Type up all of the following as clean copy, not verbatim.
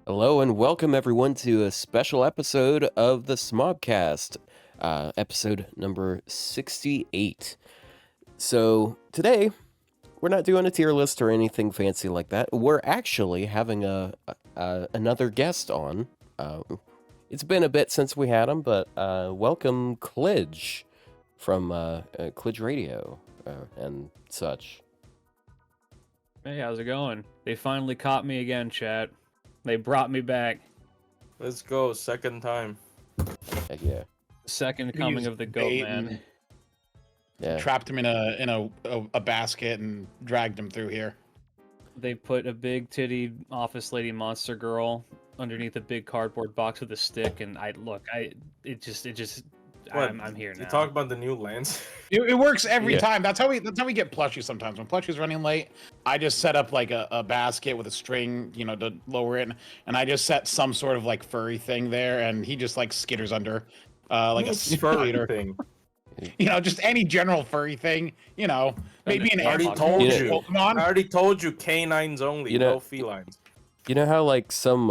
Hello and welcome everyone to a special episode of the smobcast, episode number 68. So today, we're not doing a tier list or anything fancy like that. We're actually having another guest on. It's been a bit since we had him, but welcome Klidge from Klidge Radio and such. Hey, how's it going? They finally caught me again, chat. They brought me back. Let's go, second time. Heck yeah. Second coming of the goat man. Yeah. Trapped him in a basket and dragged him through here. They put a big titty office lady monster girl underneath a big cardboard box with a stick, and I'm here now. You talk about the new lands. It works every time. That's how we get Plushie sometimes. When Plushie's running late, I just set up like a basket with a string, to lower it, and I just set some sort of like furry thing there, and he just like skitters under, like a spider thing. Just any general furry thing. Maybe an I already told you. I already told you, canines only, no felines. You know how like some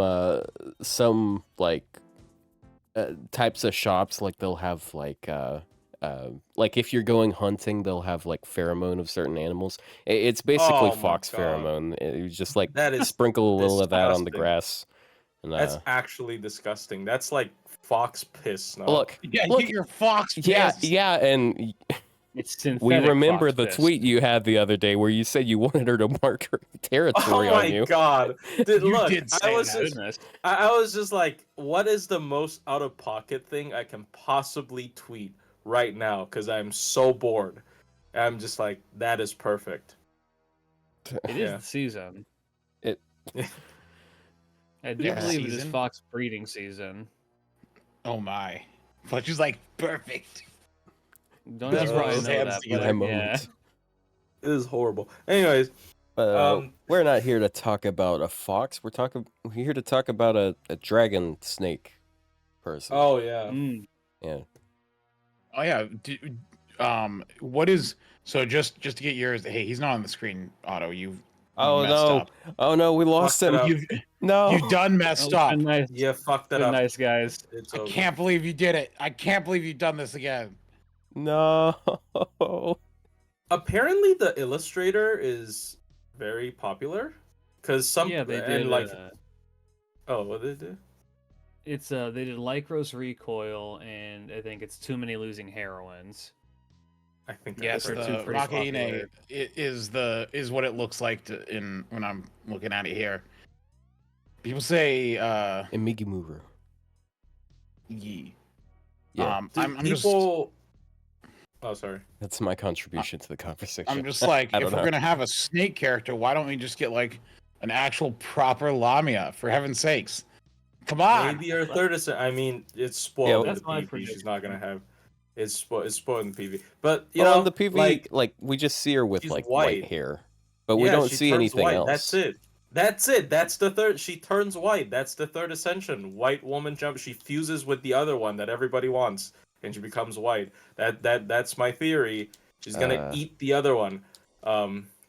types of shops, like they'll have like if you're going hunting, they'll have like pheromone of certain animals. It's basically fox pheromone. You just like sprinkle a little of that on the grass. And, that's actually disgusting. That's like fox piss. No? Look, get your fox piss. Yeah, and it's synthetic. We remember fox the piss. tweet you had the other day where you said you wanted her to mark her territory on you. Oh my god! Dude, look, I was just like, what is the most out of pocket thing I can possibly tweet right now? Because I'm so bored. I'm just like, that is perfect. It is the season. It. I do believe it is fox breeding season. Oh my! But she's like perfect. Don't ask why I know that. But yeah. It is horrible. Anyways, we're not here to talk about a fox. We're here to talk about a dragon snake person. Oh yeah. Yeah. Oh yeah. What is just to get yours? Hey, he's not on the screen, Otto. You've messed up. Oh no, we lost him. You've done messed up. Nice. Yeah, fucked it up. Nice guys. I can't believe you did it. I can't believe you've done this again. No. Apparently, the illustrator is very popular because they did like. What did they do? It's they did Lycros Recoil, and I think it's Too Many Losing Heroines. I think yes, the Makine is what it looks like when I'm looking at it here. People say Imigimuru. Yeah. I'm people. Oh, sorry. That's my contribution to the conversation. I'm just like, if we're gonna have a snake character, why don't we just get like an actual proper Lamia? For heaven's sakes, come on. Maybe our third. I mean, it's spoiled in the my PV. prediction. She's not gonna have. It's spoiled in the PV. But in the PV, like we just see her with like white hair, but we don't see anything else. That's it. That's the third. She turns white. That's the third ascension. White woman jump. She fuses with the other one that everybody wants, and she becomes white. That's my theory. She's gonna eat the other one,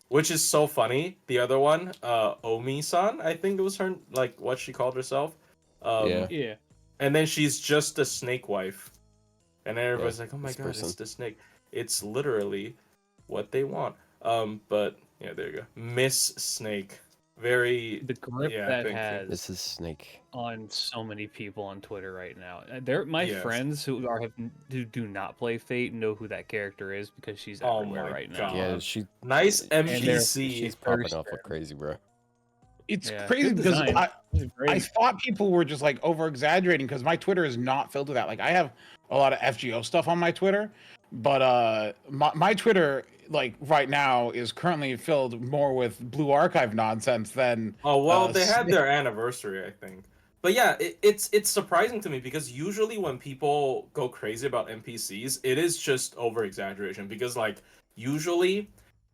which is so funny. The other one, Omi-san, I think it was her, like what she called herself. Yeah. And then she's just a snake wife, and everybody's like, "Oh my god, it's the snake." It's literally what they want. But yeah, there you go, Miss Snake. The grip that has this is Snake on so many people on Twitter right now. Friends who do not play Fate know who that character is because she's everywhere right now. Yeah, she nice NPC. She's popping off like crazy, bro. It's crazy because I thought people were just like over exaggerating because my Twitter is not filled with that. Like I have a lot of FGO stuff on my Twitter, but my Twitter like right now is currently filled more with Blue Archive nonsense than. Oh well, they had their anniversary, I think. But yeah, it's surprising to me because usually when people go crazy about NPCs, it is just over exaggeration. Because like usually,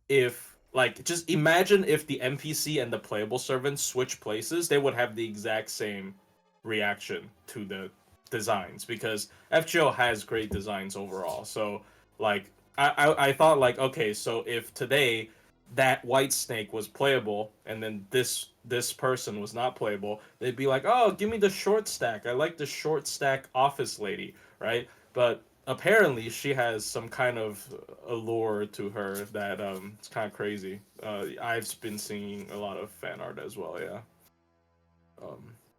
if like just imagine if the NPC and the playable servant switch places, they would have the exact same reaction to the designs because FGO has great designs overall. So like I thought like, okay, so if today that white snake was playable, and then this person was not playable, they'd be like, "Oh, give me the short stack. I like the short stack office lady," right? But apparently, she has some kind of allure to her that it's kind of crazy. I've been seeing a lot of fan art as well. Yeah.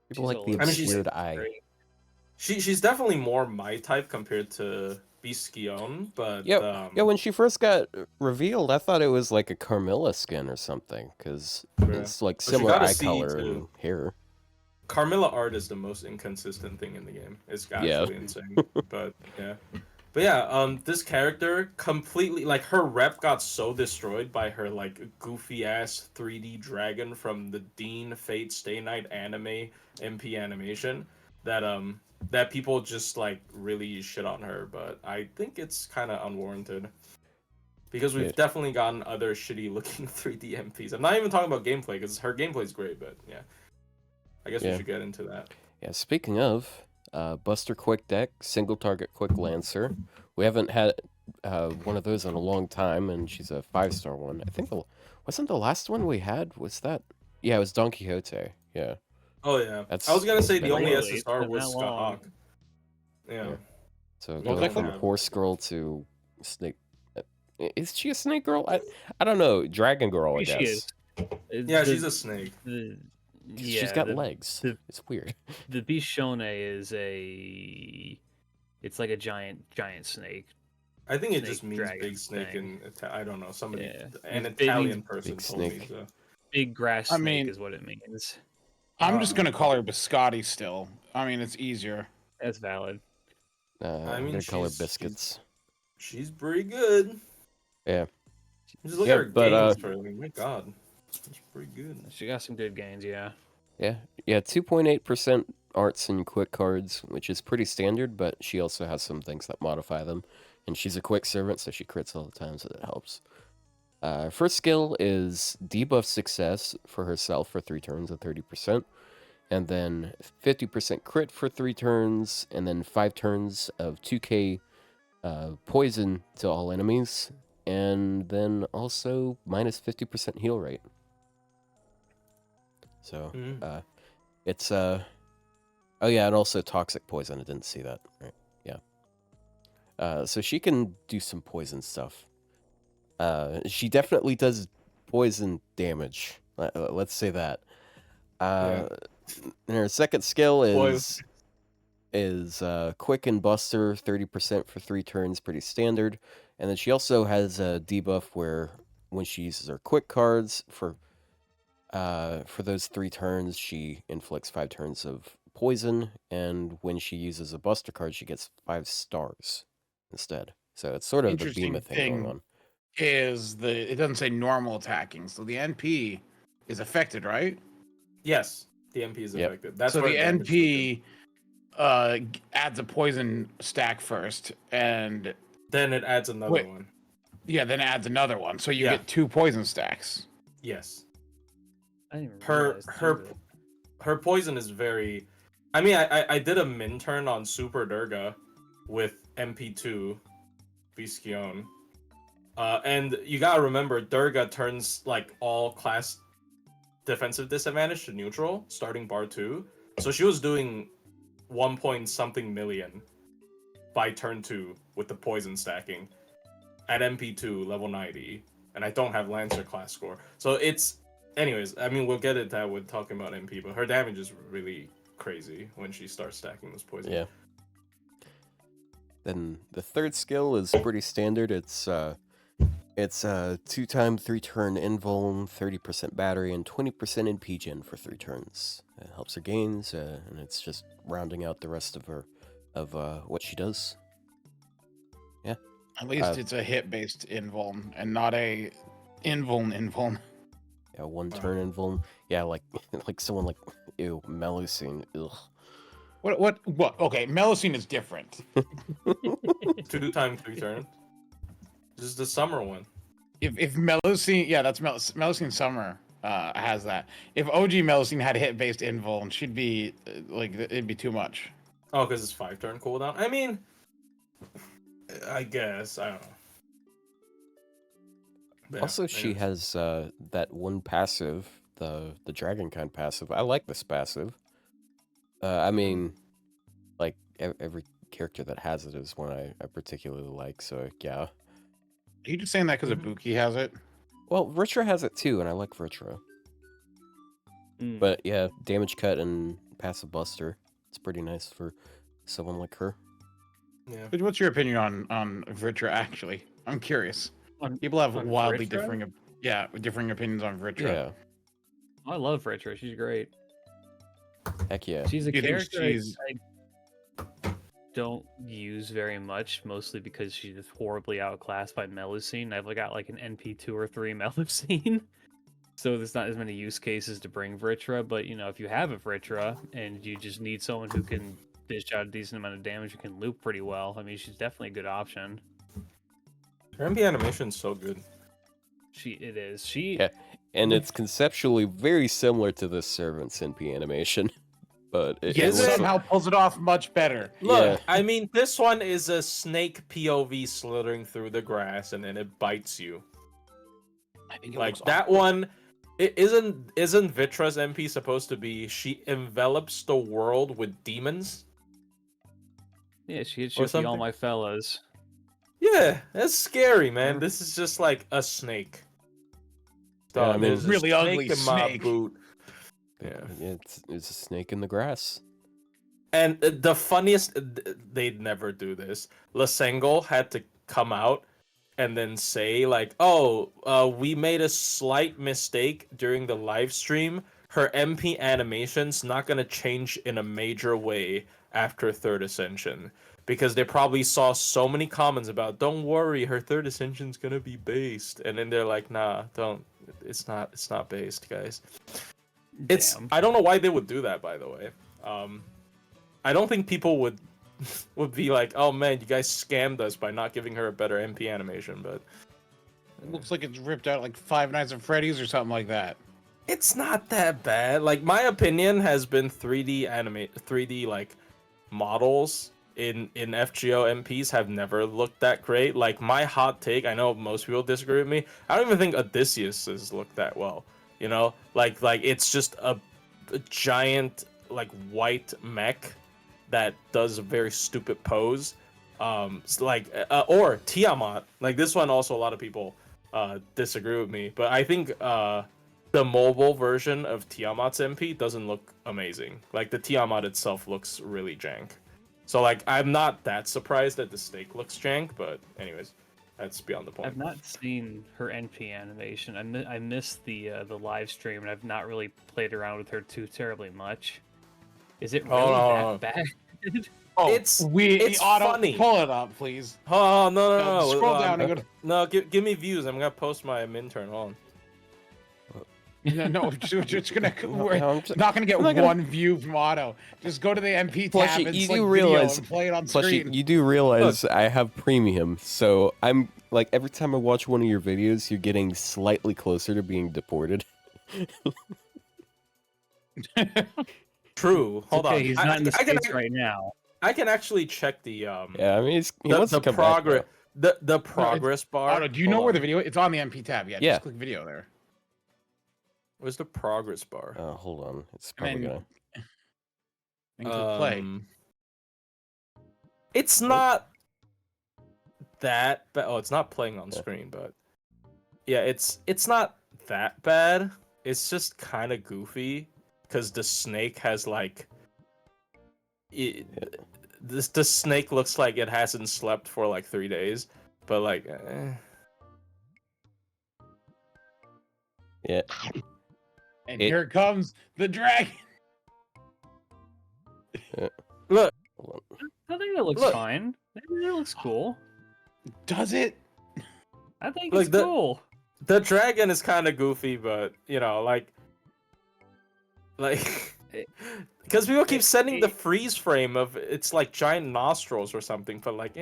People like the obscured eye. She's definitely more my type compared to Biscione, but yeah, when she first got revealed, I thought it was like a Carmilla skin or something, because it's like similar eye color and hair. Carmilla art is the most inconsistent thing in the game. It's actually insane. But yeah, this character completely, like, her rep got so destroyed by her like goofy ass 3D dragon from the Dean Fate Stay Night anime MP animation that people just like really shit on her, but I think it's kind of unwarranted because we've definitely gotten other shitty looking 3D MPs. I'm not even talking about gameplay because her gameplay is great, but yeah, I guess we should get into that. Yeah, speaking of Buster Quick Deck, single target quick lancer, we haven't had one of those in a long time, and she's a 5-star one. I think wasn't the last one we had, was that? Yeah, it was Don Quixote. Yeah. Oh yeah, I was gonna say the only SSR was Scott Hawk. Yeah. So going from horse girl to snake. Is she a snake girl? I don't know. Dragon girl, I guess. She is. Yeah, she's a snake. She's got legs. It's weird. The Biscione is it's like a giant snake. I think it just means big snake, and I don't know, somebody, an Italian person told me. So. Big grass snake is what it means. I'm just gonna call her Biscotti still. I mean, it's easier. That's valid. I'm gonna call her Biscuits. She's pretty good. Yeah. Just look at her gains for me. My God, she's pretty good. She got some good gains, yeah. Yeah, 2.8% arts and quick cards, which is pretty standard, but she also has some things that modify them. And she's a quick servant, so she crits all the time, so that helps. First skill is debuff success for herself for 3 turns at 30%, and then 50% crit for 3 turns, and then 5 turns of 2k poison to all enemies, and then also minus 50% heal rate. So, it's, oh yeah, and also toxic poison, I didn't see that, right, yeah. So she can do some poison stuff. She definitely does poison damage. Let's say that. And her second skill is quick and buster, 30% for 3 turns, pretty standard. And then she also has a debuff where when she uses her quick cards for those 3 turns, she inflicts 5 turns of poison, and when she uses a buster card, she gets 5 stars instead. So it's sort of the behemoth thing going on. It doesn't say normal attacking, so the NP is affected, right? Yes, the NP is affected. That's so the NP adds a poison stack first, and then it adds another one. Yeah, then it adds another one, so you get 2 poison stacks. Yes. I didn't her poison is very. I mean, I did a min turn on Super Durga with MP2 Biscione. And you gotta remember, Durga turns like all class defensive disadvantage to neutral, starting bar 2. So she was doing 1 point something million by turn 2 with the poison stacking at MP2 level 90, and I don't have Lancer class score. So it's, anyways, I mean, we'll get at that with talking about MP, but her damage is really crazy when she starts stacking this poison. Yeah. Then the third skill is pretty standard. It's 2x 3 turn invuln, 30% battery, and 20% NP gen for 3 turns. It helps her gains, and it's just rounding out the rest of her what she does. Yeah. At least it's a hit-based invuln and not a invuln. Yeah, 1 turn invuln. Yeah, like someone like Melusine. Ugh. What? Okay, Melusine is different. 2x 3 turns. This is the summer one. If Melusine, that's Melusine Summer has that. If OG Melusine had hit-based invuln, she'd be it'd be too much. Oh, because it's 5 turn cooldown. I mean, I guess I don't know. Yeah, Also, she has that one passive, the dragon kind passive. I like this passive. I mean, like every character that has it is one I particularly like. So yeah. Are you just saying that because Ibuki has it? Well, Ritra has it too, and I like Ritra. But yeah, damage cut and passive buster. It's pretty nice for someone like her. Yeah. What's your opinion on Vritra? Actually, I'm curious. People have wildly differing opinions on Vritra. Yeah. I love Ritra. She's great. Heck yeah. She's a character I don't use very much, mostly because she's horribly outclassed by Melusine. I've got like an NP 2 or 3 Melusine. So there's not as many use cases to bring Vritra, but if you have a Vritra and you just need someone who can dish out a decent amount of damage, who can loop pretty well, I mean, she's definitely a good option. Her MP animation's so good. It is. Yeah, and it's conceptually very similar to the Servant's NP animation, but it somehow pulls it off much better. Look, I mean, this one is a snake POV slithering through the grass, and then it bites you. I think like that one. Isn't Vitra's MP supposed to be she envelops the world with demons? Yeah, she hits you with all my fellas. Yeah, that's scary, man. This is just like a snake. Yeah, I mean, it's really ugly in my boot. Yeah, it's a snake in the grass. And the funniest, they'd never do this. Lasengel had to come out and then say like, "Oh, we made a slight mistake during the live stream. Her MP animation's not gonna change in a major way after Third Ascension." Because they probably saw so many comments about, "Don't worry, her Third Ascension's gonna be based," and then they're like, "Nah, don't. It's not based, guys." Damn. I don't know why they would do that, by the way. I don't think people would be like, "Oh man, you guys scammed us by not giving her a better MP animation," but it looks like it's ripped out like Five Nights at Freddy's or something like that. It's not that bad. Like, my opinion has been 3D like models in FGO MPs have never looked that great. Like, my hot take, I know most people disagree with me, I don't even think Odysseus has looked that well. Like it's just a giant like white mech that does a very stupid pose. Or Tiamat. Like, this one also a lot of people disagree with me, but I think the mobile version of Tiamat's MP doesn't look amazing. Like, the Tiamat itself looks really jank. So like, I'm not that surprised that the snake looks jank, but anyways, that's beyond the point. I've not seen her NP animation. I missed the live stream, and I've not really played around with her too terribly much. Is it really that bad? It's funny. Pull it up, please. Oh no! Scroll down and go. No, give me views. I'm gonna post my Minturn. Hold on. No, we're not gonna get one view from Otto. Just go to the MP tab and select video and play it on screen. You do realize I have premium, so I'm like, every time I watch one of your videos, you're getting slightly closer to being deported. True. Hold on. He's not in the States right now. I can actually check the Yeah, I mean, he wants to come progress. back, the progress bar. Otto, do you know where the video? It's on the MP tab. Yeah. Just click video there. Where's the progress bar? Hold on. It's probably gonna play. It's not that bad. Oh, it's not playing on screen, but yeah, it's not that bad. It's just kind of goofy because the snake has like the snake looks like it hasn't slept for like 3 days, but like yeah. And here it comes, the dragon. Look. I think that looks fine. I think that looks cool. Does it? I think it's cool. The dragon is kind of goofy, but like because people keep sending the freeze frame of it's like giant nostrils or something, but like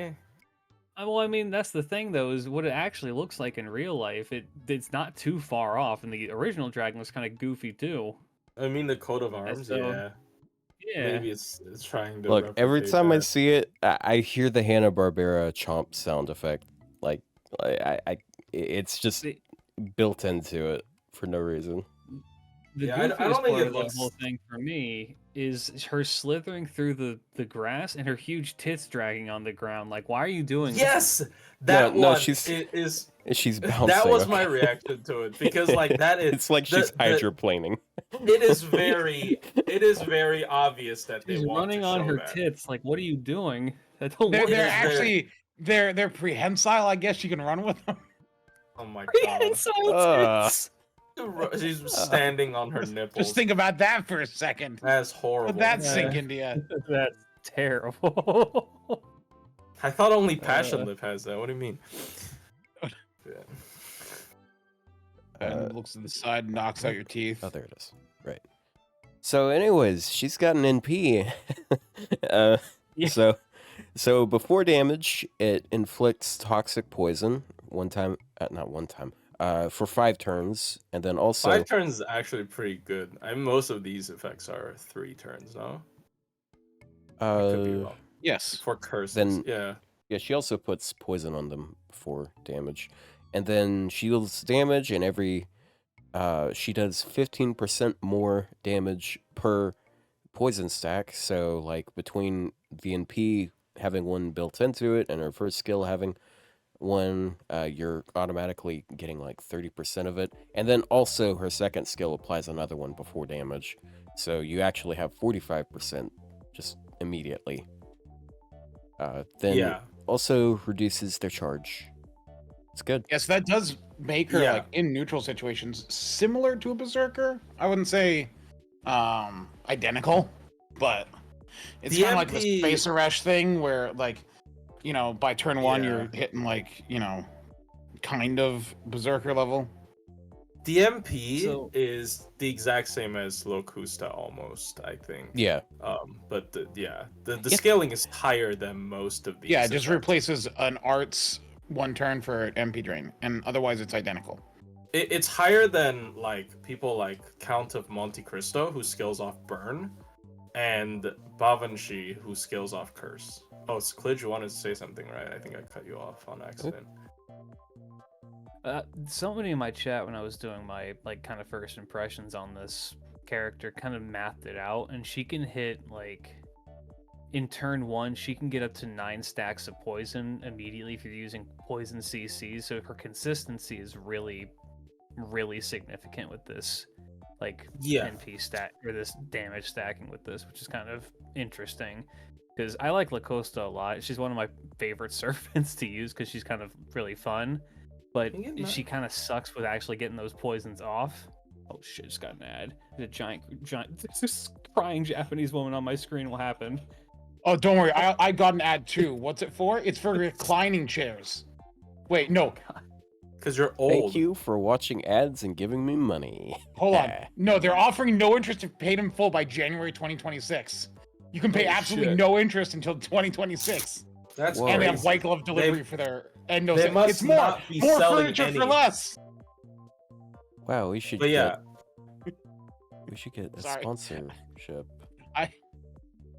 Well, I mean, that's the thing, though, is what it actually looks like in real life. It's not too far off, and the original dragon was kind of goofy, too. I mean, the coat of arms, yeah. Maybe it's trying to look, every time I see it, I hear the Hanna-Barbera chomp sound effect. Like, it's just... built into it for no reason. The Yeah, I goofiest don't think part it of the looks- whole thing for me is her slithering through the grass and her huge tits dragging on the ground. Like, why are you doing Yes, that No, one she's is. she's bouncing. That was my okay? reaction to it because like that is. It's like she's hydroplaning. It is very obvious that they She's want running to on show her that. tits. Like, what are you doing? That don't They're work. It is actually they're prehensile. I guess you can run with them. Oh my god. Uh, Tits. She's standing on her nipples. Just think about that for a second. That's horrible. Let that Yeah. sink into you. That's terrible. I thought only Passion Lip has that. What do you mean? Yeah. And looks to the side, knocks out your teeth. Oh, there it is. Right. So, anyways, she's got an NP. Yeah. So before damage, it inflicts toxic poison not one time, for 5 turns, and then also 5 turns is actually pretty good. Most of these effects are 3 turns, no? I could be wrong. Yes. For curses. Then- Yeah. yeah, she also puts poison on them for damage, and then shields damage, and every she does 15% more damage per poison stack. So like between the NP having one built into it and her first skill having one, you're automatically getting like 30% of it, and then also her second skill applies another one before damage, so you actually have 45% just immediately. Then Yeah. also reduces their charge. It's good. Yes, that does make her Yeah. like in neutral situations similar to a berserker. I wouldn't say identical, but it's The kind of like the MP space rush thing where like, you know, by turn 1 Yeah. you're hitting like, you know, kind of berserker level. The MP So- is the exact same as Locusta almost, I think. Yeah. But the Yeah. scaling is higher than most of these. Yeah, it just effects. replaces an arts 1 turn for MP drain, and otherwise it's identical. It's higher than like people like Count of Monte Cristo who scales off burn, and Bavanshi who scales off curse. Oh, it's Klidge, you wanted to say something, right? I think I cut you off on accident. Somebody in my chat when I was doing my like kind of first impressions on this character kind of mapped it out, and she can hit like in turn 1 she can get up to 9 stacks of poison immediately if you're using poison CCs. So her consistency is really significant with this like Yeah. NP stack or this damage stacking with this, which is kind of interesting because I like Lacosta a lot. She's one of my favorite servants to use because she's kind of really fun. But You get she kind of sucks with actually getting those poisons off. Oh shit, just got an ad. There's a giant, there's this crying Japanese woman on my screen. What happened? Oh, don't worry, I got an ad too. What's it for? It's for reclining chairs. Wait, no, Because you're old. Thank you for watching ads and giving me money. hold on. No, they're offering no interest if paid in full by January 2026. You can pay Oh, absolutely shit. no interest until 2026. That's Whoa. And they crazy. have white glove delivery for their and no. they must It's more not be more selling furniture any. for less. Wow, we should But yeah, get a Sorry. sponsorship.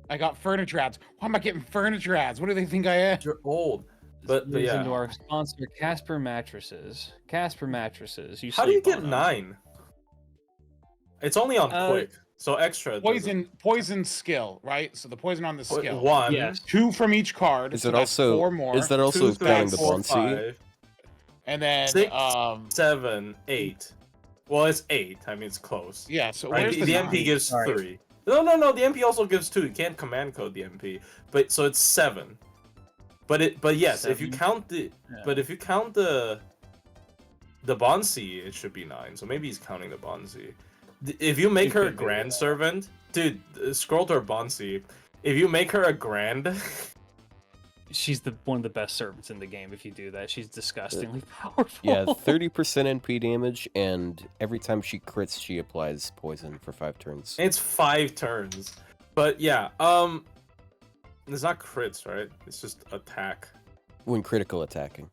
I got furniture ads. Why am I getting furniture ads? What do they think I am? you're old. But Leads yeah. into our sponsor, Casper Mattresses. Casper Mattresses. How do you sleep get on them. 9? It's only on quick, so extra. Poison skill, right? So the poison on the skill. 1. Yes. 2 from each card. Is so it that's also 4 more? is that also 2, 3, counting the 4, Bonsi? 5, And then 6, um 7, 8. Well, it's 8. I mean, it's close. yeah. So Right? where's The the MP 9? gives Sorry. 3. No. The MP also gives 2. You can't command code the MP, but so it's 7. But yes, if you 7? count the Yeah. but if you count the Bonsi, it should be 9. So maybe he's counting the Bonsi. If you make It her a could be grand that. servant, dude, scroll to her Bonsi. If you make her a grand, She's one of the best servants in the game. If you do that, she's disgustingly powerful. Yeah, 30% NP damage, and every time she crits, she applies poison for 5 turns. it's 5 turns. But yeah, it's not crits, right? It's just attack. When critical attacking.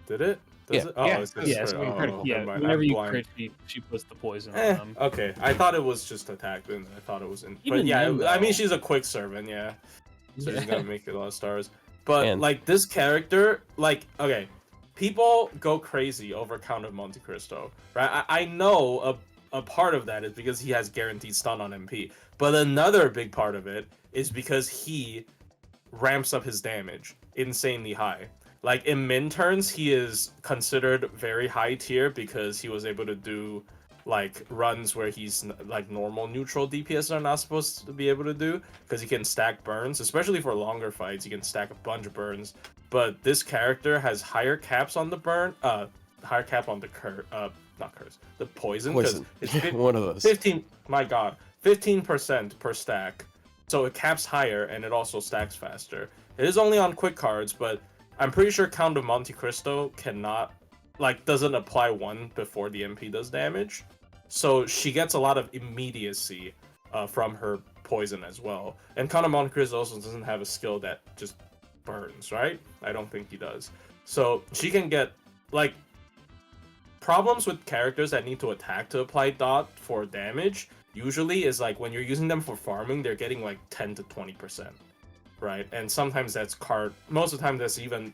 Did it? Does Yeah. it? Oh, Yeah, it's just yeah, crit. so Oh, critical. never yeah. mind. Whenever I'm you blind. crit, she puts the poison on Eh, them. okay. I thought it was just attack, then I thought it was in. But Even yeah, then, I mean, though- she's a quick servant, yeah. So she's Yeah. gonna make a lot of stars. But And- like this character, like okay, people go crazy over Count of Monte Cristo, right? I know a part of that is because he has guaranteed stun on MP, but another big part of it is because he ramps up his damage insanely high. Like in min turns, he is considered very high tier because he was able to do like runs where he's like normal neutral DPS are not supposed to be able to do, because he can stack burns, especially for longer fights. He can stack a bunch of burns, but this character has higher caps on the burn, higher cap on the not curse, the poison, because it's one of those 15. My God, 15% per stack, so it caps higher and it also stacks faster. It is only on quick cards, but I'm pretty sure Count of Monte Cristo cannot, like, doesn't apply one before the MP does damage. So she gets a lot of immediacy from her poison as well. And Count of Monte Cristo also doesn't have a skill that just burns, right? I don't think he does. So she can get, like, problems with characters that need to attack to apply dot for damage usually is like when you're using them for farming, they're getting like 10 to 20%, right? And sometimes that's card, most of the time that's even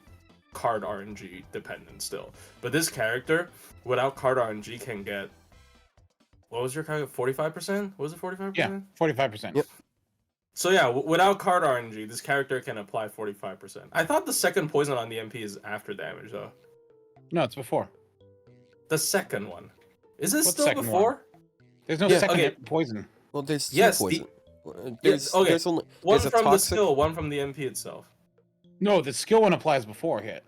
card RNG dependent still. But this character, without card RNG, can get, what was your character, 45%? Was it 45%? Yeah, 45%. Yep. So yeah, without card RNG, this character can apply 45%. I thought the second poison on the MP is after damage though. No, it's before. The second one. Is it What still second before? one? There's no Yeah, second okay. poison. Well, there's two Yes, poison. Yes, okay. There's only One there's a from the toxic- skill, one from the MP itself. No, the skill one applies before hit.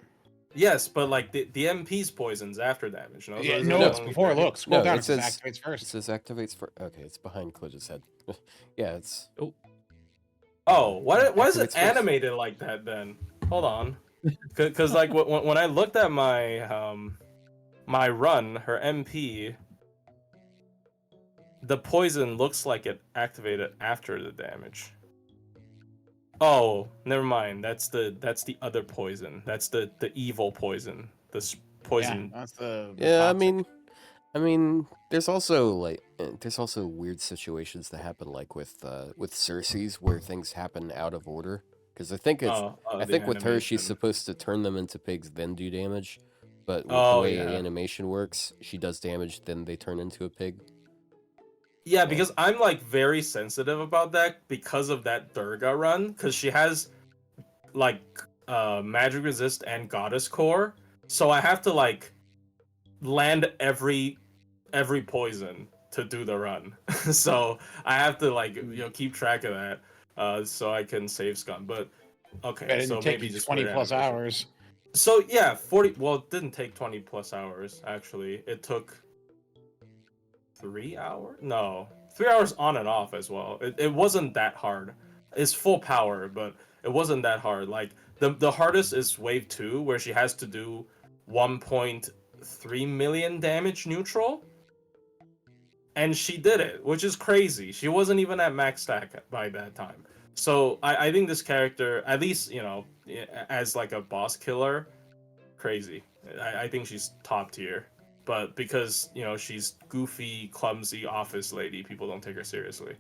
Yes, but like the MP's poison's after damage. No, Yeah, So no, it it's only before. 30? Look, scroll No, down. it It says says- activates It first. says activates for. Okay, it's behind Klidge's head. Yeah, it's. Oh, why is it Activates first. animated like that then? Hold on, because like when I looked at my my run, her MP, the poison looks like it activated after the damage. Oh, never mind. That's the other poison. That's the evil poison. This poison. Yeah, that's the Yeah, toxic. I mean, there's also weird situations that happen, like with Cersei's, where things happen out of order. Because I think I the think with her, she's animation. supposed to turn them into pigs, then do damage. But with the Oh, way yeah. animation works, she does damage, then they turn into a pig. Yeah, because I'm like very sensitive about that because of that Durga run, because she has like magic resist and goddess core, so I have to like land every poison to do the run. So I have to like keep track of that so I can save scum. But okay, But it so didn't take maybe you just 20 put it plus animation. hours. So yeah, 40. Well, it didn't take 20 plus hours actually. It took 3 hours? No, 3 hours on and off as well. It wasn't that hard. It's full power, but it wasn't that hard. Like the hardest is wave 2, where she has to do 1.3 million damage neutral, and she did it, which is crazy. She wasn't even at max stack by that time. So I think this character, at least as like a boss killer, crazy. I think she's top tier. But because she's goofy, clumsy office lady, people don't take her seriously.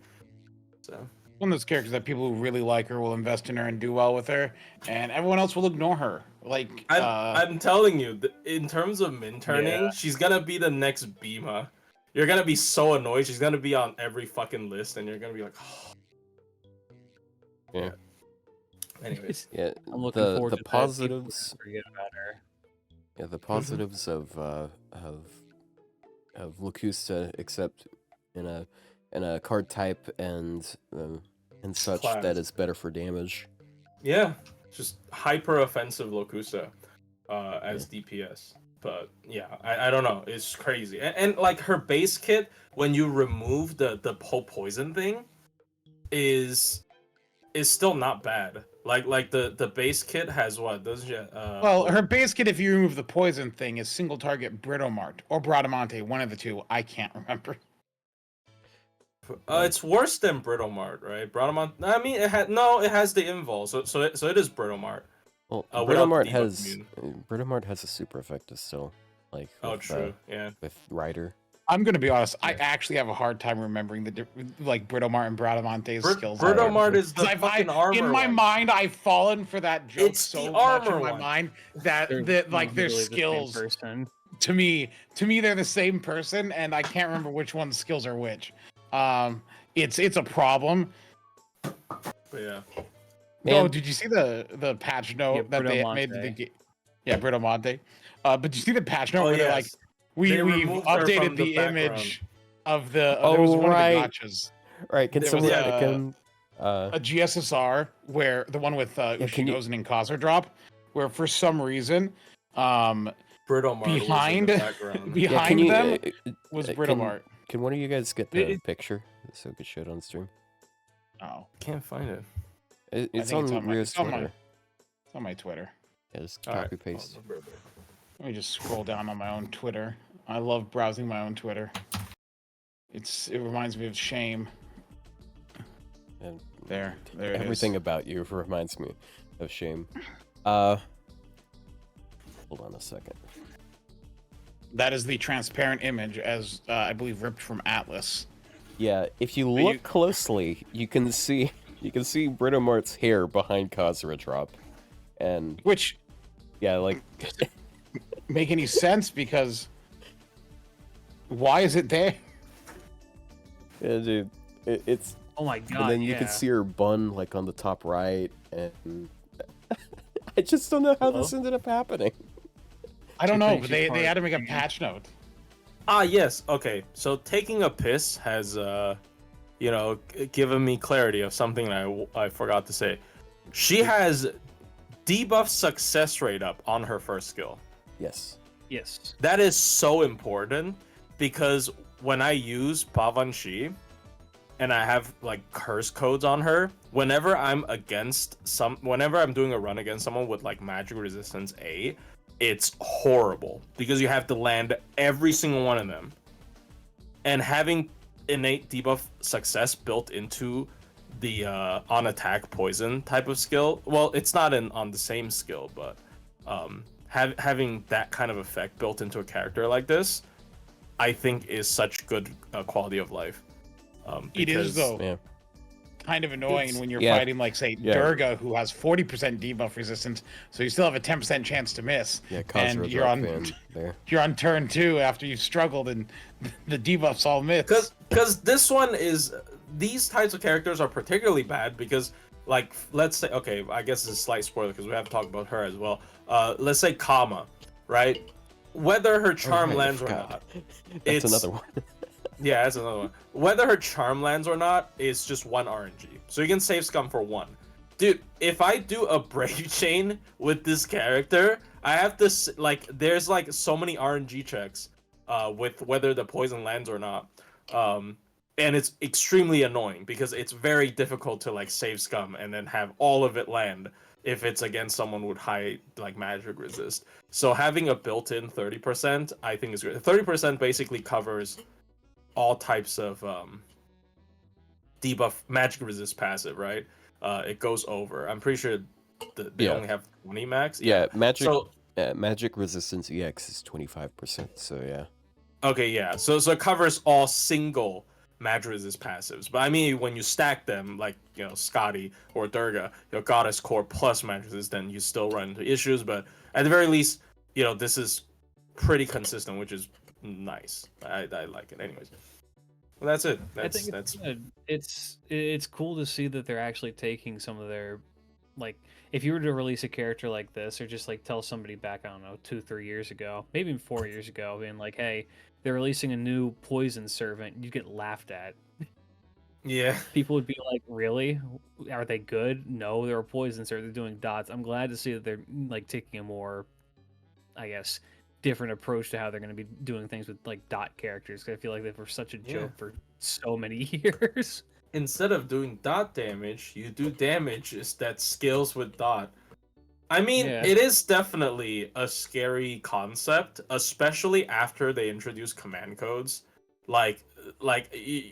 So One of those characters that people who really like her will invest in her and do well with her, and everyone else will ignore her. Like I'm telling you, in terms of min turning, Yeah. she's gonna be the next Bima. You're gonna be so annoyed. She's gonna be on every fucking list, and you're gonna be like, oh. Yeah. Anyways, Yeah, I'm looking forward the to that. positives. People forget about her. Yeah, the positives of Locusta, except in a card type and such Class. that is better for damage. yeah, just hyper offensive Locusta as DPS. But yeah, I don't know. It's crazy. And like her base kit, when you remove the whole poison thing, is still not bad. Like the base kit has what? Doesn't she? well, her base kit, if you remove the poison thing, is single target Britomart or Bradamante, one of the two. I can't remember. It's worse than Britomart, right? Britomart. I mean, it has the invul, so it is Britomart. Well, Without the Britomart debuff immune. has a super effective still, like Oh, with, true. Yeah. with Ryder. I'm gonna be honest. I actually have a hard time remembering the like Britomart and Bradamante's skills. Britomart is the fucking armor. In my mind, I've fallen for that joke it's so the much armor in my one. mind that like their skills to me they're the same person, and I can't remember which one's skills are which. It's a problem. But yeah. Oh, did you see the patch note that they made to the game? Yeah, Britomante. But did you see the patch note where they're like, we've updated the image of the there was one of the gotchas. Right, can someone a GSSR where the one with Ushigozan and Kazar drop, where for some reason behind them was Britomart. Can one of you guys get the picture so we could show it on stream? Oh, can't find it. It's on Ryou's Twitter. It's on my Twitter. Yeah, just copy paste. Let me just scroll down on my own Twitter. I love browsing my own Twitter. It reminds me of shame. And there everything about you reminds me of shame. Hold on a second. That is the transparent image, as I believe ripped from Atlas. Yeah, if you look closely, you can see Britomart's hair behind Kazura drop, and which, yeah, like make any sense because why is it there? Yeah, dude, it's. Oh my god! And then you can see her bun like on the top right, and I just don't know how this ended up happening. I don't know, but they had to make a patch note. Yes. Okay. So taking a piss has, given me clarity of something I forgot to say. She has debuff success rate up on her first skill. Yes. Yes. That is so important because when I use Pavanshi and I have like curse codes on her, whenever I'm doing a run against someone with like magic resistance A, it's horrible because you have to land every single one of them. And having innate debuff success built into the on attack poison type of skill, well, it's not on the same skill, but having that kind of effect built into a character like this, I think is such good quality of life. It is though. Yeah. Kind of annoying when you're fighting, like, say, Durga, who has 40% debuff resistance, so you still have a 10% chance to miss. Yeah, and you're on turn 2 after you've struggled, and the debuffs all miss. Because these types of characters are particularly bad because, like, let's say, okay, I guess it's a slight spoiler because we have to talk about her as well. Let's say Kama, right? Whether her charm lands or not, that's another one. Yeah, that's another one. Whether her charm lands or not is just 1 RNG. So you can save scum for 1. Dude, if I do a brave chain with this character, I have to, like, there's like so many RNG checks with whether the poison lands or not. And it's extremely annoying because it's very difficult to like save scum and then have all of it land if it's against someone with high like magic resist. So having a built-in 30% I think is great. 30% basically covers all types of debuff magic resist passive, right? It goes over. I'm pretty sure they only have 20 max. Yeah, magic resistance EX is 25%. So yeah. Okay, yeah. So it covers all single magic resist passives. But I mean, when you stack them, like Scotty or Durga, Goddess Core plus magic resist, then you still run into issues. But at the very least, this is pretty consistent, which is nice. I like it. Anyways, well, that's it. I think that's good. It's cool to see that they're actually taking some of their, like, if you were to release a character like this, or just like tell somebody back, I don't know, 2-3 years ago, maybe even 4 years ago, being like, hey, they're releasing a new poison servant, you get laughed at. Yeah. People would be like, really? Are they good? No, they're a poison servant. They're doing dots. I'm glad to see that they're like taking a more, I guess, different approach to how they're going to be doing things with like dot characters. Cause I feel like they were such a joke for so many years. Instead of doing dot damage, you do damage that scales with dot. I mean, it is definitely a scary concept, especially after they introduce command codes. Like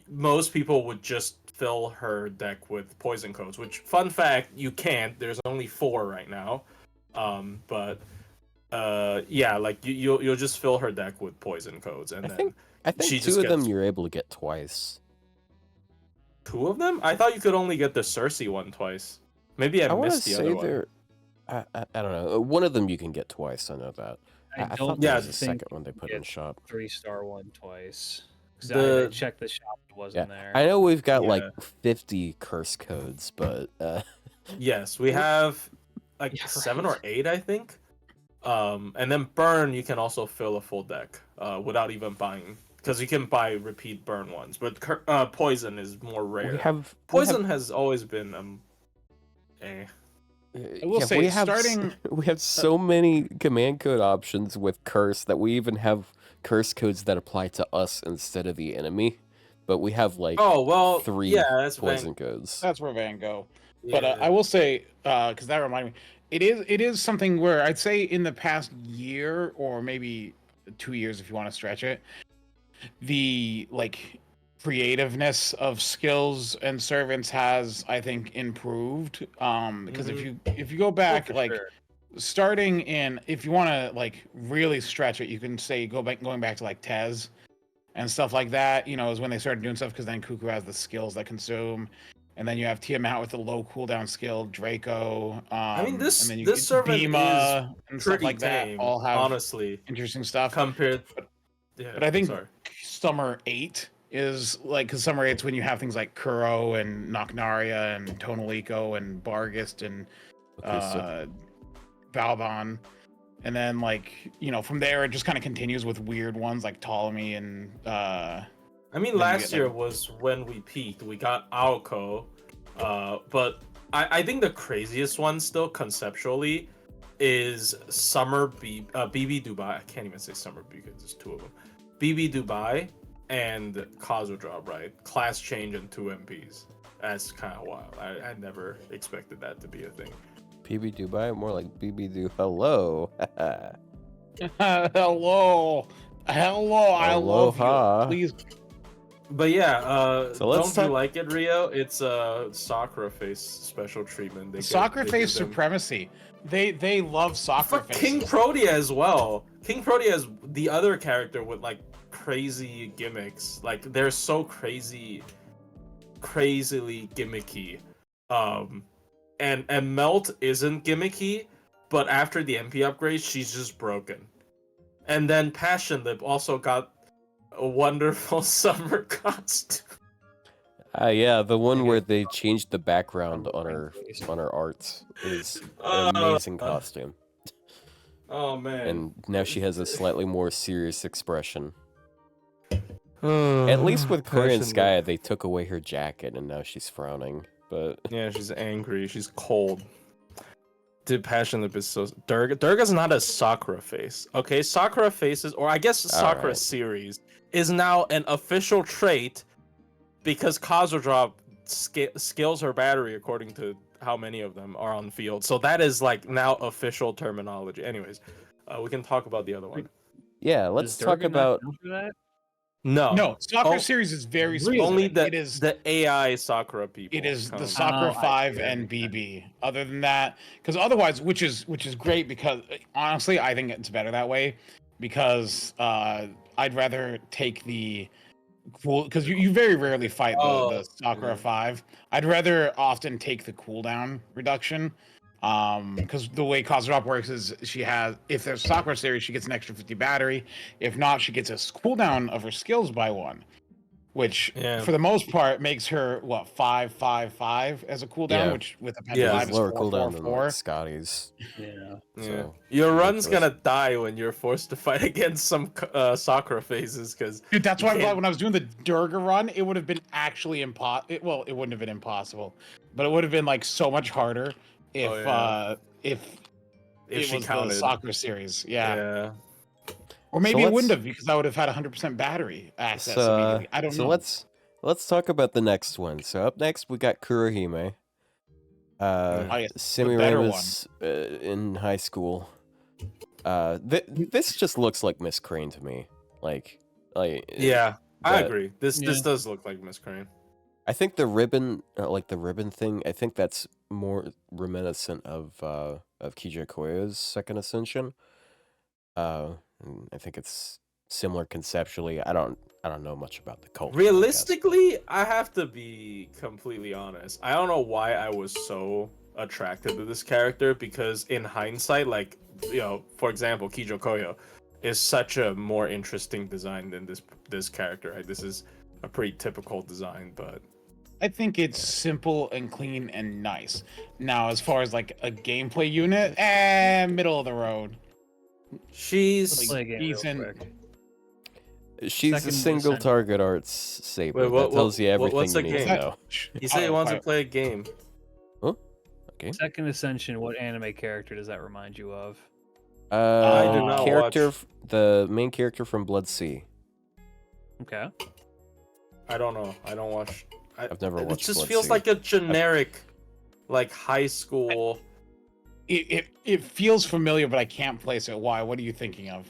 most people would just fill her deck with poison codes, which, fun fact, you can't. There's only 4 right now. But yeah, like you'll just fill her deck with poison codes, and I think she two just of them gets you're able to get twice. two of them. I thought you could only get the Cersei one twice. Maybe I want to missed the say other one. they're. I don't know. One of them you can get twice. I know that. I thought there was a second one they put in shop. 3-star one twice. Because The- I checked the shop, it wasn't there. I know we've got Yeah. like 50 curse codes, but Yes, we have like Yeah, 7 right. or 8, I think. And then burn, you can also fill a full deck without even buying, because you can buy repeat burn ones. But poison is more rare. Poison has always been eh. I will say, we have starting- we have so many command code options with curse that we even have curse codes that apply to us instead of the enemy. But we have like Oh well, 3 yeah, that's poison codes. That's where Van Gogh. Yeah. But I will say, because that reminded me, it is something where I'd say in the past year or maybe 2 years, if you want to stretch it, the like creativeness of skills and servants has, I think, improved. Because if you go back, for like sure. starting in, if you want to like really stretch it, you can say going back to like Tez and stuff like that. You know, is when they started doing stuff, because then Cuckoo has the skills that consume. And then you have Tiamat with the low cooldown skill, Draco. I mean, this and then you this servant Bima is and stuff pretty like that tame, all have honestly, interesting stuff. compared. Yeah, But I think sorry. Summer 8 is like, because Summer 8's when you have things like Kuro and Nocnaria and Tonalico and Bargist and Valbon. And then, like, you know, from there it just kind of continues with weird ones like Ptolemy and I mean, you last get, year like- was when we peaked. We got Aoko, but I think the craziest one still conceptually is Summer BB Dubai. I can't even say Summer because there's 2 of them. BB Dubai and Kazu Drop, right? Class change and 2 MPs. That's kind of wild. I never expected that to be a thing. PB Dubai, more like BB Do. Hello. hello, I love Aloha. you. Please. But yeah, So let's don't you talk- like it, Rio? It's a Sakura face special treatment. Soccer they face give them- supremacy. They love soccer Fuck faces. King Protea as well. King Protea is the other character with like crazy gimmicks. Like they're so crazily gimmicky. And Melt isn't gimmicky, but after the MP upgrade, she's just broken. And then Passion Lip also got a wonderful summer costume. Yeah, the one where they changed the background on her arts is an amazing costume. Oh man. And now she has a slightly more serious expression. At least with Korean Passion Sky, Lip. they took away her jacket and now she's frowning. But Yeah, she's angry. She's cold. Dude, Passion Lip is so... Durga's not a Sakura face. Okay, Sakura faces, or I guess Sakura Alright. series, is now an official trait because Kazu Drop scales her battery according to how many of them are on field. So that is like now official terminology. Anyways, we can talk about the other one. yeah, let's Does talk Durga not about... count for that? No, soccer Oh, series is very only specific. the It is the AI Sakura people. It is the count. Soccer Oh, I 5 see. and BB. Other than that, because otherwise, which is great, because honestly, I think it's better that way, because I'd rather take the cool, because you very rarely fight the Sakura yeah. 5. I'd rather often take the cooldown reduction. Because the way Kozurop works is if there's Sakura series, she gets an extra 50 battery. If not, she gets a cooldown of her skills by 1. Which, Yeah. for the most part, makes her 5-5-5 as a cooldown, Yeah. which with a pen Yeah. 5 is lower 4-4-4. cooldown than like Scotty's. Yeah. Yeah. So, Your run's ridiculous. gonna die when you're forced to fight against some Sakura phases, because Dude, that's You why I'm glad can't- when I was doing the Durga run, it would have been actually well, it wouldn't have been impossible, but it would have been like so much harder if if it she was counted. the Sakura series. Yeah. Yeah. Or maybe it let's- wouldn't have, because I would have had 100% battery access So, immediately. I don't know. let's talk about the next one. So up next we got Kurohime. Oh, yes, the Semiramis in high school. This just looks like Miss Crane to me. Like Yeah, I But- agree. This Yeah. does look like Miss Crane. I think the ribbon, like the ribbon thing, I think that's more reminiscent of Kiichi Koya's second ascension. And I think it's similar conceptually. I don't know much about the culture. Realistically, I have to be completely honest. I don't know why I was so attracted to this character, because in hindsight, like, for example, Kijo Koyo is such a more interesting design than this character. Right? This is a pretty typical design, but I think it's simple and clean and nice. Now, as far as like a gameplay unit, middle of the road. She's Play a game real decent. quick. She's Second a single Ascent. target arts Saber. Wait, That tells you everything what's you the need to game? know. he said he wants to play a game. Okay. Second Ascension, what anime character does that remind you of? I do not watch. The main character from Blood Sea. Okay. I don't know. I don't watch. I've never watched. It just Blood feels Sea. like a generic, like high school. It feels familiar, but I can't place it. Why? What are you thinking of?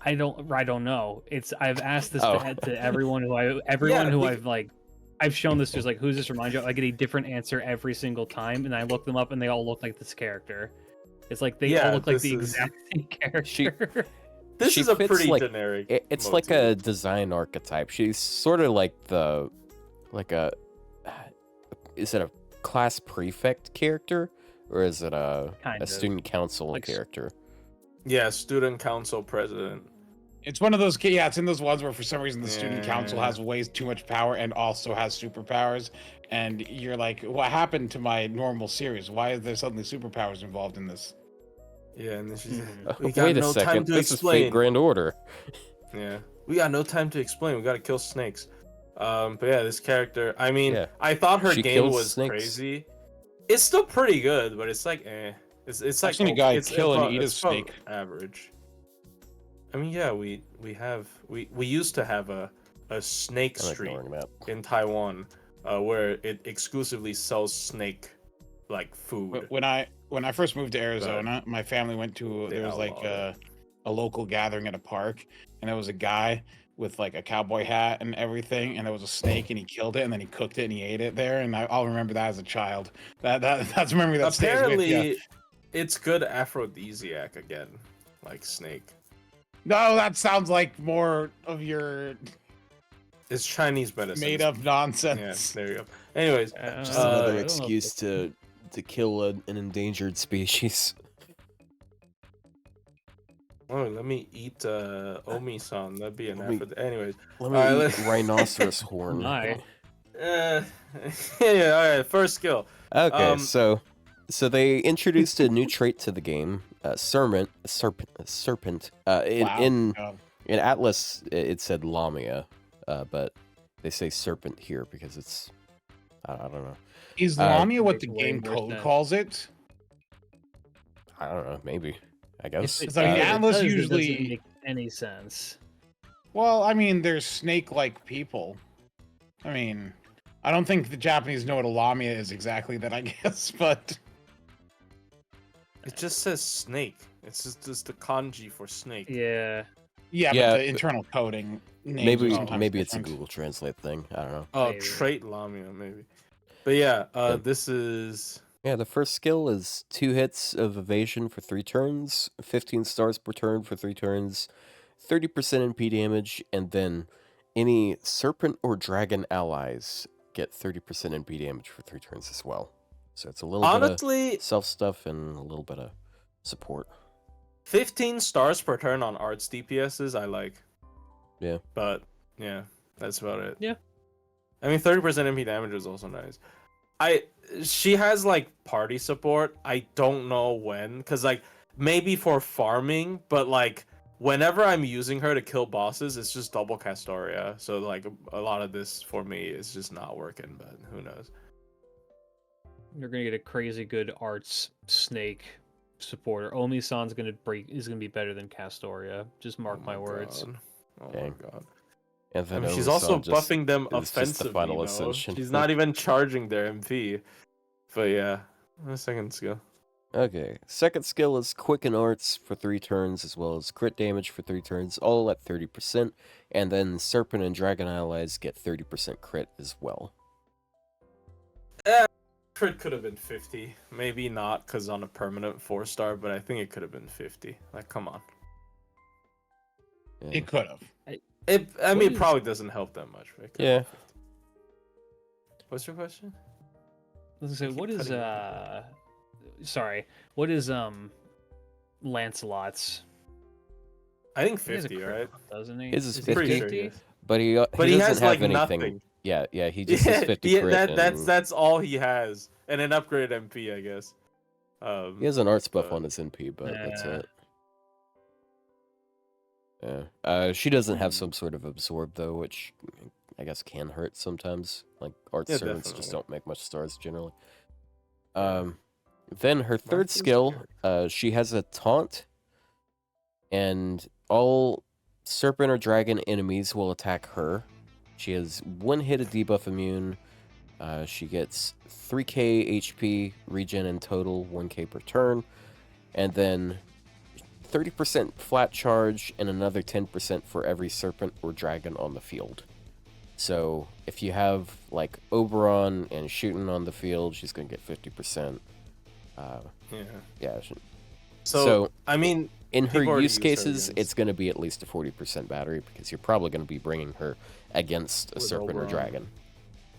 I don't know. I've asked this Oh. to everyone who I've shown this to, like, who's this remind you of? I get a different answer every single time, and I look them up and they all look like this character. It's like they all look like the exact same character. This She is a fits, pretty like, generic. It's like a design archetype. She's sort of like is it a class prefect character, or is it a student council character? Yeah, student council president. It's one of those. Yeah, it's in those ones where for some reason the student council has way too much power and also has superpowers, and you're like, what happened to my normal series? Why is there suddenly superpowers involved in this? Yeah, and then she's Wait a second. This is Fate Grand Order. Yeah, we got no time to explain. We got to kill snakes. But yeah, this character. I mean, I thought her game was crazy. It's still pretty good, but it's like, It's like I've seen a guy kill and eat a snake. Average. I mean, yeah, we used to have a snake street in Taiwan, where it exclusively sells snake like food. When I first moved to Arizona, my family went to there was like a local gathering at a park, and there was a guy with like a cowboy hat and everything, and there was a snake, and he killed it, and then he cooked it and he ate it there, and I'll remember that as a child. That's a memory that stays with you. It's good aphrodisiac again, like snake. No, that sounds like more of your. It's Chinese medicine. Made up nonsense. Yeah, there you go. Anyways, just another excuse to kill an endangered species. Oh, let me eat Omi-san. That'd be an effort. Anyways, let me eat rhinoceros horn. Yeah. All right. First skill. Okay, so they introduced a new trait to the game, serpent. In Atlas, it said Lamia, but they say serpent here because it's I don't know. Is Lamia what the game code calls it? I don't know. Maybe. I guess. I mean, Atlas usually doesn't make any sense. Well, I mean, there's snake-like people. I mean, I don't think the Japanese know what a Lamia is exactly, that I guess, but it just says snake. It's just the kanji for snake. Yeah. Yeah, but the internal coding. Maybe it's a Google Translate thing. I don't know. Oh, trait Lamia, maybe. But yeah, this is. Yeah, the first skill is 2 hits of evasion for 3 turns, 15 stars per turn for 3 turns, 30% NP damage, and then any serpent or dragon allies get 30% NP damage for 3 turns as well. So it's a little bit of self stuff and a little bit of support. 15 stars per turn on arts DPSs, I like. Yeah. But yeah, that's about it. Yeah. I mean, 30% NP damage is also nice. She has like party support. I don't know when, because like maybe for farming, but like whenever I'm using her to kill bosses, it's just double Castoria. So like a lot of this for me is just not working, but who knows. You're gonna get a crazy good arts snake supporter. Omi-san's is gonna be better than Castoria. Just mark my words. Oh my god. And then she's also buffing them offensively. She's not even charging their MP. But yeah, a second skill. Okay, second skill is Quicken Arts for 3 turns, as well as crit damage for 3 turns, all at 30%, and then Serpent and Dragon allies get 30% crit as well. Crit could have been 50. Maybe not, because on a permanent 4-star, but I think it could have been 50. Like, come on. Yeah. It could have. I mean, it probably doesn't help that much. Right? Yeah. What's your question? So what is sorry, what is Lancelot's? I think He has a 50, crit, right? doesn't he? His is he 50, Pretty sure he is. but he But doesn't has have like anything. nothing. Yeah, he just has 50 crit. That's all he has, and an upgraded MP, I guess. He has an arts buff on his NP, but that's Yeah. it. Yeah. She doesn't have some sort of absorb though, which I guess can hurt sometimes. Like art Yeah, servants just definitely. don't make much stars generally. Yeah. Then her third Martha's skill, good. she has a taunt, and all serpent or dragon enemies will attack her. She has one hit of debuff immune. She gets 3k HP regen in total, 1k per turn, and then 30% flat charge and another 10% for every serpent or dragon on the field. So if you have like Oberon and shooting on the field, she's gonna get 50%. Yeah. So I mean, in her people already use use her cases, against- it's going to be at least a 40% battery because you're probably going to be bringing her against a With serpent or Oberon. dragon.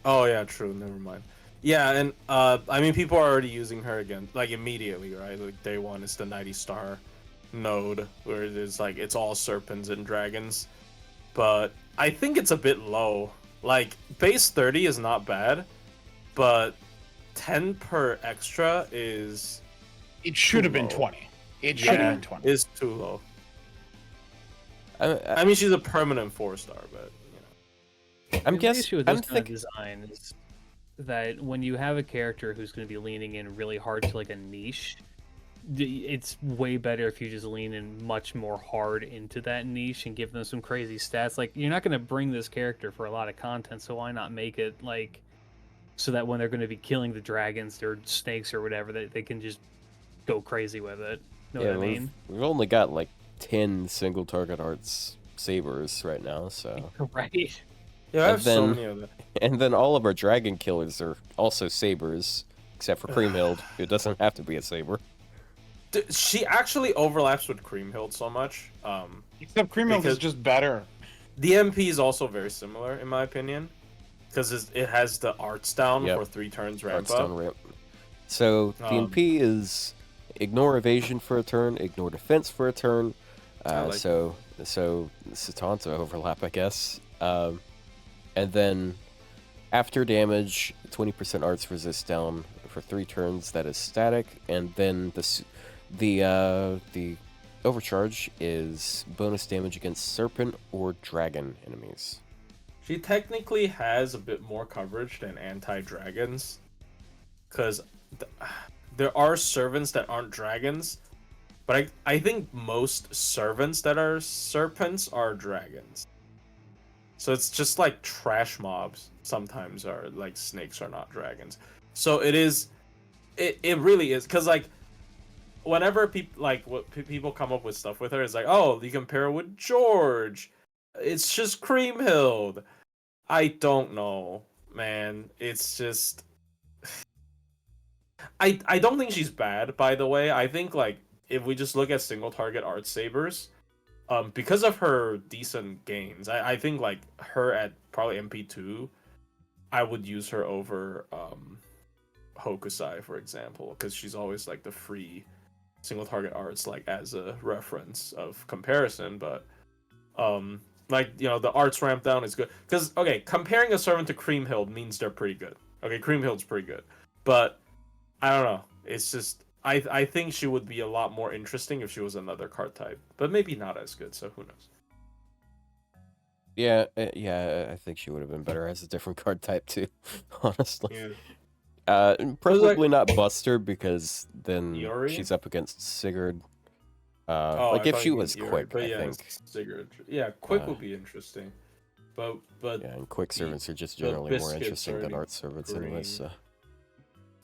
Oh yeah, true. Never mind. Yeah, and I mean, people are already using her again, like immediately, right? Like day one is the 90 star node, where it is like it's all serpents and dragons. But I think it's a bit low. Like base 30 is not bad, but 10 per extra is It should have been low. 20. It should have been 20. is too low. I I mean, she's a permanent 4-star, but you know. I'm The guessing. issue with I'm this kind of thinking. design is that when you have a character who's going to be leaning in really hard to like a niche, it's way better if you just lean in much more hard into that niche and give them some crazy stats. Like, you're not going to bring this character for a lot of content, so why not make it like so that when they're going to be killing the dragons or snakes or whatever, they can just go crazy with it. Know what I mean? We've only got like 10 single target arts sabers right now, so. Right. Yeah, I And have so then- many of them. And then all of our dragon killers are also sabers, except for Creamhild, who doesn't have to be a saber. She actually overlaps with Creamhild so much. Except Creamhild is because- just better. The MP is also very similar, in my opinion, because it has the arts down Yep. for 3 turns ramp Arts up. down ramp. So the NP is ignore evasion for a turn, ignore defense for a turn. like So Satanta overlap, I guess. And then after damage, 20% arts resist down for 3 turns. That is static, and then the overcharge is bonus damage against serpent or dragon enemies. She technically has a bit more coverage than anti-dragons, because there are servants that aren't dragons, but I think most servants that are serpents are dragons. So it's just like trash mobs sometimes are like snakes are not dragons. So it really is, because like whenever people come up with stuff with her, it's like, oh, you compare her with George, it's just Creamhild. I don't know, man. It's just I don't think she's bad, by the way. I think like if we just look at single target art sabers, because of her decent gains, I think like her at probably MP2, I would use her over Hokusai, for example, because she's always like the free single target arts like as a reference of comparison. But like, you know, the arts ramp down is good, because okay, comparing a servant to Creamhild means they're pretty good. Okay, Creamhild's pretty good, but I don't know, it's just I think she would be a lot more interesting if she was another card type, but maybe not as good, so who knows. Yeah, I think she would have been better as a different card type too, honestly. Yeah. Probably not Buster, because then Yuri? she's up against Sigurd. Oh, like I if thought she you meant was Yuri, quick, but I yeah, think. Sigurd. Yeah, quick would be interesting, but Yeah, and quick servants are just the generally more biscuits interesting than already art servants anyway. green. So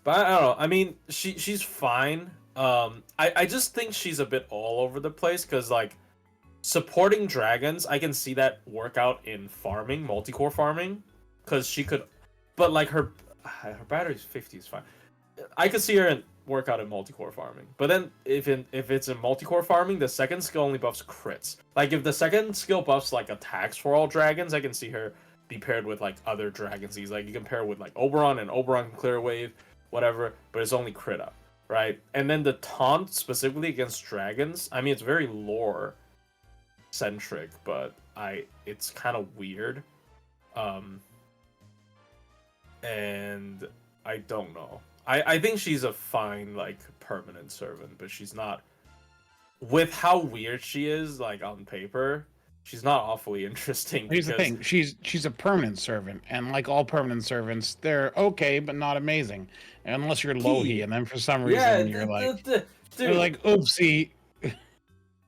But I don't know. I mean, she's fine. I just think she's a bit all over the place, because like supporting dragons, I can see that work out in farming, multi-core farming, because she could, but like her battery's 50 is fine. I could see her in work out in multi-core farming. But then if it's in multi-core farming, the second skill only buffs crits. Like if the second skill buffs like attacks for all dragons, I can see her be paired with like other dragon Z's. Like you can pair with like Oberon, and Oberon can clear a wave, whatever, but it's only crit up, right? And then the taunt specifically against dragons, I mean it's very lore centric, but it's kind of weird. And I don't know. I think she's a fine, like, permanent servant, but she's not... With how weird she is, like, on paper, she's not awfully interesting. Here's the thing. She's a permanent servant, and like all permanent servants, they're okay, but not amazing. Unless you're Lohi, and then for some reason you're like, oopsie.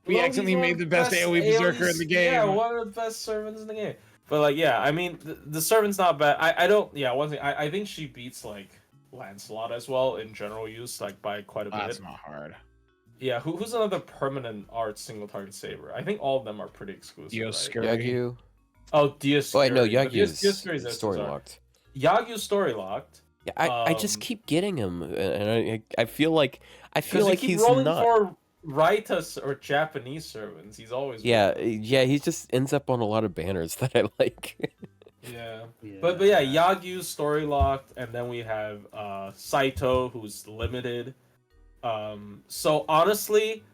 We accidentally made the best AoE berserker in the game. Yeah, one of the best servants in the game. But, like, yeah, I mean, the servant's not bad. I don't... Yeah, one thing, I think she beats, like... Lancelot as well in general use, like by quite a bit. That's not hard. Yeah, who's another permanent art single target saber? I think all of them are pretty exclusive. Right? Yagyu. Oh, Dioscuri. Oh, I know Yagyu's story locked. Yagyu's story locked. Yeah, I just keep getting him, and I feel like he's rolling not. For Raitas or Japanese servants. He's always he just ends up on a lot of banners that I like. Yeah. But yeah, Yagyu's story locked, and then we have Saito, who's limited. So honestly,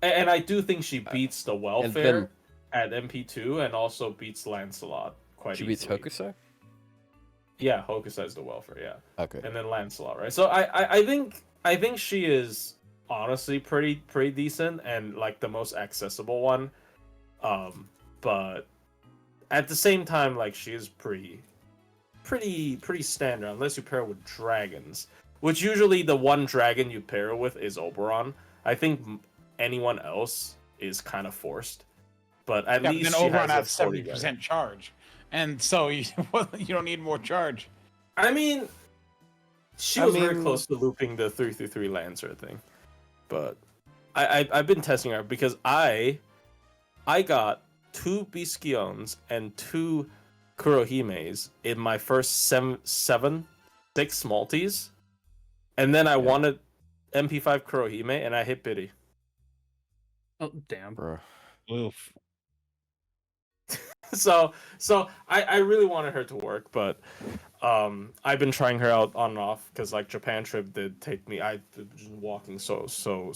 and I do think she beats the welfare at MP2, and also beats Lancelot quite easily. She beats Hokusai? Yeah, Hokusai is the welfare, yeah. Okay. And then Lancelot, right? So I think she is honestly pretty decent, and like the most accessible one. But at the same time, like, she is pretty standard, unless you pair with dragons. Which usually the one dragon you pair with is Oberon. I think anyone else is kind of forced. But at least then she Oberon has has 70% charge. And so you don't need more charge. I mean, she was very close to looping the 3-3 Lancer thing. But I've been testing her because I got 2 Bisciones and 2 Kurohimes in my first 6 multis, and then I wanted MP5 Kurohime, and I hit Biddy. Oh damn, bro! Oof. So I really wanted her to work, but I've been trying her out on and off because like Japan trip did take me. I've been walking so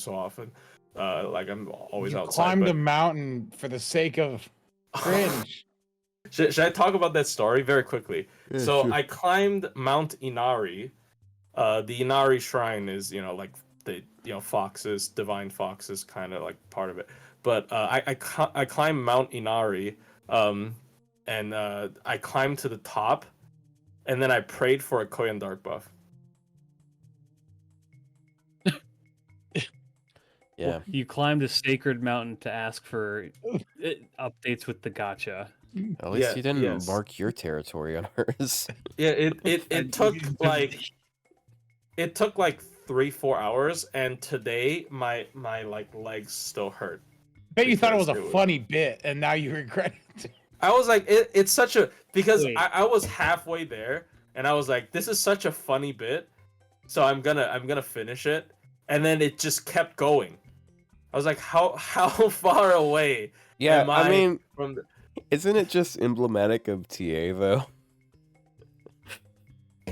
often. Like I'm always outside. Climbed a mountain for the sake of cringe. Should I talk about that story very quickly? Yeah, so sure. I climbed Mount Inari. The Inari Shrine is, like the foxes, divine foxes, kind of like part of it. But I climbed Mount Inari, and I climbed to the top, and then I prayed for a Koyan Dark buff. Yeah. You climbed a sacred mountain to ask for updates with the gacha. At least you didn't mark your territory on hers. Yeah, it took like 3-4 hours, and today my like legs still hurt. Bet you thought it was a funny bit, and now you regret it. I was like, it's such a because I was halfway there, and I was like, this is such a funny bit, so I'm gonna finish it, and then it just kept going. I was like, how far away? Yeah, am I from the... Isn't it just emblematic of TA though?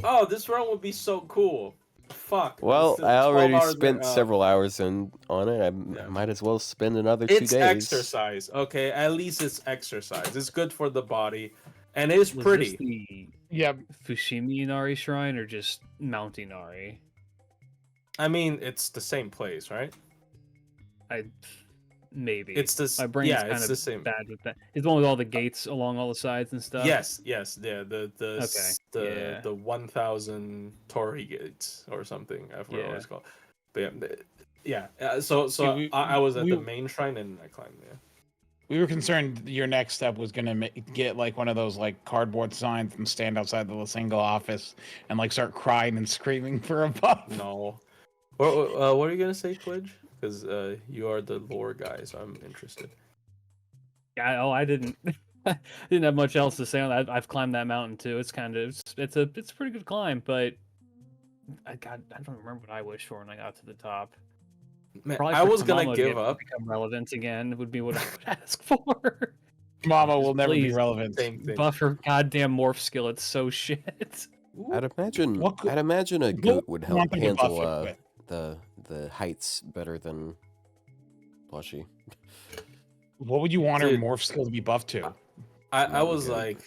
Oh, this run would be so cool. Fuck. Well, I already spent several hours on it. I might as well spend another 2 days. It's exercise, okay? At least it's exercise. It's good for the body, and it is pretty. Yeah, Fushimi Inari Shrine or just Mount Inari? I mean, it's the same place, right? Maybe it's this. My brain's kind it's of the same. bad with that. It's the one with all the gates along all the sides and stuff. Yes. Yeah. The 1,000 Torii gates or something. I forgot what it's called. But yeah. So I was at the main shrine and I climbed. Yeah. We were concerned your next step was gonna get like one of those like cardboard signs and stand outside the single office and like start crying and screaming for a buff. No. What are you gonna say, Klidge? Because you are the lore guy, so I'm interested. Yeah, I didn't have much else to say on that. I've climbed that mountain too. It's kind of it's a pretty good climb, but I don't remember what I wished for when I got to the top. Man, Probably I for was gonna Tamamo give to up. become relevant again would be what I would ask for. Mama will never be Please. relevant. Same thing. Buff her goddamn morph skill. It's so shit. I'd imagine What could- I'd imagine a what goat would would you want help them to buff handle it with? the heights better than Plushie. What would you want her Dude. morph skill to be buffed to? I was good. like,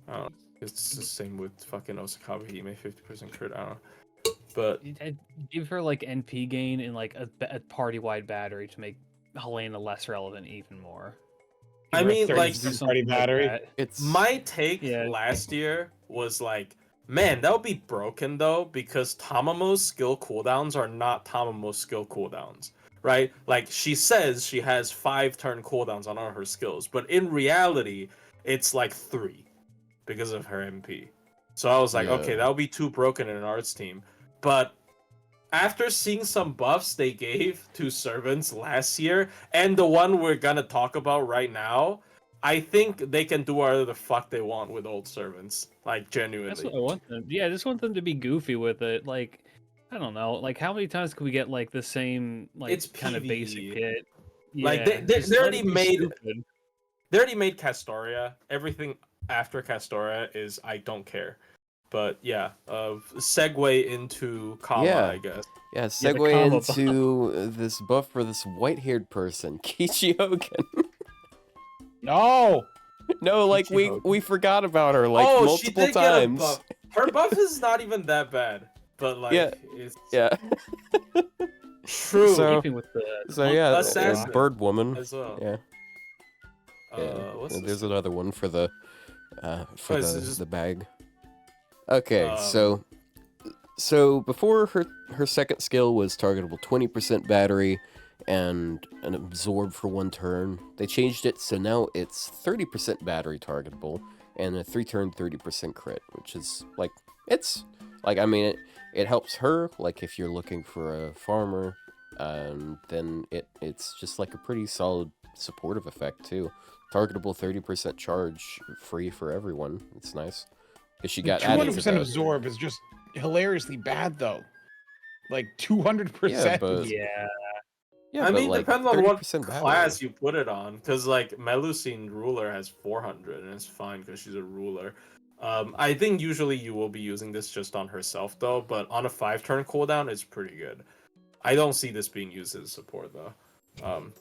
I don't know. It's the same with fucking Osakawa Hime, 50% crit. I don't know. But I'd give her like NP gain and like a party-wide battery to make Helena less relevant even more. I Give her mean, 30% like, party Something like battery. that. It's my take Yeah. last year was like, man, that would be broken though, because Tamamo's skill cooldowns are not Tamamo's skill cooldowns, right? Like, she says she has 5 turn cooldowns on all her skills, but in reality, it's like 3 because of her MP. So I was like, Yeah. okay, that would be too broken in an arts team. But after seeing some buffs they gave to servants last year, and the one we're gonna talk about right now, I think they can do whatever the fuck they want with old servants. Like, That's genuinely. what I want them. Yeah, I just want them to be goofy with it. Like, I don't know. Like, how many times can we get like the same like It's kind of basic PvE. kit? Like, Yeah, they just let already it be made- stupid. They already made Castoria. Everything after Castoria is I don't care. But yeah, segue into Kama, Yeah. I guess. yeah, the segue combo into this buff for this white-haired person, Kiichi Hougen. No! No, like Kiichi we forgot about her like she multiple did get a times. buff. Her buff is not even that bad. But like, Yeah. it's Yeah. true So- Keeping with the So yeah, Assassin Bird Woman. as well. Yeah. What's And this? there's another one for the Oh, is it just- the bag. Okay, Um, so before her second skill was targetable 20% battery and an absorb for 1 turn. They changed it so now it's 30% battery targetable and a 3-turn 30% crit, which is like I mean it helps her like if you're looking for a farmer, then it's just like a pretty solid supportive effect too. Targetable 30% charge free for everyone. It's nice. Because she got added to 200% that. absorb is just hilariously bad though. Like 200%. Yeah, but yeah. yeah, I but mean, like depends on what 30% battery. class you put it on. Because, like, Melusine Ruler has 400, and it's fine because she's a ruler. I think usually you will be using this just on herself, though. But on a 5-turn cooldown, it's pretty good. I don't see this being used as support, though.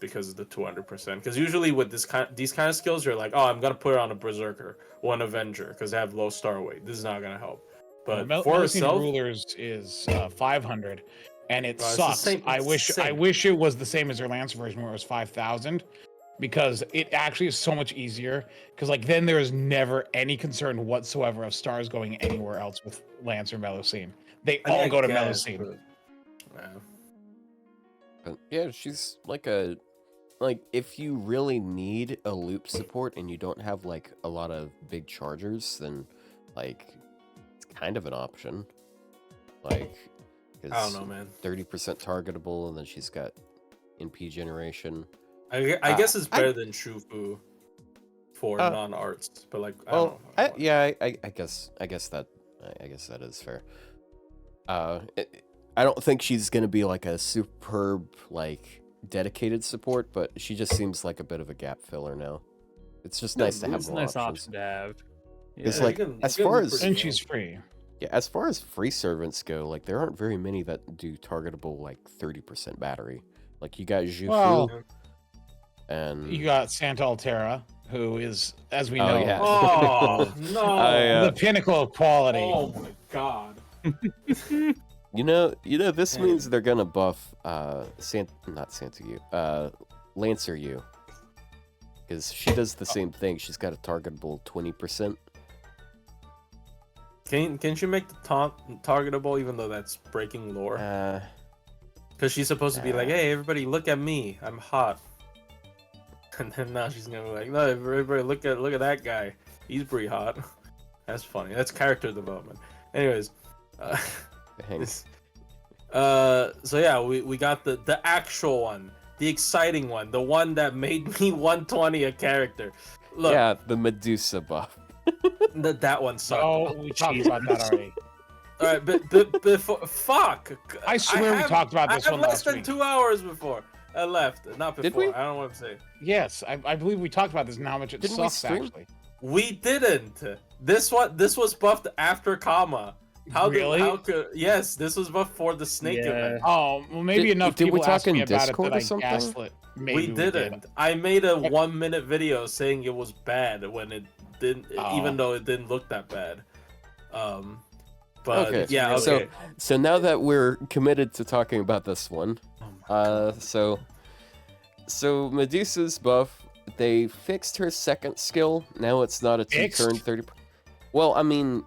Because of the 200%. Because usually with these kind of skills, you're like, oh, I'm gonna put it on a Berserker or an Avenger because they have low star weight. This is not gonna help. But for herself, Rulers is 500, and it Well, it's the sucks. same- I it's the wish same. it was the same as their Lance version where it was 5,000, because it actually is so much easier. Because like then there is never any concern whatsoever of stars going anywhere else with Lance or Melusine. They I mean, all I go to guess, Melusine. but- yeah. But yeah, she's like if you really need a loop support and you don't have like a lot of big chargers, then like it's kind of an option. Like, I don't know, man. 30% targetable, and then she's got NP generation. I guess it's I- better than Shufu for non-arts, but like, I don't know. I guess that is fair. I don't think she's gonna be like a superb like dedicated support, but she just seems like a bit of a gap filler now. It's just nice to have It's a more nice options. option to have. It's Yeah, like you can- as you can far loop as pretty And well. she's free. yeah, as far as free servants go, like there aren't very many that do targetable like 30% battery. Like you got Jufu Well, and you got Santa Altera, who is, as we Oh, know, yeah. Oh no! I, the pinnacle of quality. Oh my god! you know this Yeah. means they're gonna buff Lancer you. Because she does the same thing. She's got a targetable 20%. Can you make the taunt targetable even though that's breaking lore? Because she's supposed to be like, hey, everybody, look at me, I'm hot. And then now she's gonna be like, no, everybody, look at that guy, he's pretty hot. That's funny. That's character development. Anyways, Thanks. so yeah, we got the actual one, the exciting one, the one that made me 120 a character. Look, Yeah, the Medusa buff. that one sucked. Oh, we talked about that already. All right, but before fuck. I swear we talked about this one less last than week. 2 hours before I left. Not before. Did we? I don't want to say. Yes, I believe we talked about this and how much it Didn't we sucks stream? actually. We didn't. This was buffed after Kama. Really? Yes, this was before the snake event. Oh, well, maybe enough did we people talk asked me in about Discord it or that I something? gaslit. Maybe We didn't. I made a 1 minute video saying it was bad when it didn't, even though it didn't look that bad. But Okay. yeah, okay. So now that we're committed to talking about this one, so Medusa's buff, they fixed her second skill. Now it's not a 2-turn 30. Well, I mean,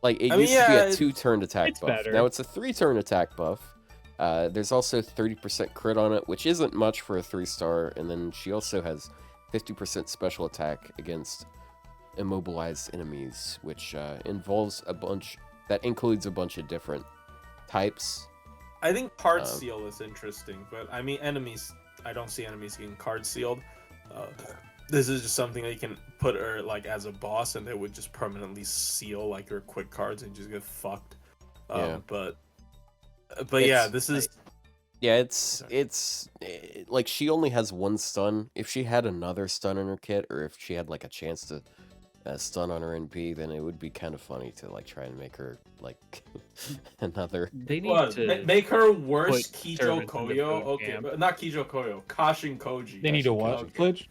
like it used to be a 2-turn attack it's buff. better. Now it's a 3-turn attack buff. There's also 30% crit on it, which isn't much for a 3-star, and then she also has 50% special attack against immobilized enemies, which includes a bunch of different types. I think card seal is interesting, but I mean enemies. I don't see enemies getting card sealed. This is just something that you can put her like as a boss, and they would just permanently seal like your quick cards and just get fucked. But yeah, this is. Yeah, it's like she only has 1 stun. If she had another stun in her kit, or if she had like a chance to stun on her NP, then it would be kind of funny to like try and make her like another. They need to make her worse Kijo servants in the Koyo. boot Okay, camp. but not Kijo Koyo. Kashin Koji. They need to what? Klidge?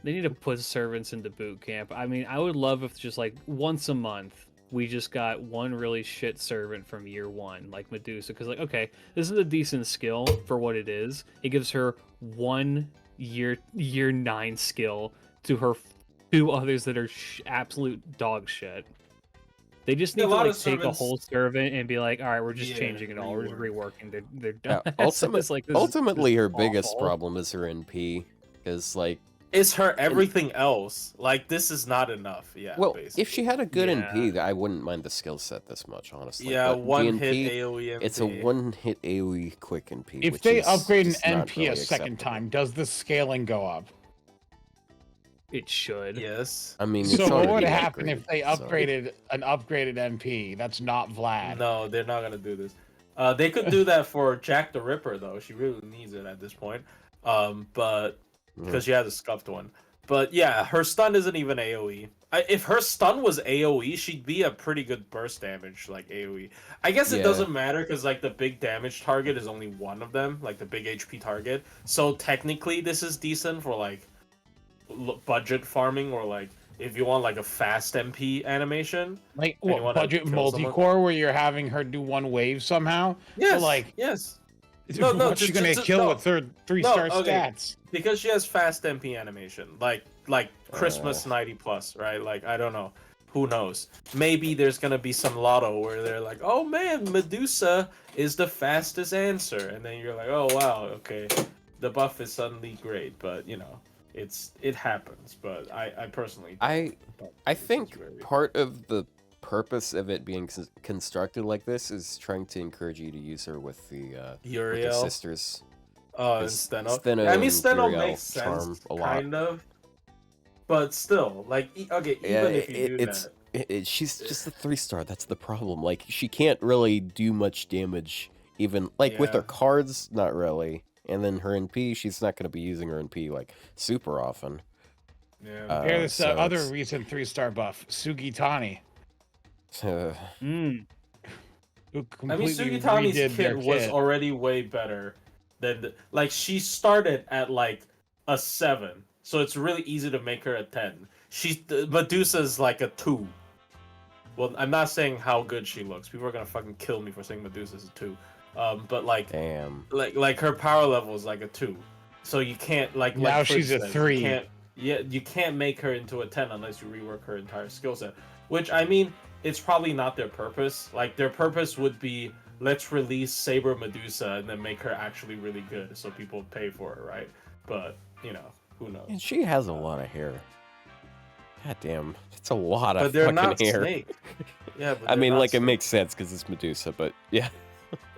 They need to put servants into boot camp. I mean, I would love if just like once a month we just got one really shit servant from year 1, like Medusa, because like, okay, this is a decent skill for what it is. It gives her 1 year 9 skill to her 2 others that are absolute dog shit. They just need to like take a whole servant and be like, all right, we're just changing it all. We're just reworking. They're done. Ultimately, her biggest problem is her NP, because like. It's her everything else. Like, this is not enough. Yeah. Well, basically. if she had a good NP, I wouldn't mind the skill set this much, honestly. Yeah, but 1-hit AoE NP. It's a 1-hit AoE quick NP. If they upgrade an NP a second time, does the scaling go up? It should. Yes. I mean, so what would happen if they upgraded an upgraded NP? That's not Vlad. No, they're not gonna do this. They could do that for Jack the Ripper though. She really needs it at this point. But because she has a scuffed one. But yeah, her stun isn't even AoE. If her stun was AoE, she'd be a pretty good burst damage, like AoE. I guess it doesn't matter because like the big damage target is only one of them, like the big HP target. So technically, this is decent for like budget farming or like if you want like a fast MP animation. Like what, budget multi-core where you're having her do one wave somehow. Yes. So, like yes. What's she gonna kill with her 3-star stats? Because she has fast MP animation, like Christmas 90+, right? Like I don't know, who knows? Maybe there's gonna be some lotto where they're like, oh man, Medusa is the fastest answer, and then you're like, oh wow, okay, the buff is suddenly great, but you know, it happens. But I personally, I think part of the purpose of it being constructed like this is trying to encourage you to use her with the sisters. And Steno. I mean, Steno makes sense, kind of, but still, like, okay, even if you do that, she's just a 3-star. That's the problem. Like, she can't really do much damage, even like with her cards, not really. And then her NP, she's not going to be using her NP like super often. Yeah. Here's the other recent 3-star buff, Sugitani. I mean, Sugitani's kit was already way better than like she started at like a 7, so it's really easy to make her a 10. Medusa's like a 2. Well, I'm not saying how good she looks. People are gonna fucking kill me for saying Medusa's a 2. But like, damn, like her power level is like a 2, so you can't like now she's a 3. You can't make her into a 10 unless you rework her entire skill set. Which I mean, it's probably not their purpose. Like their purpose would be, let's release Saber Medusa and then make her actually really good so people pay for her, right? But you know, who knows? And she has a lot of hair. God damn, it's a lot of but they're fucking not hair. Snake. Yeah, but I mean, like Snake. it makes sense because it's Medusa, but yeah.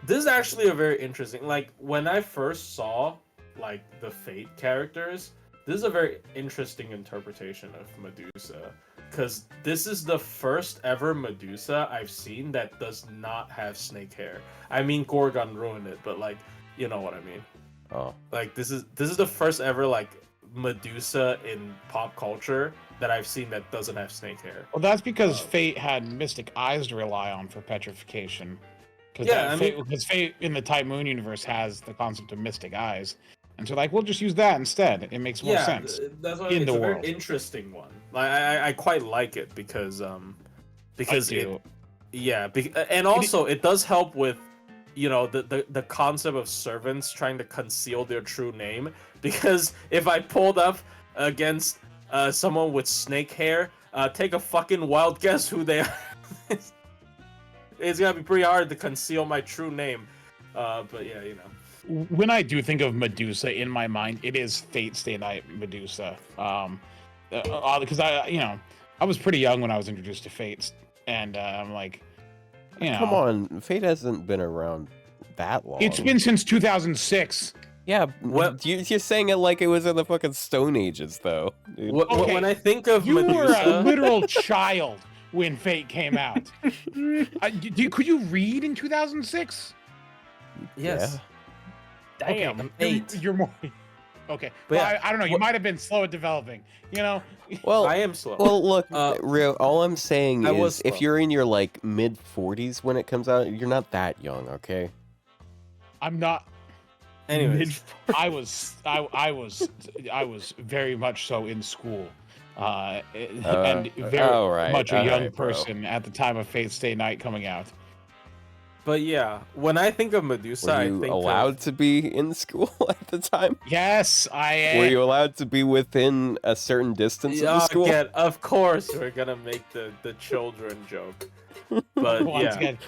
This is actually a very interesting. Like when I first saw like the Fate characters, this is a very interesting interpretation of Medusa, because this is the first ever Medusa I've seen that does not have snake hair. I mean, Gorgon ruined it, but like, you know what I mean. Oh. Like this is the first ever like Medusa in pop culture that I've seen that doesn't have snake hair. Well, that's because Fate had mystic eyes to rely on for petrification. Because Fate in the Type Moon universe has the concept of mystic eyes, and so like we'll just use that instead. It makes more sense. That's what, in it's the a world. very interesting one. Like I quite like it because and also it does help with, you know, the concept of servants trying to conceal their true name, because if I pulled up against someone with snake hair, take a fucking wild guess who they are. It's gonna be pretty hard to conceal my true name, but yeah, you know. When I do think of Medusa in my mind, it is Fate Stay Night Medusa. Because I was pretty young when I was introduced to Fates, and I'm like, you know, Come on, Fate hasn't been around that long. it's been since 2006. Yeah, What- you're saying it like it was in the fucking Stone Ages, though. Dude. Okay, When I think of You were a Medusa, literal child when Fate came out. Could you read in 2006? yes, Okay, I'm 8. You're more. Okay, But well, yeah, I don't know. You might have been slow at developing. You know. Well, I am slow. well, look, Uh, all I'm saying I was is, if slow. you're in your like mid 40s when it comes out, you're not that young, okay? I'm not. Anyways, I was very much so in school, and very alright, much a young alright, bro. person at the time of Fate Stay Night coming out. but yeah, when I think of Medusa, Were I you think allowed to be in school at the time? Yes, I am. Were you allowed to be within a certain distance of the school? Again, of course, we're gonna make the children joke. But Once yeah, again,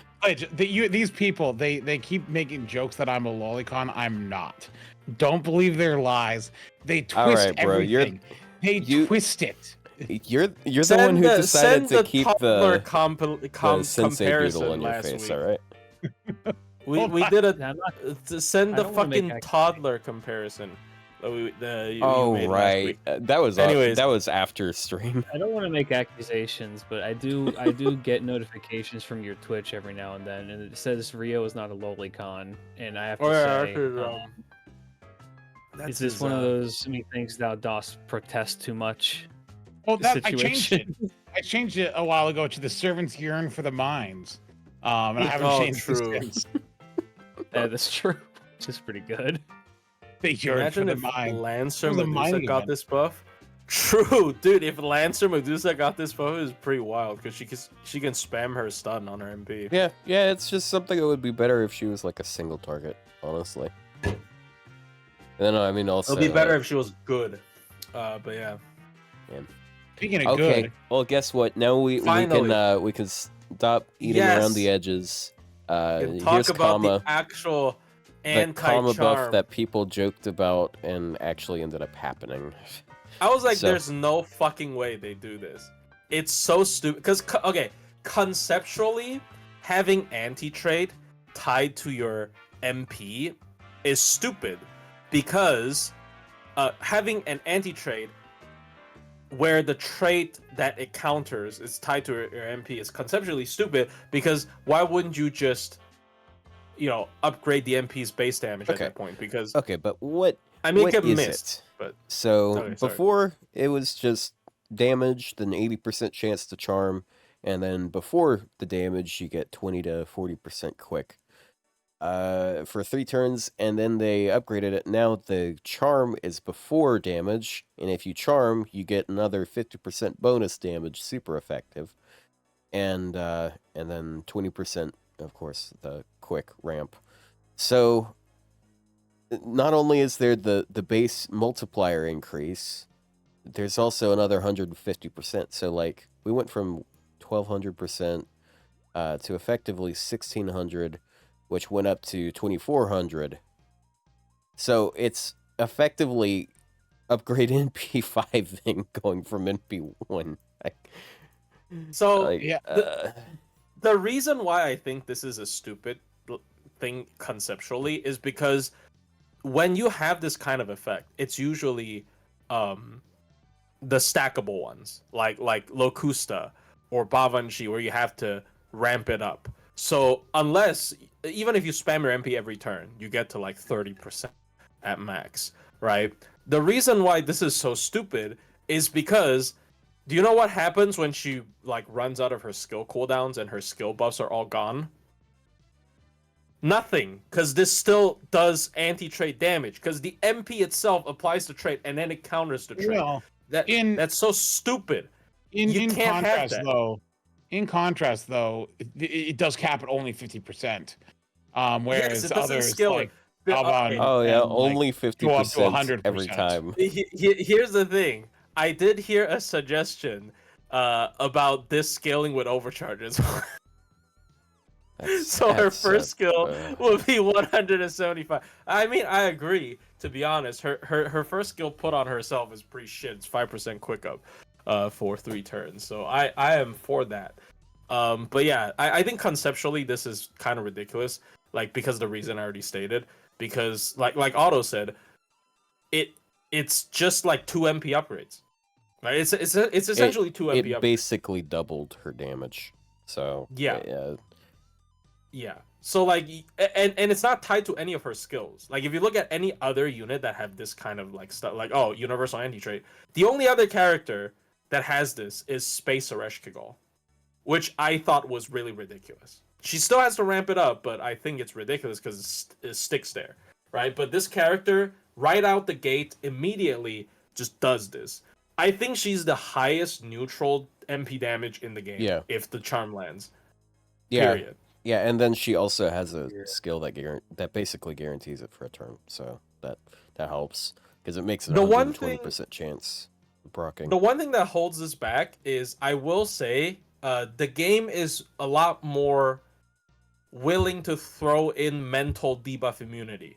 these people, they keep making jokes that I'm a lolicon. I'm not. Don't believe their lies. They twist Alright, bro, everything. you- Twist it. You're the one who decided to keep the sensei comparison doodle in your last face, week. alright? We did I'm not, to send I the don't wanna make fucking toddler comparison. You made Oh, last right. week. That was after stream. I don't want to make accusations, but I do get notifications from your Twitch every now and then, and it says Ryou is not a lolicon, and I have to say, is this one of those methinks thou dost protest too much? Well, I changed it. situation? I changed it a while ago to the servants yearn for the mines. And I haven't changed true. it since. That's true. Which is pretty good. They yearn Imagine for if the mine. Lancer For the Medusa mining got event. this buff. True, dude. If Lancer Medusa got this buff, it was pretty wild because she can spam her stun on her MP. Yeah, it's just something that would be better if she was like a single target, honestly. And then I mean also It'll be better if she was good. But yeah. Speaking of Okay, good, well guess what? Now we can stop eating around the edges. And Here's talk about Kama, the actual the Kama buff anti-charm. that people joked about and actually ended up happening. I was like, So- there's no fucking way they do this. It's so stupid. Because, okay, conceptually, having anti-trait tied to your MP is stupid. Because having an anti-trait where the trait that it counters is tied to your MP is conceptually stupid, because why wouldn't you just, upgrade the MP's base damage at Okay. that point? Because, Okay, but what it can is miss. it? But So Okay, sorry. before it was just damage, then 80% chance to charm, and then before the damage you get 20 to 40% quick. For 3 turns, and then they upgraded it. Now the charm is before damage, and if you charm, you get another 50% bonus damage, super effective. And then 20%, of course, the quick ramp. So not only is there the base multiplier increase, there's also another 150%. So like we went from 1200% to effectively 1600, which went up to 2400. So it's effectively upgrade NP5 thing going from NP1. So Like, yeah, the reason why I think this is a stupid thing conceptually is because when you have this kind of effect, it's usually the stackable ones, like Locusta or Bavanchi, where you have to ramp it up. So unless, even if you spam your MP every turn, you get to like 30% at max, right? The reason why this is so stupid is because, do you know what happens when she like runs out of her skill cooldowns and her skill buffs are all gone? Nothing, because this still does anti-trait damage, because the MP itself applies the trait and then it counters the trait. Well, that's so stupid. In contrast, though, it does cap at only 50%. Whereas yes, others scale like okay. only 50% every time. Here's the thing. I did hear a suggestion about this scaling with overcharges. So her first skill will be 175. I mean, I agree. To be honest, her first skill put on herself is pretty shit. It's 5% quick up for 3 turns. So I am for that. But yeah, I think conceptually this is kind of ridiculous. Like, because the reason I already stated. Because like Otto said, it's just like 2 MP upgrades. Right? It's essentially 2 MP upgrades. It basically doubled her damage. So yeah. So like, and it's not tied to any of her skills. Like, if you look at any other unit that have this kind of like stuff, like universal anti-trait, the only other character that has this is Space Ereshkigal, which I thought was really ridiculous. She still has to ramp it up, but I think it's ridiculous because it sticks there, right? But this character, right out the gate, immediately just does this. I think she's the highest neutral MP damage in the game. Yeah. If the charm lands. Yeah. Period. Yeah, and then she also has a skill that basically guarantees it for a turn, so that helps because it makes it a 120% chance of proccing. The one thing that holds this back is, I will say, the game is a lot more willing to throw in mental debuff immunity,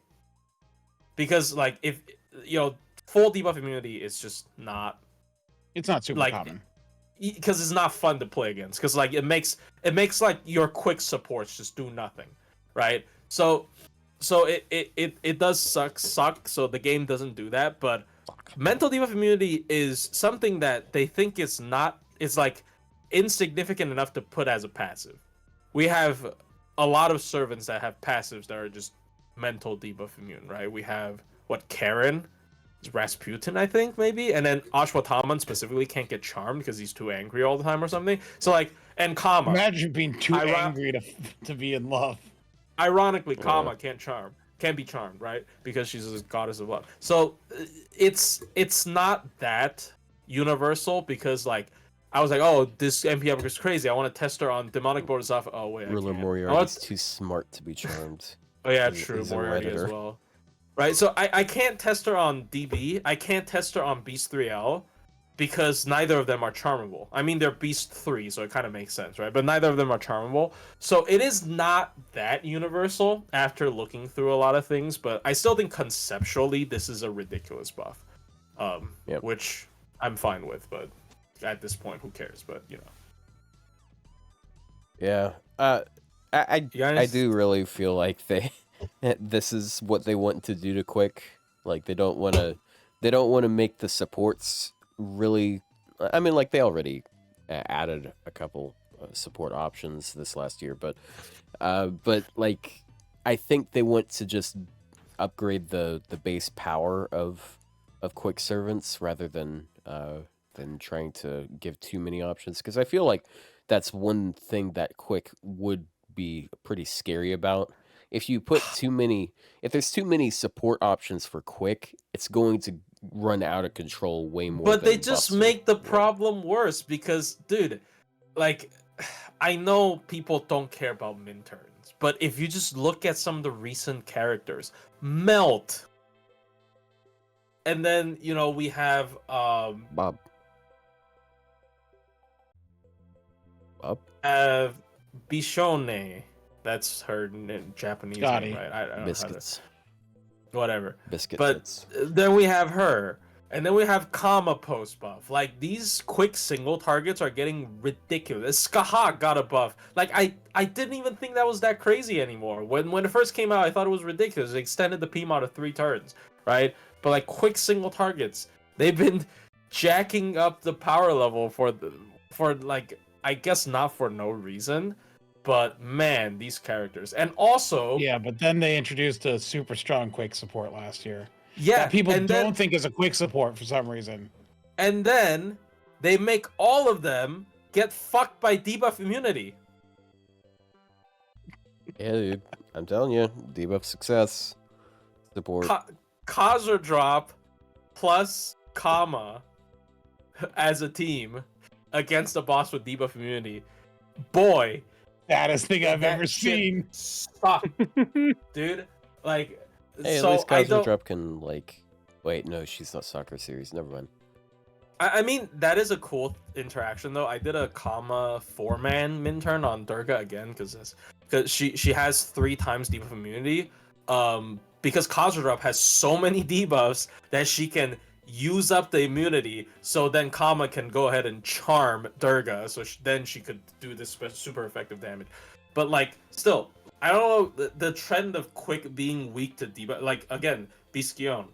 because like, if full debuff immunity is just not. It's not super common. Because it's not fun to play against, because like it makes like your quick supports just do nothing, right? So it does suck. So the game doesn't do that, but mental debuff immunity is something that they think it's like insignificant enough to put as a passive. We have a lot of servants that have passives that are just mental debuff immune, right? We have Karen. Rasputin, I think, maybe, and then Ashwataman specifically can't get charmed because he's too angry all the time or something. So like, and Kama. Imagine being too angry to be in love. Ironically, Kama can't be charmed, right? Because she's a goddess of love. So it's not that universal, because like, I was like, oh, this MP upgrade is crazy. I want to test her on demonic Bodhisattva. Oh wait, Ruler Moriarty's too smart to be charmed. Oh yeah, true, Moriarty as well. Right, so I can't test her on DB. I can't test her on Beast 3L because neither of them are charmable. I mean, they're Beast 3, so it kind of makes sense, right? But neither of them are charmable. So it is not that universal after looking through a lot of things, but I still think conceptually this is a ridiculous buff. Which I'm fine with, but at this point, who cares? But, Yeah. I do really feel like this is what they want to do to Quick. Like, they don't want to make the supports really. I mean, like, they already added a couple support options this last year, but like, I think they want to just upgrade the base power of Quick servants rather than trying to give too many options, because I feel like that's one thing that Quick would be pretty scary about. If there's too many support options for Quick, it's going to run out of control way more. But they just make the problem worse, because, dude, like, I know people don't care about min turns, but if you just look at some of the recent characters, Melt, and then we have Bob. Biscione. That's her Japanese name, right? I don't know Biscuits. Whatever. Biscuit. But then we have her, and then we have Kama post buff. Like, these quick single targets are getting ridiculous. Skahak got a buff. Like, I didn't even think that was that crazy anymore. When it first came out, I thought it was ridiculous. It extended the PMO to 3 turns, right? But like, quick single targets They've been jacking up the power level for like, I guess not for no reason, but man, these characters. And also, yeah, but then they introduced a super strong quick support last year. yeah, that people don't think is a quick support for some reason. And then they make all of them get fucked by debuff immunity. Yeah, dude. I'm telling you, debuff success. Support. Kaza drop plus Kama as a team against a boss with debuff immunity. Boy, baddest thing I've ever seen. Suck, dude. Like, hey, so at least Kaza drop can like. Wait, no, she's not soccer series. Never mind. I mean, that is a cool interaction though. I did a Kama 4-man min turn on Durga again because she has 3 times debuff immunity. Because Kaza drop has so many debuffs that she can use up the immunity, so then Kama can go ahead and charm Durga, so then she could do this super effective damage. But like, still, I don't know, the trend of quick being weak to debuff, like again, Biscione.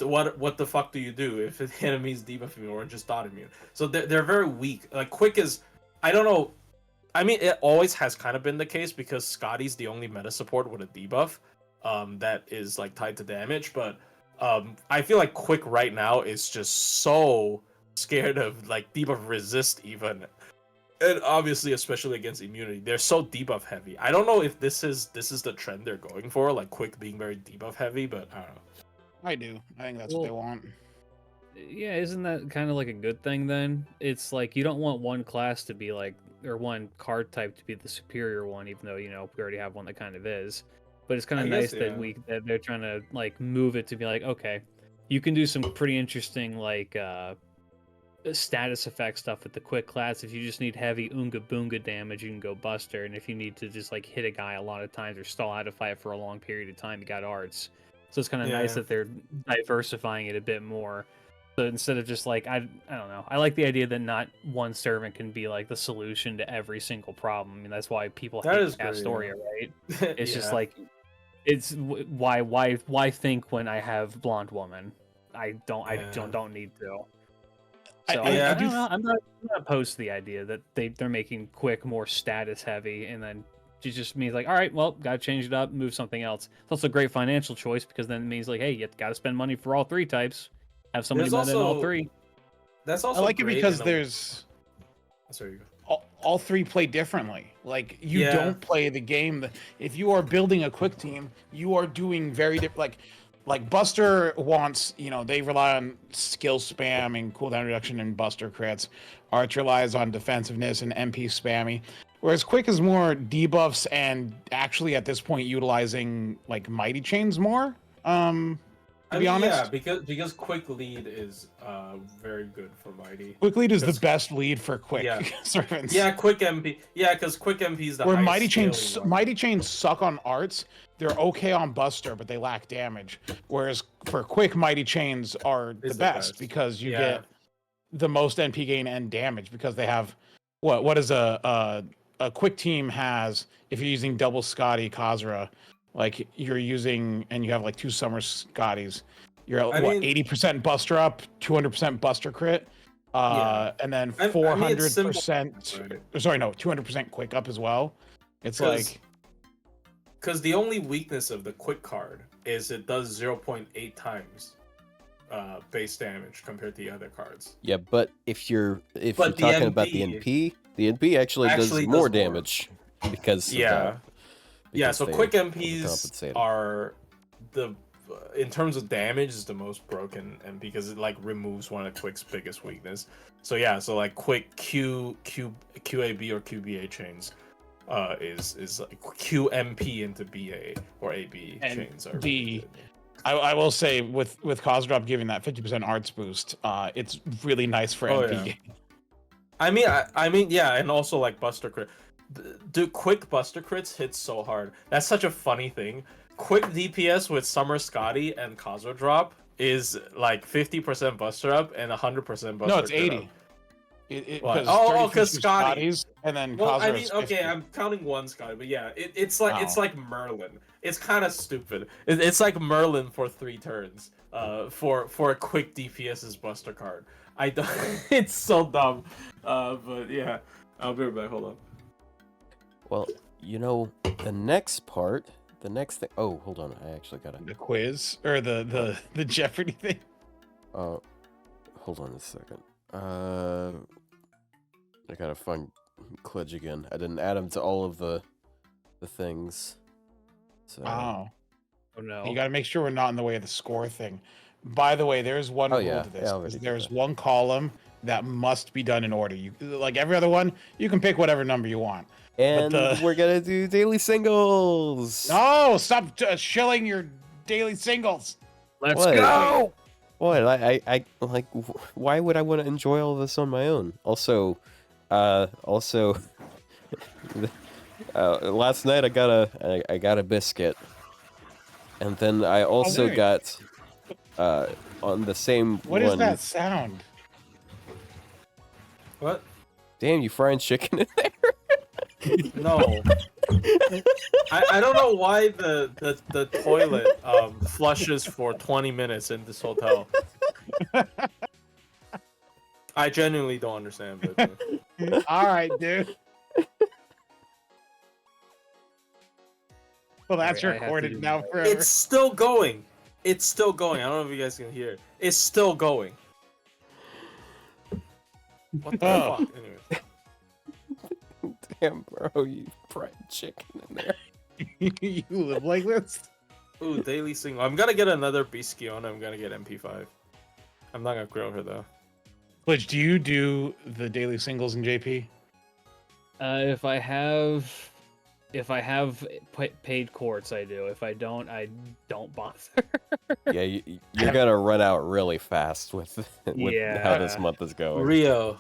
What the fuck do you do if the enemy's debuff immune or just dot immune? So they're very weak. Like quick is, I don't know. I mean, it always has kind of been the case because Scotty's the only meta support with a debuff, that is like tied to damage. But I feel like quick right now is just so scared of like debuff resist even, and obviously especially against immunity. They're so debuff heavy. I don't know if this is the trend they're going for, like quick being very debuff heavy, but I don't know. I do. I think that's what they want. Yeah, isn't that kind of like a good thing then? It's like you don't want one class to be like, or one card type to be the superior one, even though, you know, we already have one that kind of is. But it's kind of nice that they're trying to like move it to be like, okay, you can do some pretty interesting like status effect stuff with the quick class. If you just need heavy Oonga Boonga damage, you can go Buster, and if you need to just like hit a guy a lot of times or stall out a fight for a long period of time, you got Arts. So it's kind of nice that they're diversifying it a bit more. So instead of just like, I don't know. I like the idea that not one servant can be like the solution to every single problem. I mean, that's why people hate Astoria, right? It's just like, it's why think when I have blonde woman? I don't need to. So I don't know. I'm not opposed to the idea that they're making quick more status heavy, and then it just means like, all right, well, gotta change it up, move something else. It's also a great financial choice because then it means like, hey, you gotta spend money for all 3 types. Have somebody meta in all 3. That's also I like it because there's. Sorry, you go. All 3 play differently. Like you don't play the game. If you are building a quick team, you are doing very different. Like Buster wants, you know, they rely on skill spam and cooldown reduction and Buster crits. Arch relies on defensiveness and MP spammy. Whereas Quick is more debuffs and actually at this point utilizing like Mighty Chains more. To be honest, yeah, because Quick lead is very good for Mighty. Quick lead is the best lead for Quick servants. Yeah, Quick MP. Yeah, because Quick MP is the where Mighty Chains suck on arts. They're okay on Buster, but they lack damage. Whereas for Quick, Mighty Chains are the best because you get the most NP gain and damage because they have what is a Quick team has if you're using double Scotty Kazra, like you're using and you have like 2 summer Scotties, you're at 80% Buster up, 200% Buster crit, and then 400%. Sorry, no, 200% Quick up as well. It's like because the only weakness of the Quick card is it does 0.8 times base damage compared to the other cards. Yeah, but if you're talking about the NP actually does more damage because so Quick MPs are in terms of damage is the most broken, and because it like removes one of Quick's biggest weakness. So like Quick QAB or QBA chains is like QMP into BA or AB and chains are I will say with Cause Drop giving that 50% arts boost, it's really nice for MP game. I mean, and also like Buster crit. Dude, Quick Buster crits hit so hard. That's such a funny thing. Quick DPS with Summer Scotty and Kazo Drop is like 50% Buster up and 100% Buster. No, it's 80. What? Oh, because Scotty. Scotty's, and then Well, I Khazra mean, is okay, 50. I'm counting one Scotty, but yeah, it's like Merlin. It's kind of stupid. It's like Merlin for 3 turns. For a quick DPS's Buster card. I don't. It's so dumb. But yeah, I'll be right back. Hold on. Well, the next part, the next thing. Oh, hold on. I actually gotta. The quiz or the Jeopardy thing. Hold on a second. I gotta find Klidge again. I didn't add him to all of the things. So. Oh no! You got to make sure we're not in the way of the score thing. By the way, there's one rule to this. There's one column that must be done in order. You like every other one, you can pick whatever number you want. And we're gonna do daily singles. No, stop shilling your daily singles. Let's go. What? I like. Why would I want to enjoy all this on my own? Also, last night I got a biscuit, and then I also got on the same What one. is that sound? What? Damn, you frying chicken in there? No. I don't know why the toilet flushes for 20 minutes in this hotel. I genuinely don't understand. But, All right, dude. Well, that's recorded now forever. it's still going. It's still going. I don't know if you guys can hear it. It's still going. What the fuck? Anyway. Damn, bro, you fried chicken in there. You live like this? Ooh, daily single. I'm gonna get another Biscione. I'm gonna get MP5. I'm not gonna grill her though. Glitch, do you do the daily singles in JP? If I have paid courts, I do. If I don't, I don't bother. Yeah, you're gonna run out really fast with how this month is going. Ryou,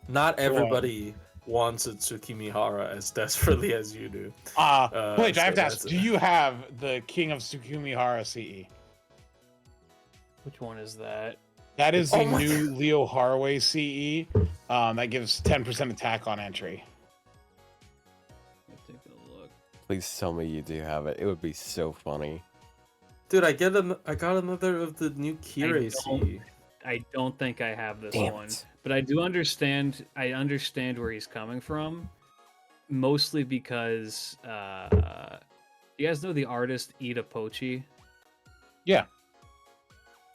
not everybody wants a Tsukimihara as desperately as you do. Glitch, I have to ask, do you have the King of Tsukimihara CE? Which one is that? That is the new Leo Haraway CE. That gives 10% attack on entry. Please tell me you do have it. It would be so funny. Dude, I got another of the new Kirei CE. I don't think I have this Damn one, it. but I do understand. I understand where he's coming from, mostly because you guys know the artist Ida Pochi. Yeah.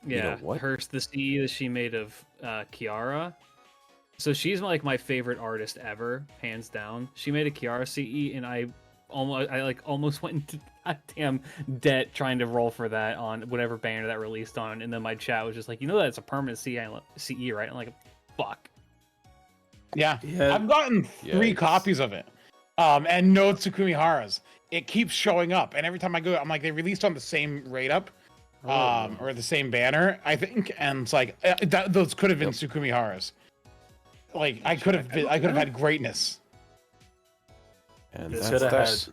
Yeah, what? the CE that she made of Kiara. So she's like my favorite artist ever, hands down. She made a Kiara CE, and I almost went into goddamn debt trying to roll for that on whatever banner that released on, and then my chat was just like, that's a permanent CE, right? I'm like, fuck. Yeah. I've gotten 3 copies of it, and no Tsukumiharas. It keeps showing up, and every time I go, I'm like, they released on the same rate up, or the same banner, I think, and it's like those could have been Tsukumiharas. Like I could have had greatness. And that's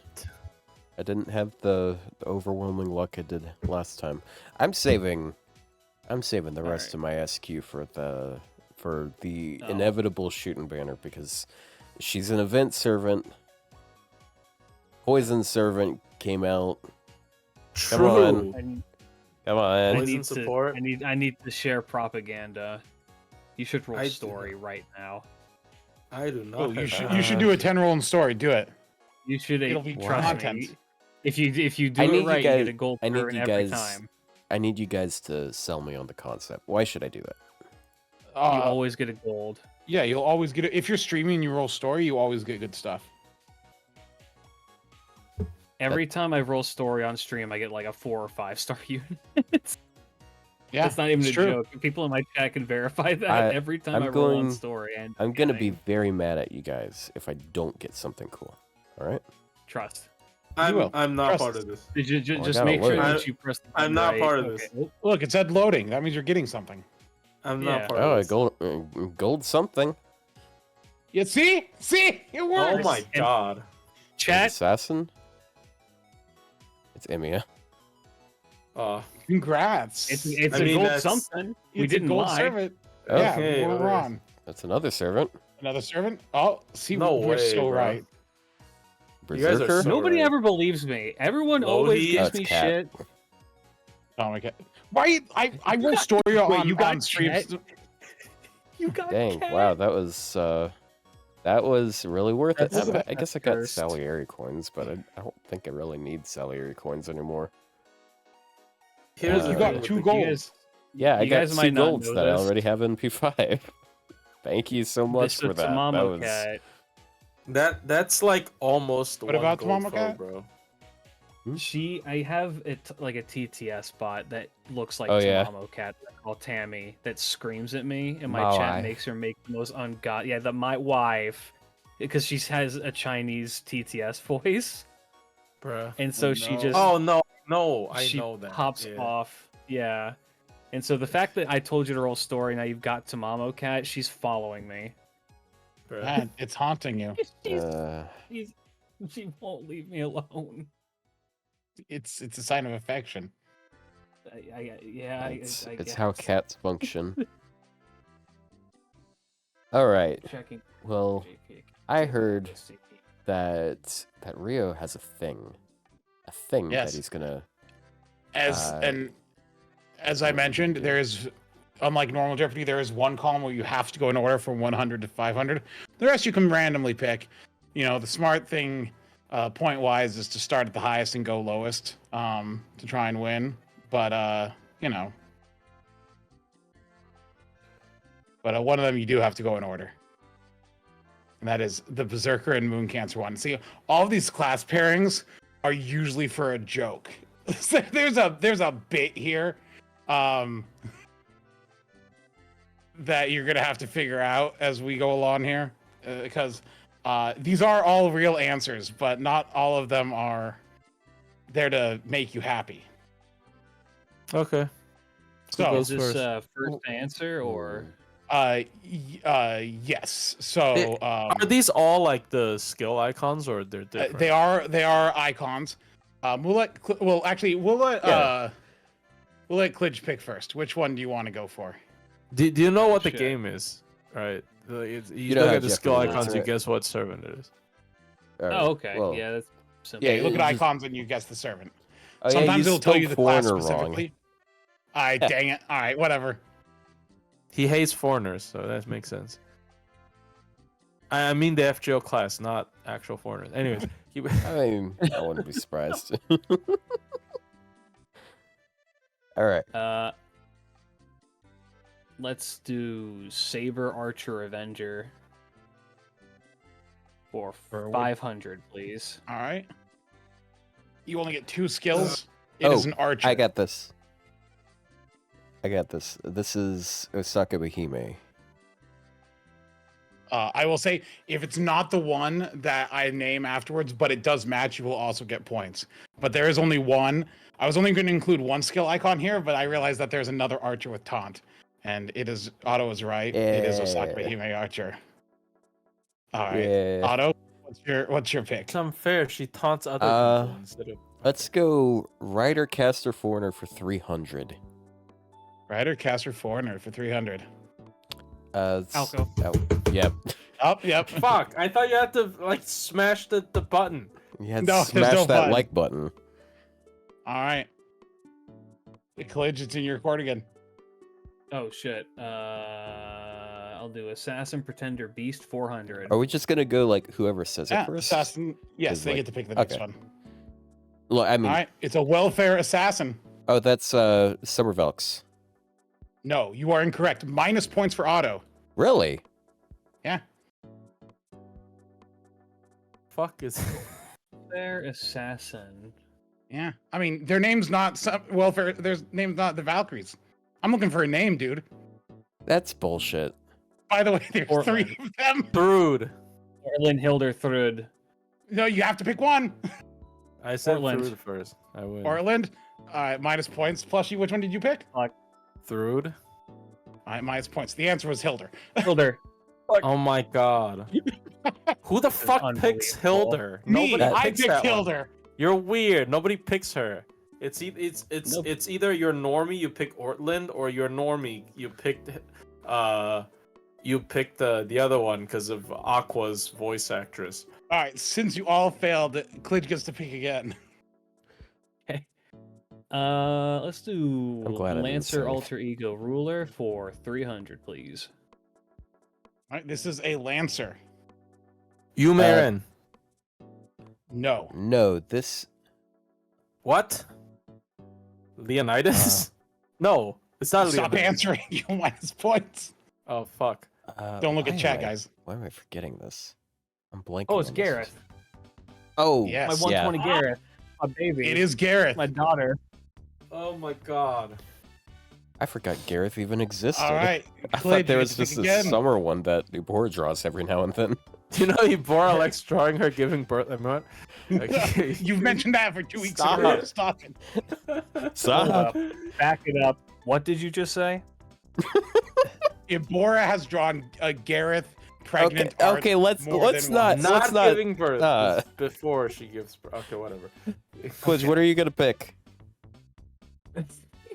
I didn't have the overwhelming luck I did last time. I'm saving the rest of my SQ for the inevitable shooting banner because she's an event servant. Poison servant came out. True. Come on. Poison support. I need to share propaganda. You should roll story right now. I do not. Oh, you should do a 10 roll in story. Do it. You should. It'll be content. If you do it right, you get a gold every time. I need you guys to sell me on the concept. Why should I do that? You always get a gold. Yeah, you'll always get it. If you're streaming and you roll story, you always get good stuff. Every time I roll story on stream, I get like a 4 or 5 star unit. Yeah, it's not even a true. joke. People in my chat can verify that every time I roll on story. And I'm gonna be very mad at you guys if I don't get something cool. All right. Trust. I'm not part of this. Just make sure that you press the button. I'm not right. part of this. Look, it said loading. That means you're getting something. I'm not part of this. Gold something. Yeah, see, it works. Oh my god. Chat. Assassin. It's Emiya. Congrats. It's a gold something. We didn't gold lie. servant. Okay, Yeah, we're on. That's another servant. Another servant? Oh, see, No we're way, so bro. right. You guys are Berserker? so Nobody right. ever believes me. Everyone Lohi. always Oh, gives it's me Cat. shit. Oh my god. Why? I roll story Wait, on, you got on streams. Cat? You got Dang, Cat? wow, that was really worth it. That's- I guess I got cursed. Salieri coins, but I don't think I really need Salieri coins anymore. Here's the You thing got with 2 the- golds. Yeah, I You got guys 2 might not golds know that I this. already have in P5. Thank you so much This for is that. Tamamo Cat. That's like almost What one about gold Tamamo foe, Cat? bro. I have it like a TTS bot that looks like Oh, yeah. Tamamo Cat called Tammy that screams at me and My my chat wife. makes her make the most my wife, because she has a Chinese TTS voice, Bruh. and so Oh, she no. just Oh no, I she know that. pops yeah. off. Yeah. And so the fact that I told you to roll story, now you've got Tamamo Cat, she's following me. Bruh. Man, it's haunting you. She won't leave me alone. It's a sign of affection. It's guess. how cats function. All right. Checking. Well, JK. I heard that Ryou has a thing Yes. that he's gonna. As I mentioned, there is, unlike normal Jeopardy, there is one column where you have to go in order from 100 to 500. The rest you can randomly pick. You know, the smart thing, point-wise, is to start at the highest and go lowest to try and win. But, you know. But one of them you do have to go in order. And that is the Berserker and Moon Cancer one. See, all of these class pairings are usually for a joke. there's a bit here that you're gonna have to figure out as we go along here, because these are all real answers, but not all of them are there to make you happy. Okay. So Is this first answer or? yes. So Are these all like the skill icons, or they're different? they are icons. We'll let Klidge pick first. Which one do you want to go for? Do you know what the Shit. game is? Right. You know look how at the skill Jeopardy icons, is, you right? guess what servant it is. All right, Oh, okay. well, Yeah, that's simple. Yeah, You look at just- icons and you guess the servant. oh, yeah, Sometimes you it'll tell you spelled the class foreigner wrong. specifically. Alright, dang it. Alright, whatever. He hates foreigners, so that makes sense. I mean the FGO class, not actual foreigners. Anyways, I mean, I wouldn't be surprised. All right. Let's do Saber, Archer, Avenger for For what? 500, please. Alright. You only get 2 skills. It is an archer. I got this. This is Osaka Hime. I will say, if it's not the one that I name afterwards, but it does match, you will also get points. But there is only one. I was only going to include one skill icon here, but I realized that there's another archer with taunt. And it is, Otto is right. It is Osaka Hime Archer. Alright. Yeah. Otto, what's your pick? it's unfair. She taunts other people instead of. Let's go Rider Caster Foreigner for 300. Rider, Caster, Foreigner for 300. Alco. Yep. Oh, yep. Fuck! I thought you had to like smash the button. You had No, to there's smash no that button. like button. Alright. Klidge, it's in your court again. Oh shit. I'll do Assassin, Pretender, Beast, 400. Are we just gonna go like whoever says Yeah, it first? assassin. Yes, Is they like- get to pick the next okay. one. Look, I mean, Alright, it's a welfare assassin. oh, that's Summer Velks. No, you are incorrect. Minus points for Otto. Really? Yeah. Fuck is. Their Assassin. Yeah. I mean, their name's not welfare. Their name's not the Valkyries. I'm looking for a name, dude. That's bullshit. By the way, there's Portland. 3 of them. Thrud. Orlin Hilderthrud. No, you have to pick one. I said Portland. Thrud first. I win. Orland. Minus points. Plushie, which one did you pick? Thrud. Minus points. The answer was Hilder. Hilder. Oh my god. Who the fuck picks unbelievable. Hilder? Me, Nobody I picks picked that one. Hilder. You're weird. Nobody picks her. It's Nope. it's either you're normie, you pick Ortland, or you're normie, you picked you picked the other one because of Aqua's voice actress. All right, since you all failed, Klidge gets to pick again. Okay. Let's do I'm glad I didn't Lancer sing. Alter Ego Ruler for 300, please. All right, this is a Lancer. Yumerin. No. No, this. What? Leonidas? No, it's not Stop Leonidas. answering. You minus points. Oh fuck. Don't look why at chat, am I- guys. Why am I forgetting this? I'm blanking. Oh, it's on this. Gareth. Oh, Yes. My yeah. 120 Gareth. My baby. It is Gareth. My daughter. Oh my god. I forgot Gareth even existed. All right, I Klidge, thought there you was get to just pick a again. summer one that Ubora draws every now and then. Do you know Ibora likes drawing her giving birth? Like, You've mentioned that for 2 weeks Stop in a row. it. Stop it. Hold Stop. up. Back it up. What did you just say? Ibora has drawn a Gareth pregnant. art Okay, let's more than not once. not let's not. giving birth. uh, It's before she gives birth. Okay, whatever. Klidge, what are you gonna pick?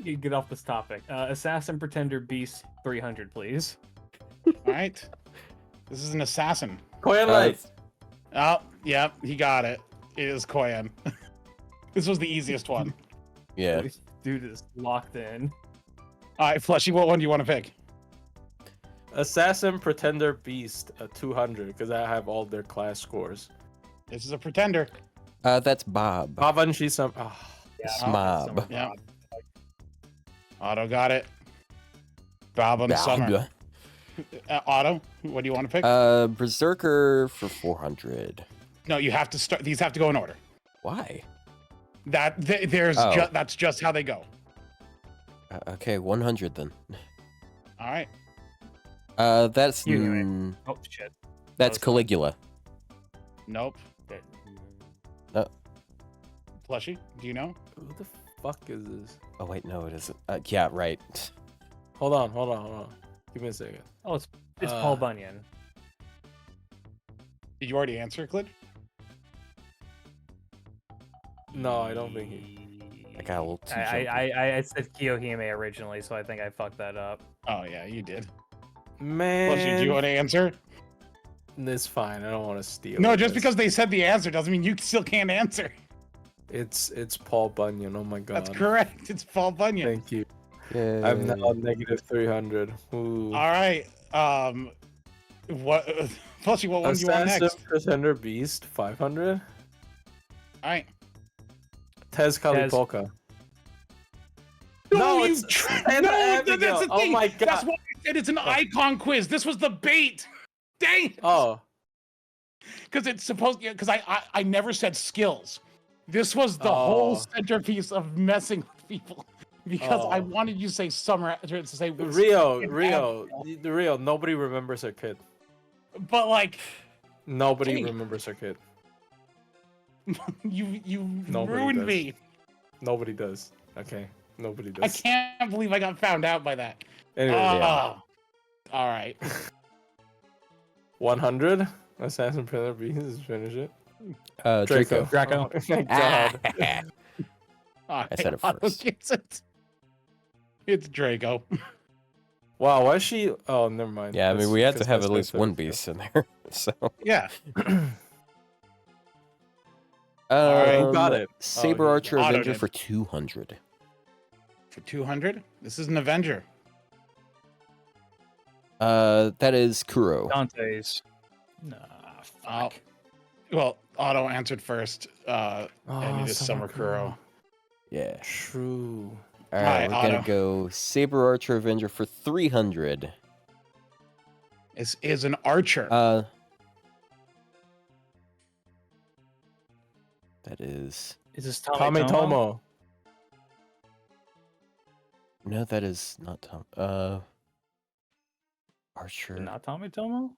You get off this topic. Assassin Pretender Beast 300, please. All right. This is an assassin. Koyan Light. Oh, yep, he got it. It is Koyan. This was the easiest one. Yeah. This dude is locked in. All right, Flushy, what one do you want to pick? Assassin Pretender Beast 200 because I have all their class scores. This is a pretender. That's Bob. Pavan Shisam. Oh, Smob. Yeah. Otto got it. Bob on Summer. Otto, what do you want to pick? Berserker for 400. No, you have to start. These have to go in order. Why? That's just how they go. Okay, 100 then. All right. That's Oh shit. that's Caligula. Nope. No. Plushy, do you know? who the fuck is this? Oh wait, no, it isn't. Yeah, right. Hold on. Give me a second. Oh, it's Paul Bunyan. Did you already answer, Clid? No, I don't think he. I got a little too jumpy. I said Kiyohime originally, so I think I fucked that up. Oh yeah, you did. Man. Plushy, do you want to answer? It's fine. I don't want to steal. No, it. just It's- because they said the answer doesn't mean you still can't answer. it's Paul Bunyan. Oh my god. That's correct. It's Paul Bunyan. Thank you. Yay. I'm now negative 300. Ooh. All right. What? Plushy, what one do you want Assassin next? Pretender Beast 500. All right. Tez Kalipolka. No, it's Santa Abigail. that's the Oh thing. my god. That's why I said it's an icon quiz. This was the bait. Dang it. Oh. Because it's supposed. Because I never said skills. This was the whole centerpiece of messing with people. Because I wanted you to say summer to say Rio. Nobody remembers her kid. But like Nobody Dang. remembers her kid. you Nobody ruined does. me. Nobody does. Okay. Nobody I does. can't believe I got found out by that. Anyway, All right. 100. Assassin Pretender Beast. Finish it. Draco. Oh my god. All right. I said it Otto first. gets it. It's Draco. Wow, why is she? Oh, never mind. Yeah, I mean, That's- we had to 'cause have that's at what I least said one before. beast in there. So. Yeah. right, who got it? Saber Oh, Archer Otto Avenger did. for 200. For 200. This is an Avenger. That is Kuro. Dante's. Nah, Oh. fuck. Well, Otto answered first. And Oh, it is Summer Kuro. Yeah. True. All Hi, right, we're gonna Otto. go Saber Archer Avenger for 300. This is an archer. That is Is this Tommy Kametomo. no, that is not Tom. Archer. Not Tommy Tomo?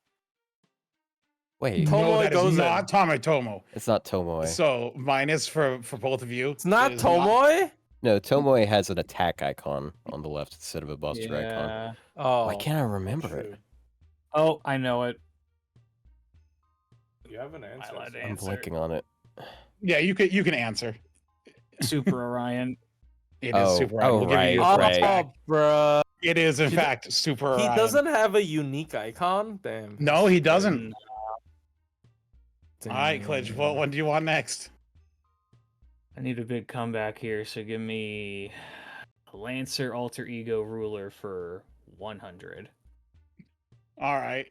Wait, Tom- no, Tomoe that is goes in. not Tomatomo. it's not Tomoe. So minus for both of you. It's not It is Tomoe? No, Tomoe has an attack icon on the left instead of a buster icon. Oh. Why can't I remember it? true. Oh, I know it. You have an answer. lied to I'm answer. blanking on it. Yeah, you can answer. Super Orion. It is Super Ryan. oh, We'll give you right, your right. first back. bruh. It is, in fact, Super He Orion. doesn't have a unique icon? Damn. No, he doesn't. Damn. All right, Klidge, what one do you want next? I need a big comeback here, so give me a Lancer Alter Ego Ruler for 100. All right.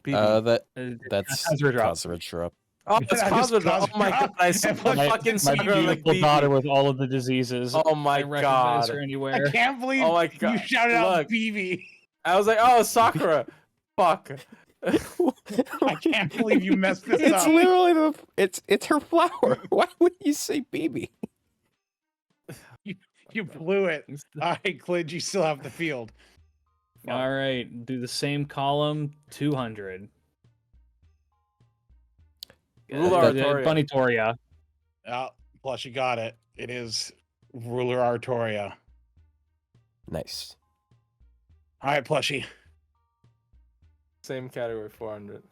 That's Cosra drop. Cosra drop. Oh, it's That is Cosra. Oh Cosra. my god, I saw My- fucking My Sakura like beautiful daughter BB. with all of the diseases. Oh my I recognize her god. anywhere. I can't believe Oh my you god. shouted out Look. BB. I was like, oh, Sakura. Fuck. I can't believe you messed this It's up. literally it's her flower. Why would you say BB? You blew it. All right, Klidge, you still have the field. All right, do the same column, 200. Ruler Artoria. Bunny Toria. Oh, plus you got it. It is Ruler Artoria. Nice. All right, Plushie. Same category, 400.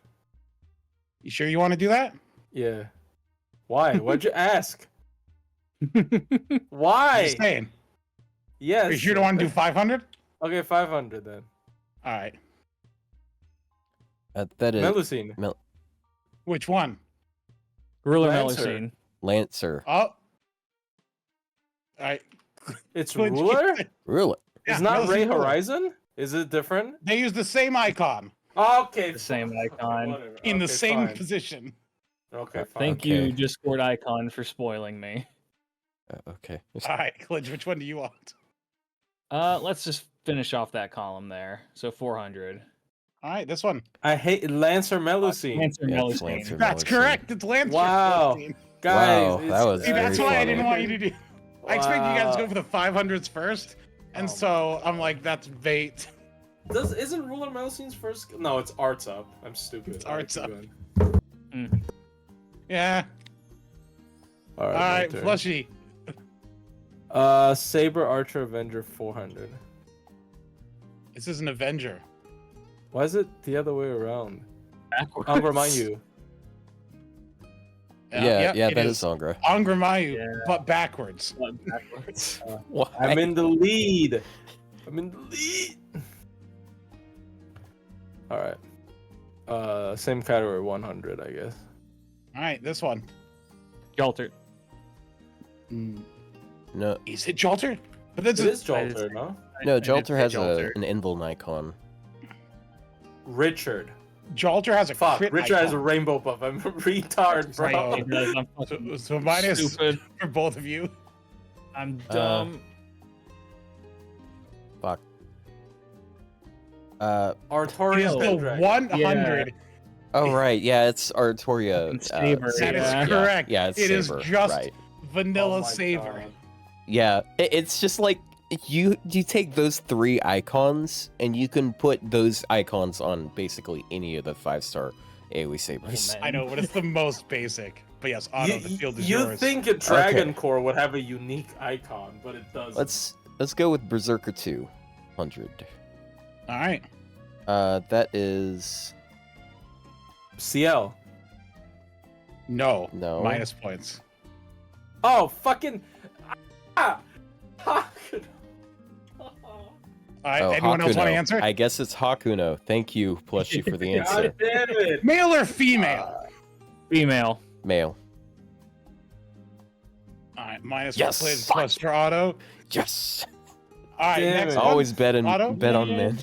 You sure you want to do that? Yeah. Why? Why'd you ask? Why? Just saying. Yes. Are you sure you don't want to do 500? Okay, 500 then. All right. That is Melusine. Which one? Ruler Lancer. Melusine. Lancer. Oh. All right. It's Klidge, Ruler? Ruler. Yeah, It's not Melusine Ray Ruler. Horizon? Is it different? They use the same icon Okay. The same fine. icon. Whatever. in the Okay, same fine. position. Okay, fine. Thank Okay. you, Discord icon, for spoiling me. Okay. All right, Klidge, which one do you want? Let's just finish off that column there. So 400. All right, this one. I hate Lancer Melusine. Lancer Yeah, it's Melusine. Lancer. That's Melusine. correct. It's Lancer. Wow. Melusine. Guys, Wow, that was See, that's very why I funny. didn't want you to do. I expected you guys to go Wow. for the 500s first, and Oh so I'm like, that's bait. Isn't Ruler Melusine's first? No, it's Arts Up. I'm stupid. It's Arts Up. Mm. Yeah. All All right, right, my turn. Plushie. Saber Archer Avenger 400. This is an Avenger. Why is it the other way around? Backwards. I'll remind you. Yeah, it that is Sangra. Angramayu, Yeah. but backwards. Backwards. Why? I'm in the lead. I'm in the lead. All right. Same category, 100, I guess. All right, this one. Jolter. No, Is it Jolter? But that's It is I did Jolter, say- no? no. I did Jolter say has Jolter. an Invuln icon. Richard. Jolter has a Fuck, crit Richard has a icon. rainbow buff. I'm a retard, bro. Right, because I'm So, fucking so minus stupid. for both of you. I'm dumb. Fuck. It is Artorias still Pendragon. 100. Oh right, yeah, it's Artoria. And Saber, That is yeah. correct. Yeah, it's It is Saber, just right. Vanilla Oh my Saber. God. Yeah, it's just like you take those 3 icons and you can put those icons on basically any of the 5-star AoE sabers. man. I know, but it's the most basic. But yes, Otto, the field is you yours. think a Dragon Core would have a unique icon, but it doesn't. Let's go with Berserker 200. All right. That is CL. No. No. Minus points. Oh, fucking. Ah! All right. Anyone else want to Hakuno. answer? I guess it's Hakuno. Thank you, Plushie, for the answer. God damn it! Male or female? Female. Male. All right. Minus Yes. for Klidge, plus for Otto. Yes. All right. Damn Next it. one. Always bet Otto? on men.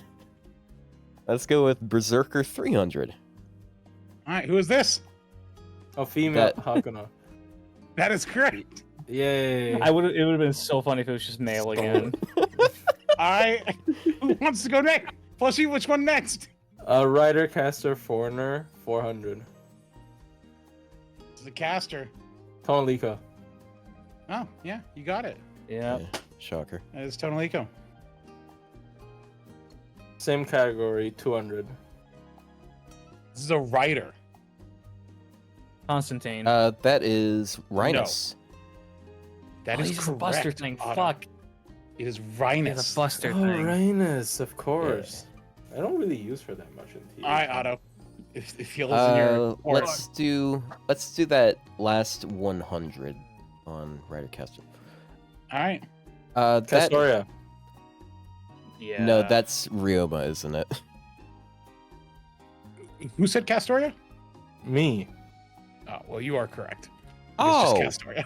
Let's go with Berserker 300. All right. Who is this? A female That- Hakuno. That is correct. Yay! It would have been so funny if it was just male again. All right. Who wants to go next? Plushie, which one next? Rider Caster Foreigner 400. This is the caster. Tonalika. Oh, yeah. You got it. Yeah. Shocker. That is Tonalico. Same category, 200. This is a writer. Constantine. That is Rhinus. That Oh, is he's correct. a buster thing. Otto. Fuck. It is He's Rhinus. a buster Oh, thing. Rhinus, of course. I don't really use her that much in TV. All right, Otto. It feels in your aura. Let's do that last 100 on Rider Caster. All right. That Castoria. Yeah. No, that's Ryoma, isn't it? Who said Castoria? Me. Oh, well, you are correct. Oh. It's just Castoria.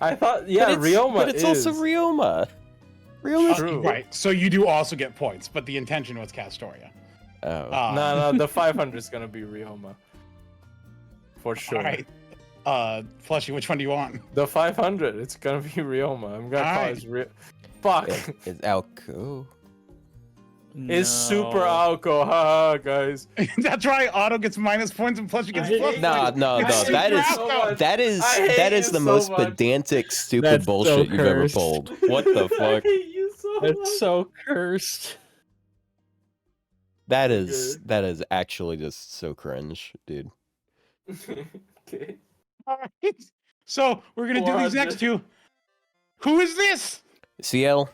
I thought, yeah, Ryoma but it's also is. Ryoma. Ryoma's True. Right. So you do also get points, but the intention was Castoria. Oh. No, the 500 is gonna be Ryoma. For sure. All right. Plushie, which one do you want? The 500, it's gonna be Ryoma. I'm gonna call Alright. it Fuck. It's Alco. It's super Alco, haha, guys. That's right. Otto gets minus points and Plushie gets I plus hate No, points. no, I no. hate That you is so much. that is I hate that is you the so most much. pedantic, stupid That's so bullshit you've ever cursed. pulled. What the I fuck? hate you so much. It's so cursed. That is actually just so cringe, dude. Okay. All right. So we're gonna do these next two. Who is this? CL.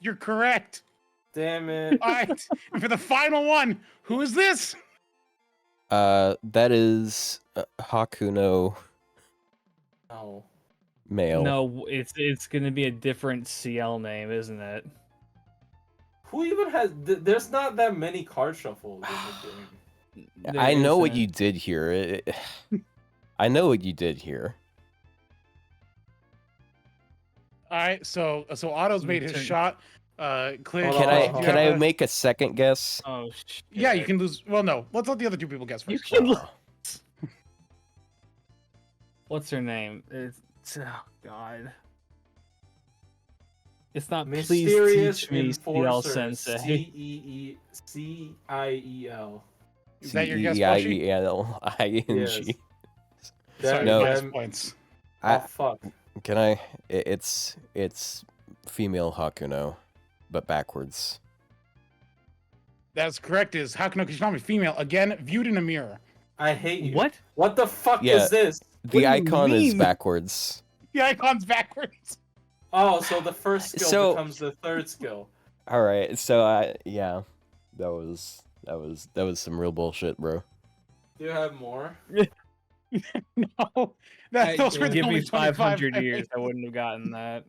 You're correct. Damn it. All right. And for the final one, who is this? That is Hakuno No. male. No, it's gonna be a different CL name, isn't it? Who even has? There's not that many card shuffles in the game. I know what isn't. you did here. I know what you did here. All right. So Otto's made his Turn. shot. Klidge, Hold Can on, I hold on, can hold I on. make a second guess? Oh, shit. Yeah, you can lose. Well, no. Let's let the other two people guess You first. can. Oh. What's her name? It's oh god. It's not Mysterious please teach me CL Enforcer. Sensei. Ciel. Is that your guess, Plushie? Ceiling. Yes. Sorry, No. minus points. Oh fuck. Can I? It's female Hakuno, but backwards. That's correct. Is Hakuno Kishinami female again viewed in a mirror? I hate you. What? What the fuck Yeah. is this? The do you icon is mean? backwards. The icon's backwards. Oh, so the first skill So- becomes the third skill. All right, so yeah, that was some real bullshit, bro. Do you have more? No, those were the Give only me 500 25 years, I wouldn't have gotten that.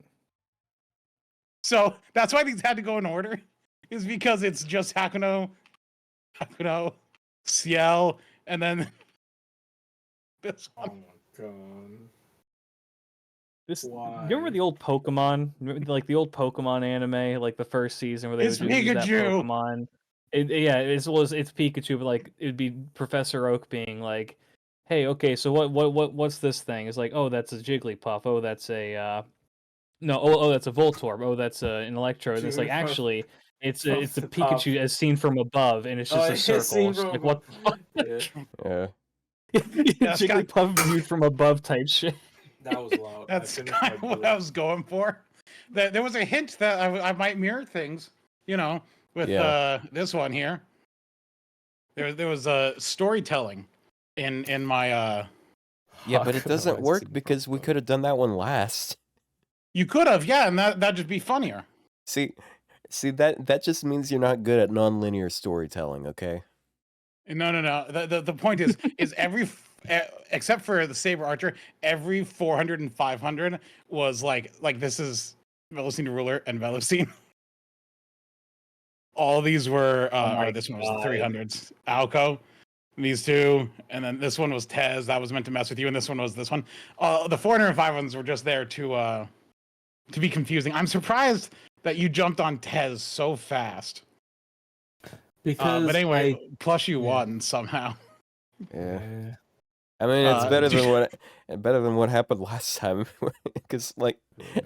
So that's why these had to go in order, is because it's just Hakuno, Ciel, and then this Oh one. my god. This, Why? you remember the old Pokemon, like the old Pokemon anime, like the first season where they It's would use that Pikachu. Pokemon. It's Pikachu, but like it'd be Professor Oak being like, "Hey, okay, so what's this thing?" It's like, "Oh, that's a Jigglypuff. Oh, that's a no. Oh, that's a Voltorb. Oh, that's an Electrode." And it's like Jigglypuff actually, it's from a the Pikachu as seen from above, and it's just a it's circle. seen It's from like what? Yeah, Yeah. That's got- Jigglypuff viewed from above type shit. that was loud. That's I finished kind my of what beer. I was going for. There was a hint that I might mirror things, with Yeah. this one here. There was a storytelling in my Yeah, but it doesn't I work see. because we could have done that one last. You could have, yeah, and that'd just be funnier. See, that just means you're not good at nonlinear storytelling, okay? No. The point is every except for the Saber Archer, every 400 and 500 was like this is Velocine Ruler and Velocine. All these were my this one was God. the 300s. Alco, these two, and then this one was Tez. That was meant to mess with you, and this one was this one. The 400 and 500s were just there to be confusing. I'm surprised that you jumped on Tez so fast. Because But anyway, Plushie yeah. won somehow. Yeah. I mean, it's better than what happened last time. Because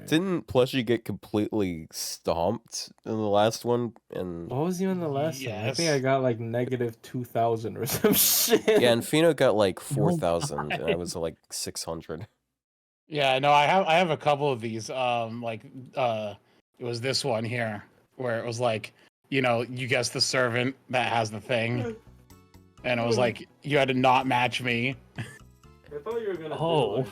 didn't Plushie get completely stomped in the last one? And what was even the last one? I think Yes. I got like negative 2,000 or some shit. yeah, and Fino got like Oh 4,000, and I my. was like 600. Yeah, no, I have a couple of these. It was this one here where it was like, you guess the servant that has the thing, and it was like you had to not match me. I thought you were gonna. Oh.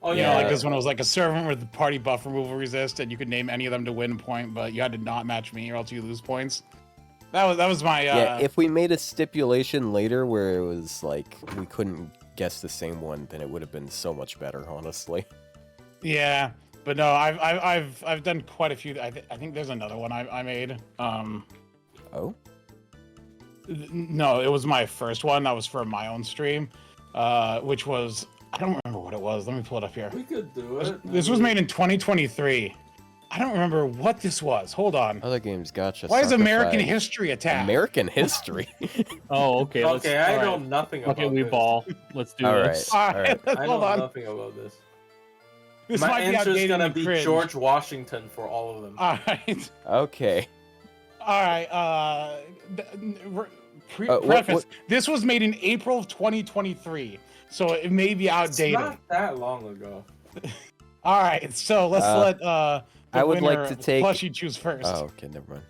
Oh Yeah, yeah. like this one was like a servant with the party buff removal resist, and you could name any of them to win a point, but you had to not match me or else you lose points. That was my Yeah, if we made a stipulation later where it was like we couldn't guess the same one, then it would have been so much better, honestly. yeah. But no, I've done quite a few. I think there's another one I made. Oh. No, it was my first one. That was for my own stream, which was I don't remember what it was. Let me pull it up here. We could do it. This was made in 2023. I don't remember what this was. Hold on. Other games, gotcha. Why is American Sacrifice. History attacked? American history. Oh, okay. Okay, I know nothing about Okay, we this. ball. Let's do All this. right. All right, I know hold on. nothing about this. This My might be answer is outdated gonna and be cringe. George Washington for all of them. All right. Okay. All right. What- Preface. This was made in April of 2023, so it may be outdated. It's not that long ago. All right, so let's let the I would like winner, to take- Plushie choose first. Oh, okay, never mind.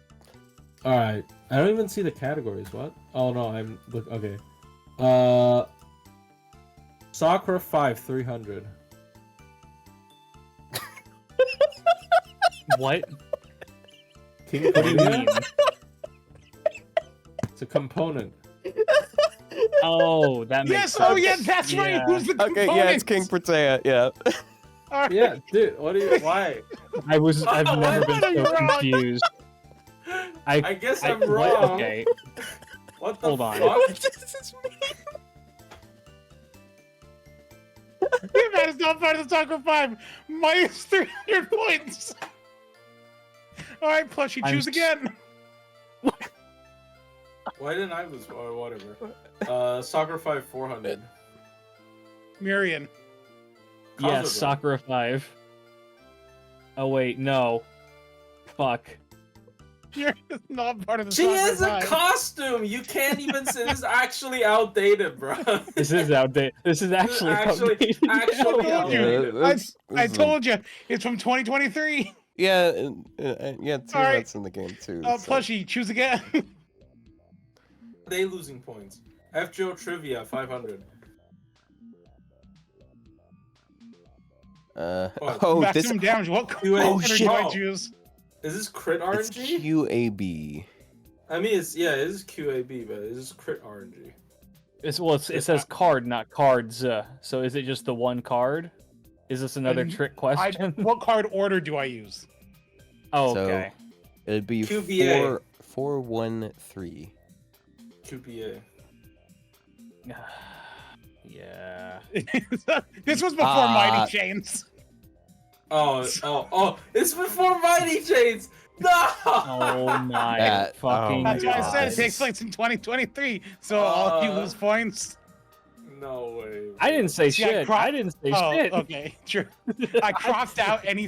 All right. I don't even see the categories. What? Oh no, I'm look. Okay. Sakura 5 300. What? King What do you Korea? mean? It's a component. Oh, that makes Yes, sense. oh yeah, that's right. Yeah. Who's the Okay, yeah, it's King components? Protea. Yeah. All right. Yeah, dude. What do you? Why? I've Why never been are you so wrong? confused. I guess I'm what- wrong. Okay. What the Hold on. fuck? What does this mean? That is not part of the Soccer 5. Minus 300 points. All right, Plushie, I'm choose again. Why didn't I lose? Or whatever. Soccer 5 400. Miriam. Yes, Kazuga. Sakura 5. Oh wait, no. Fuck. You're not part of the She Soccer is a 5. costume. You can't even say this is actually outdated, bro. This is outdated. This is actually outdated. I told you. outdated. I told you. It's from 2023. Yeah, yeah, two All right. that's in the game too. so- Plushie, choose again. They losing points. FGO Trivia 500. What? Oh, this Maximum damage. What QA component do I Oh. choose? Is this crit it's RNG? QAB. I mean, it is QAB, but it is crit RNG. It says card, not cards. So is it just the one card? Is this another And trick question? What card order do I use? Oh, So- okay. It'd be QBA. 413. QPA. Yeah. This was before Ah. Mighty Chains. Oh! It's before Mighty Chains. No. Oh my That- fucking oh That's why I said it God. takes place in 2023. So all you lose points. No way. I didn't say See, I shit. I didn't say Oh, shit. okay, true. I cropped out any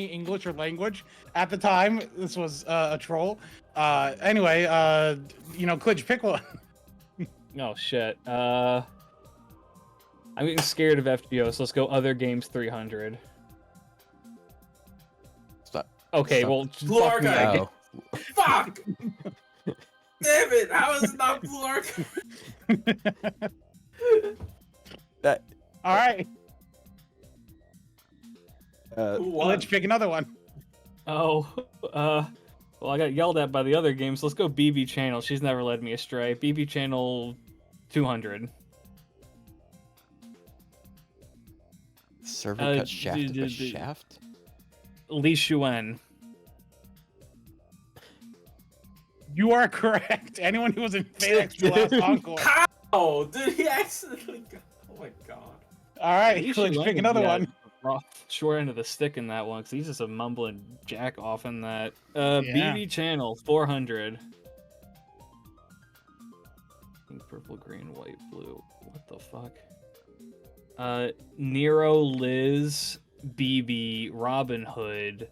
English or language at the time. This was a troll. Anyway, Klidge, pick one. Oh shit. I'm getting scared of FGO, so let's go other games 300. Stop. Okay, Stop. well, Blue fuck me, I Archive. get- Oh. Fuck! Damn it! How is it not Blue Archive? That, All right, Who won? Klidge, pick another one. Oh, well, I got yelled at by the other games. Let's go BB Channel. She's never led me astray. BB Channel 200. server Uh, cut shaft of a d- shaft? Li Shuen. You are correct. Anyone who was in Phoenix the last encore. Oh, did he accidentally go? Oh my god. All right, Li Klidge, Shuen pick another got one. rough short end of the stick in that one because he's just a mumbling jack off in that. Yeah. BB Channel 400. Pink, purple, green, white, blue. What the fuck? Nero, Liz, BB, Robin Hood,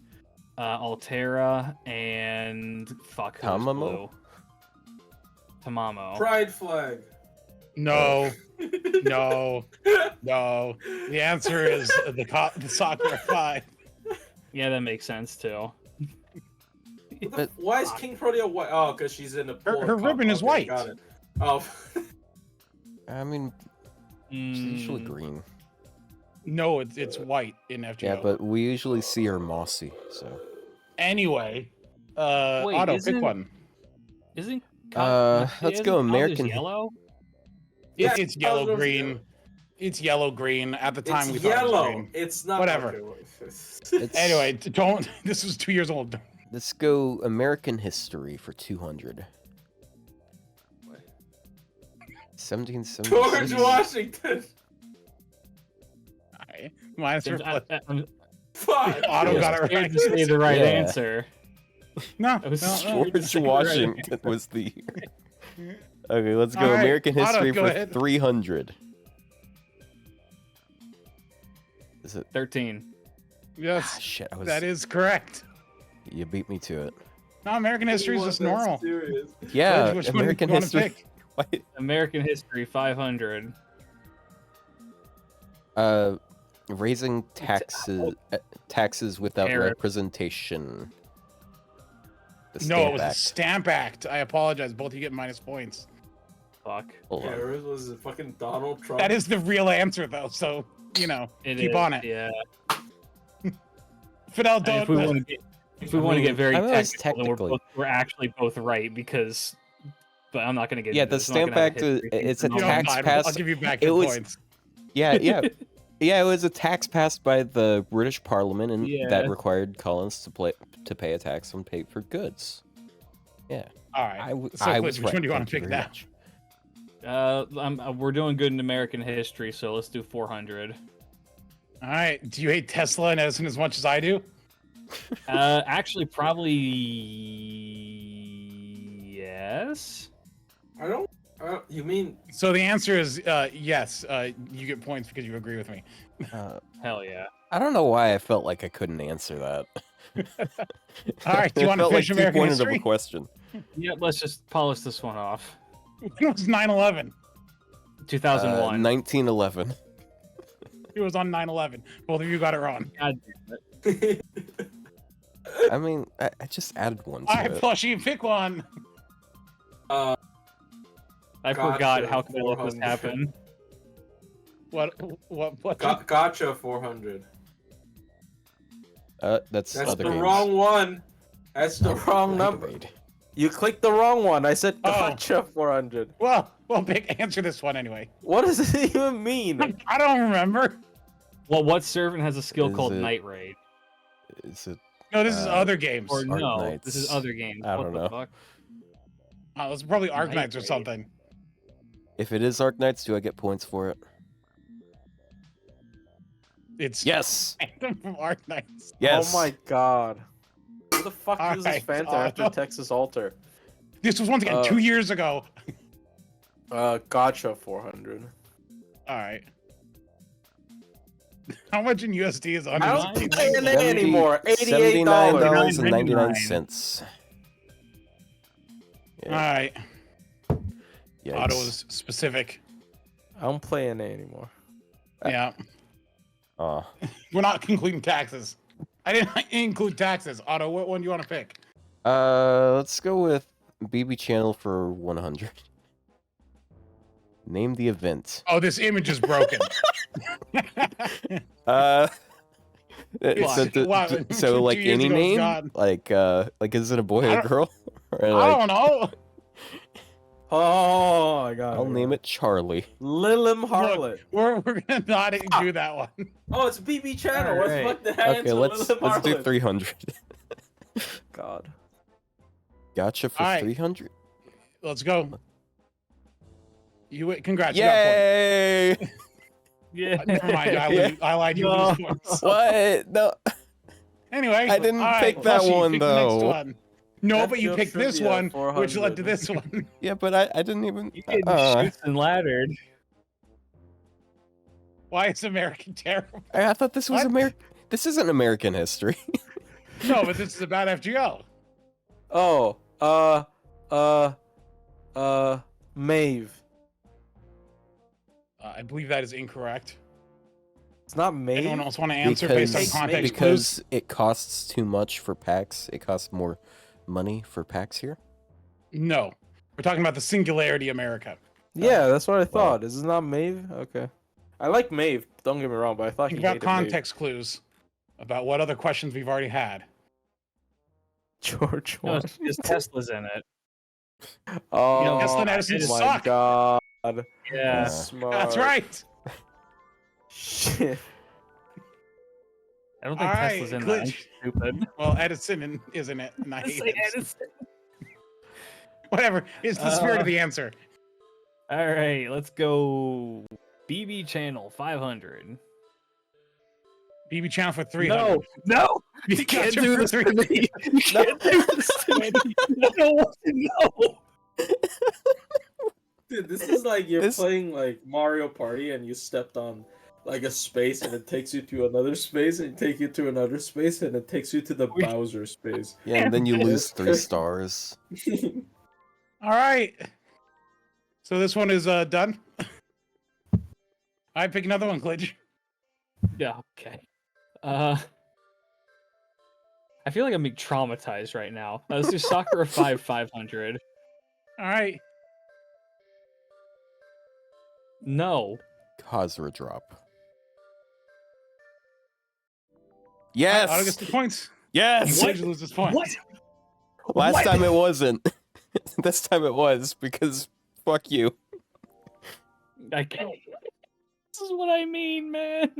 Altera, and fuck. who's Tamamo? blue? Tamamo. Pride flag. No, no, no. The answer is the Sakura 5. Yeah, that makes sense too. But- Why is King Protea white? Oh, because she's in a pool. Her ribbon is white. Got it. Oh. I mean, it's usually Mm, green. No, it's white in FGO. Yeah, but we usually see her mossy, so. anyway, Wait, Otto, pick isn't- one. Isn't Let's go Isn't American- yellow? Yeah, It's yellow, Cosmo's green. yellow. It's yellow green. At the time, It's we thought it was yellow. green. It's not. Whatever. Okay. Anyway, don't. This was 2 years old. Let's go American history for 200. 1776. George Washington. Alright. Minus your I'm Fuck. Otto got it scared right. to say the right Yeah. answer. No, I was no, no. George Washington was the year. Okay, let's go All right, American Otto, history go for ahead. 300. Is it? 13. Yes, Shit, I was. that is correct. You beat me to it. No, American history is just normal. Yeah, Which one American you wanna history. pick? Wait, American history 500. raising taxes without Tariff. representation. The No, Stamp it was a Act. Stamp Act. I apologize. Both of you get minus points. Fuck. Hold on. Harris was fucking Donald Trump. That is the real answer, though. So keep It on it. Yeah. Fidel, And don't. if we want to get very I mean, it's technical, then technically- we're actually both right because. But I'm not going to get. Yeah, into the this. I'm not Stamp gonna have Act, history it's a things You and all don't tax mind. pass- I'll give you back it your was- points. Yeah, yeah. Yeah, it was a tax passed by the British Parliament, and Yeah. that required colonists to pay a tax on paper goods. Yeah, All right. I was Klidge, right. which one do you want Thank to pick very now? much. We're doing good in American history, so let's do 400. All right. Do you hate Tesla and Edison as much as I do? Actually, probably yes. I don't. You mean So the answer is yes. You get points because you agree with me. Hell yeah. I don't know why I felt like I couldn't answer that. All right. Do you It want to felt finish like American two-pointed of a history? question. Yeah, let's just polish this one off. When was 9/11? 2001. 1911. It was on 9/11. Both of you got it wrong. God damn it. I mean, I just added one to All right, it. Plushie, pick one. I Gotcha, forgot how could I let this 400. happen. What? Gotcha 400. That's That's other the games. wrong one. That's the wrong number. Gatorade. You clicked the wrong one. I said Oh. gotcha 400. Well, answer this one anyway. What does it even mean? I don't remember. Well, what servant has a skill Is called it- Night Raid? Is it? No, this is Uh, other games. Or Arc no, Knights. this is other games. I What don't the know. fuck? It's probably Arc Night Knights or Raid. something. If it is Arc Knights, do I get points for it? It's Yes. Phantom from Arc Knights. Yes. Oh my god. Who the fuck All uses right, Phantom after Otto. Texas Alter? This was once again 2 years ago. Gotcha 400. All right. How much in USD is on I this? don't play an A 70 anymore. $79.99. $79.99. All right. Yikes. Otto was specific. I don't play an A anymore. Yeah. Aw. We're not including taxes. I didn't include taxes. Otto, what one do you want to pick? Let's go with BB Channel for 100. Name the event. Oh, this image is broken. It's Wow, so 2 like years any ago, it's name, gone. like is it a boy I or a don't- girl? Or I like, don't know. Oh, I got it. I'll name it Charlie. Lilim Harlot. We're gonna not do that one. Oh, it's BB Channel. All What right. the fuck did I Okay, answer? let's Little do Harlot? 300. God. Gotcha for All right. 300. Let's go. You congrats. You got Yay! Yeah. Never mind. I lied. You No. lose points. What? No. Anyway, I didn't all pick that Plushie, one, pick the next though. one. No, That's but you your picked this trivia, one, which led to 400. this one. Yeah, but I didn't even. You getting shoots and laddered. Why is American terrible? I thought this was What? American. This isn't American history. No, but this is about FGO. Oh, Maeve. I believe that is incorrect. It's not Maeve. Anyone else want to answer based on context clues? because it costs too much for packs. It costs more money for packs here. No. We're talking about the Singularity America. Yeah, that's what I thought. Is this not Maeve? Okay. I like Maeve. Don't get me wrong, but I thought We've you got hated Maeve. context clues about what other questions we've already had. George No, it's Washington. because Tesla's in it. Oh, Tesla and Edison my suck. god. Yeah. Uh, Smart. That's right. Shit. I don't think All Tesla's right, in that. I'm glitch. stupid. Well, Edison isn't it? And I Let's hate say Edison. Edison. Whatever. It's the spirit of the answer. All right, let's go. BB channel 500. BB channel for 300. No, You can't do this to me. You can't do this to me. I don't want to know. Dude, this is like you're This- playing like Mario Party and you stepped on like a space and it takes you to another space and take you to another space and it takes you to the Bowser space. Yeah, and then you lose Yes. 3 stars. All right. So this one is done. I pick another one, Klidge. Yeah, okay. I feel like I'm being traumatized right now. Let's do Sakura 500. All right. No. Kazura drop. Otto gets Yes! 2 points. Yes! Klidge loses point. What? Last What? time it wasn't. This time it was, because fuck you. I can't. This is what I mean, man.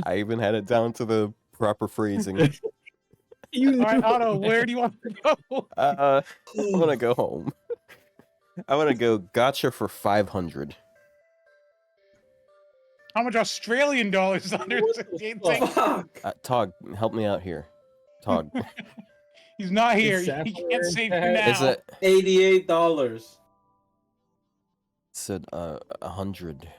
I even had it down to the proper phrasing. You All right, knew Otto, it. where do you want to go? I want to go home. I want to go gotcha for 500. How much Australian dollars is under What 68 the cents? fuck? Tog, help me out here. Tog, He's not here. It's He can't save you Sapphire. now. is it $88. said 100?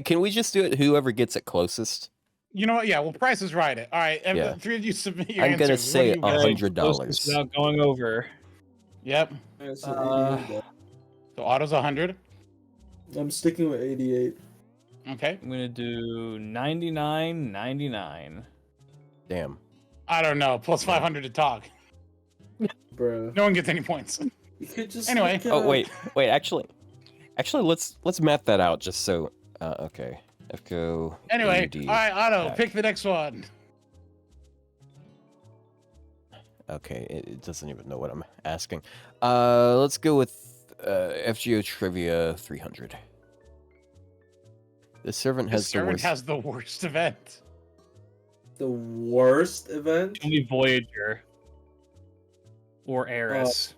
Can we just do it? Whoever gets it closest. You know what? Yeah, well, Price is right. All right, Yeah. the 3 of you submit your I'm gonna answers. What say do you got? $100. Without going over. Yep. It's Uh, $88. So Otto's 100. I'm sticking with 88. Okay. I'm gonna do 99.99. Damn. I don't know. Plus 500 to talk. Bruh. No one gets any points. You could just Anyway. look it Oh up. wait. Actually, let's map that out just so. Okay. FCO. Anyway, AD. all right, Otto, back. pick the next one. Okay, it doesn't even know what I'm asking. Let's go with FGO Trivia 300. The servant This has the servant worst. has the worst event. The worst event? Only Voyager. Or Eris.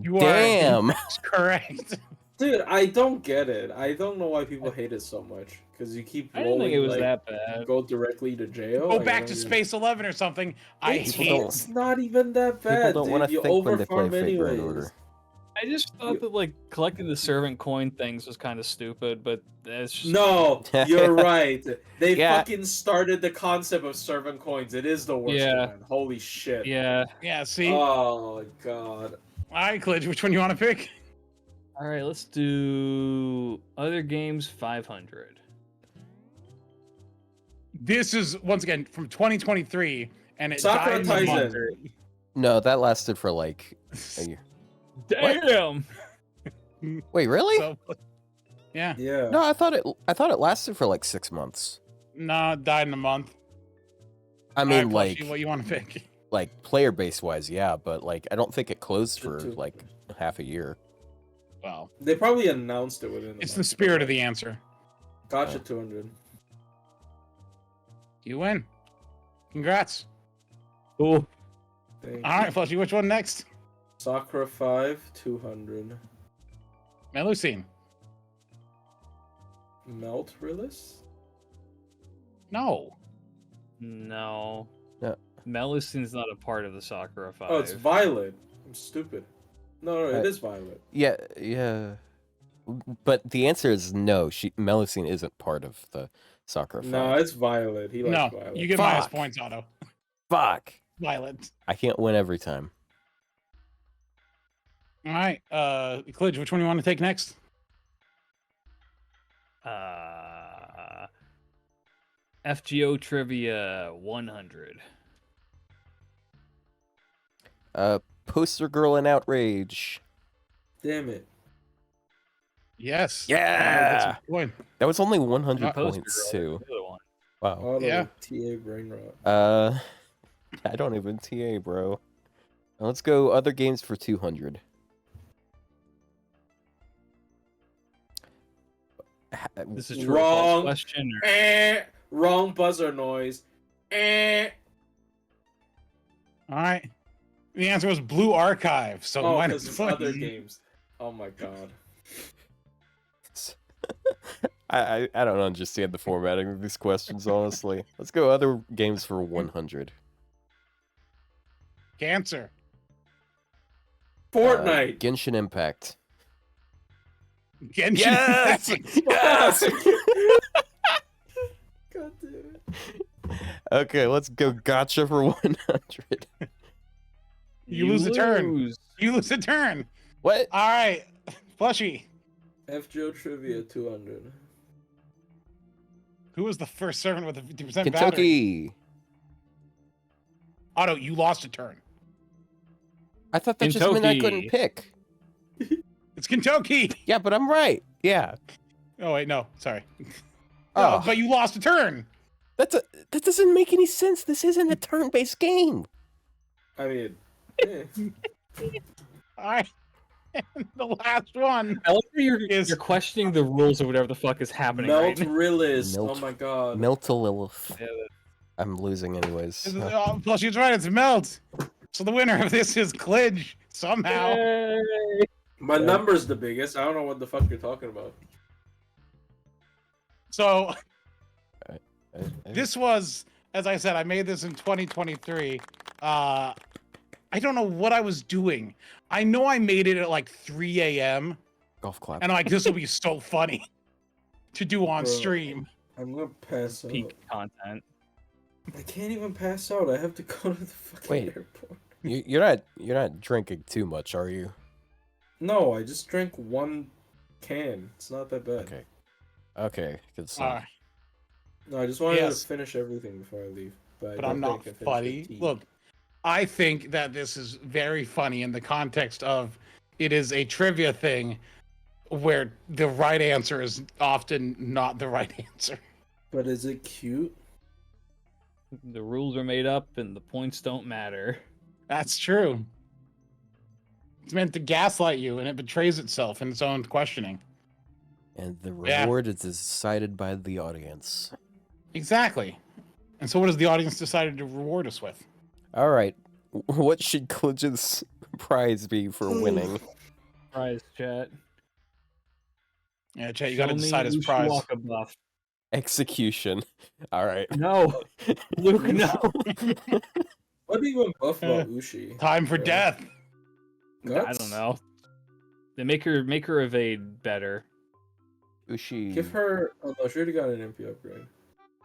You Damn. are correct. Dude, I don't get it. I don't know why people hate it so much. Because you keep I didn't rolling, think it was like, that bad. go directly to jail. Go Like, I back don't to even- Space 11 or something. I It's, hate it's not even that bad. People don't want to You think when they play overfarm Fate Grand anyways. Order. I just thought that like collecting the servant coin things was kind of stupid, but that's just No, you're right. They Yeah. fucking started the concept of servant coins. It is the worst Yeah. one. Holy shit. yeah. Yeah, see? Oh god. All right, Klidge, which one you want to pick? All right, let's do other games 500. This is, once again, from 2023, and it Sakura died in a month. Taisen. No, that lasted for like a year. Damn. Wait, really? So, yeah. Yeah. No, I thought it lasted for like 6 months. No, it died in a month. I All mean, right, like Plushie, what you want to pick? player base wise, yeah, but like I don't think it closed for Too. like half a year. Well, They probably announced it within it's a the month. spirit of the answer. Gotcha 200. You win. Congrats. Cool. Thank All right, Plushie, which one next? Sakura 5, 200. Melusine. Melt Realist? No. No. Yeah. Melusine's not a part of the Sakura 5. Oh, it's Violet. I'm stupid. No, it is Violet. Yeah. But the answer is no. Melusine isn't part of the Sakura 5. No, it's Violet. He likes No, Violet. you get minus Fuck. points, Otto. Fuck. Violet. I can't win every time. All right, Klidge, which one you want to take next? FGO Trivia 100. Poster Girl in Outrage. Damn it. Yes. Yeah! That's a point. That was only 100 Not Poster points Girl, too. the other one. Wow. Auto Yeah. TA brain rot. I don't even TA, bro. Now let's go other games for 200. This is true or false Wrong. question. Or... Wrong buzzer noise. All right. The answer was Blue Archive. So Oh, minus because points. other games. Oh my god. I don't understand the formatting of these questions, honestly. Let's go other games for 100. Cancer. Fortnite. Genshin Impact. Genshin. Yes! Yes! God damn it. Okay, let's go gotcha for 100. You lose a turn. lose. You lose a turn. What? All right. Plushie. FGO Trivia 200. Who was the first servant with a 50% battery? Kentucky. Otto, you lost a turn. I thought that just meant I couldn't pick. It's Kentucky. Yeah, but I'm right. Yeah. Oh, wait, no. Sorry. Oh. No, but you lost a turn. That doesn't make any sense. This isn't a turn-based game. I mean, All right. And the last one. I like that you're questioning the rules or whatever the fuck is happening right now. Meltrillis. Melt- Oh my god. Meltalilith. Yeah, I'm losing anyways. Plushie's right. It's Melt. So the winner of this is Klidge. Somehow. My number's the biggest. I don't know what the fuck you're talking about. So this was, as I said, I made this in 2023. I don't know what I was doing. I know I made it at like 3 a.m. Golf clap. and I'm like, this will be so funny to do on Bro. stream. I'm gonna pass out. peak content. I can't even pass out. I have to go to the fucking Wait. airport. You're not drinking too much, are you? No, I just drank one can. It's not that bad. Okay. Okay. Good Uh, stuff. No, I just wanted Yes. to finish everything before I leave. I but don't I'm not think I finished funny. the tea. Look, I think that this is very funny in the context of it is a trivia thing where the right answer is often not the right answer. But is it cute? The rules are made up and the points don't matter. That's true. It's meant to gaslight you, and it betrays itself in its own questioning. And the Yeah. reward is decided by the audience. Exactly. And so what has the audience decided to reward us with? All right. What should Klidge's prize be for winning? Prize chat. Yeah, Chet, you got to Show me decide his prize. Ushiwaka buff. Execution. All right. No, Luke, no. What do you even buff about Ushi? Time for Bro. death. I Guts? don't know. They make her evade better. Ushi. Give her. Oh no, she already got an MP upgrade.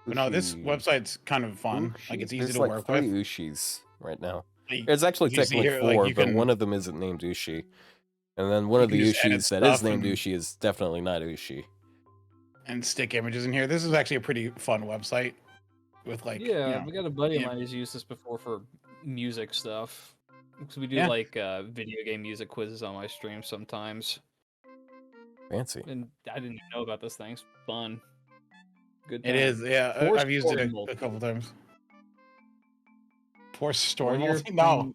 No, this Ushi. website's kind of fun. Ushi. Like, it's easy There's to like work 3 with. Ushis right now. Like, It's actually you see technically here, like, 4, you but can- one of them isn't named Ushi. And then one You of the can just edit Ushis that is stuff named and- Ushi is definitely not Ushi. and stick images in here. This is actually a pretty fun website with like Yeah, you know, we got a buddy of yeah. mine who's used this before for music stuff. Because we do Yeah. like video game music quizzes on my stream sometimes. Fancy. And I didn't even know about this thing. It's fun. Good it time. is. Yeah, Poor I've used it story a mode. couple times. Poor story. One year mode? of No, playing-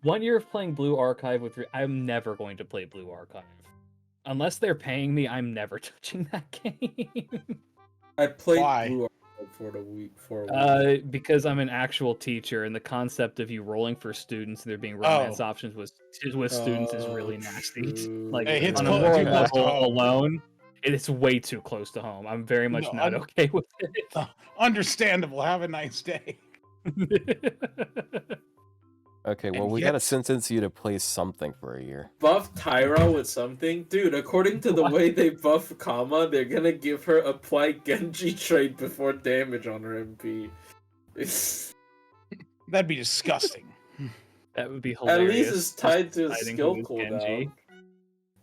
1 year of playing Blue Archive with. I'm never going to play Blue Archive. Unless they're paying me, I'm never touching that game. I played Why? Blue Archive for a week. Because I'm an actual teacher, and the concept of you rolling for students and there being romance Oh. options with students is really nasty. True. Like Hey, it's on a close- moral too close to level home. alone, it's way too close to home. I'm very much No, not okay with understandable. Have a nice day. it. Okay, well, And we yet- gotta sentence you to play something for a year. Buff Tyra with something, dude. According to the What? way they buff Kama, they're gonna give her apply Genji trait before damage on her MP. It's, That'd be disgusting. That would be at hilarious. least it's tied to a Deciding skill who is cooldown. Genji.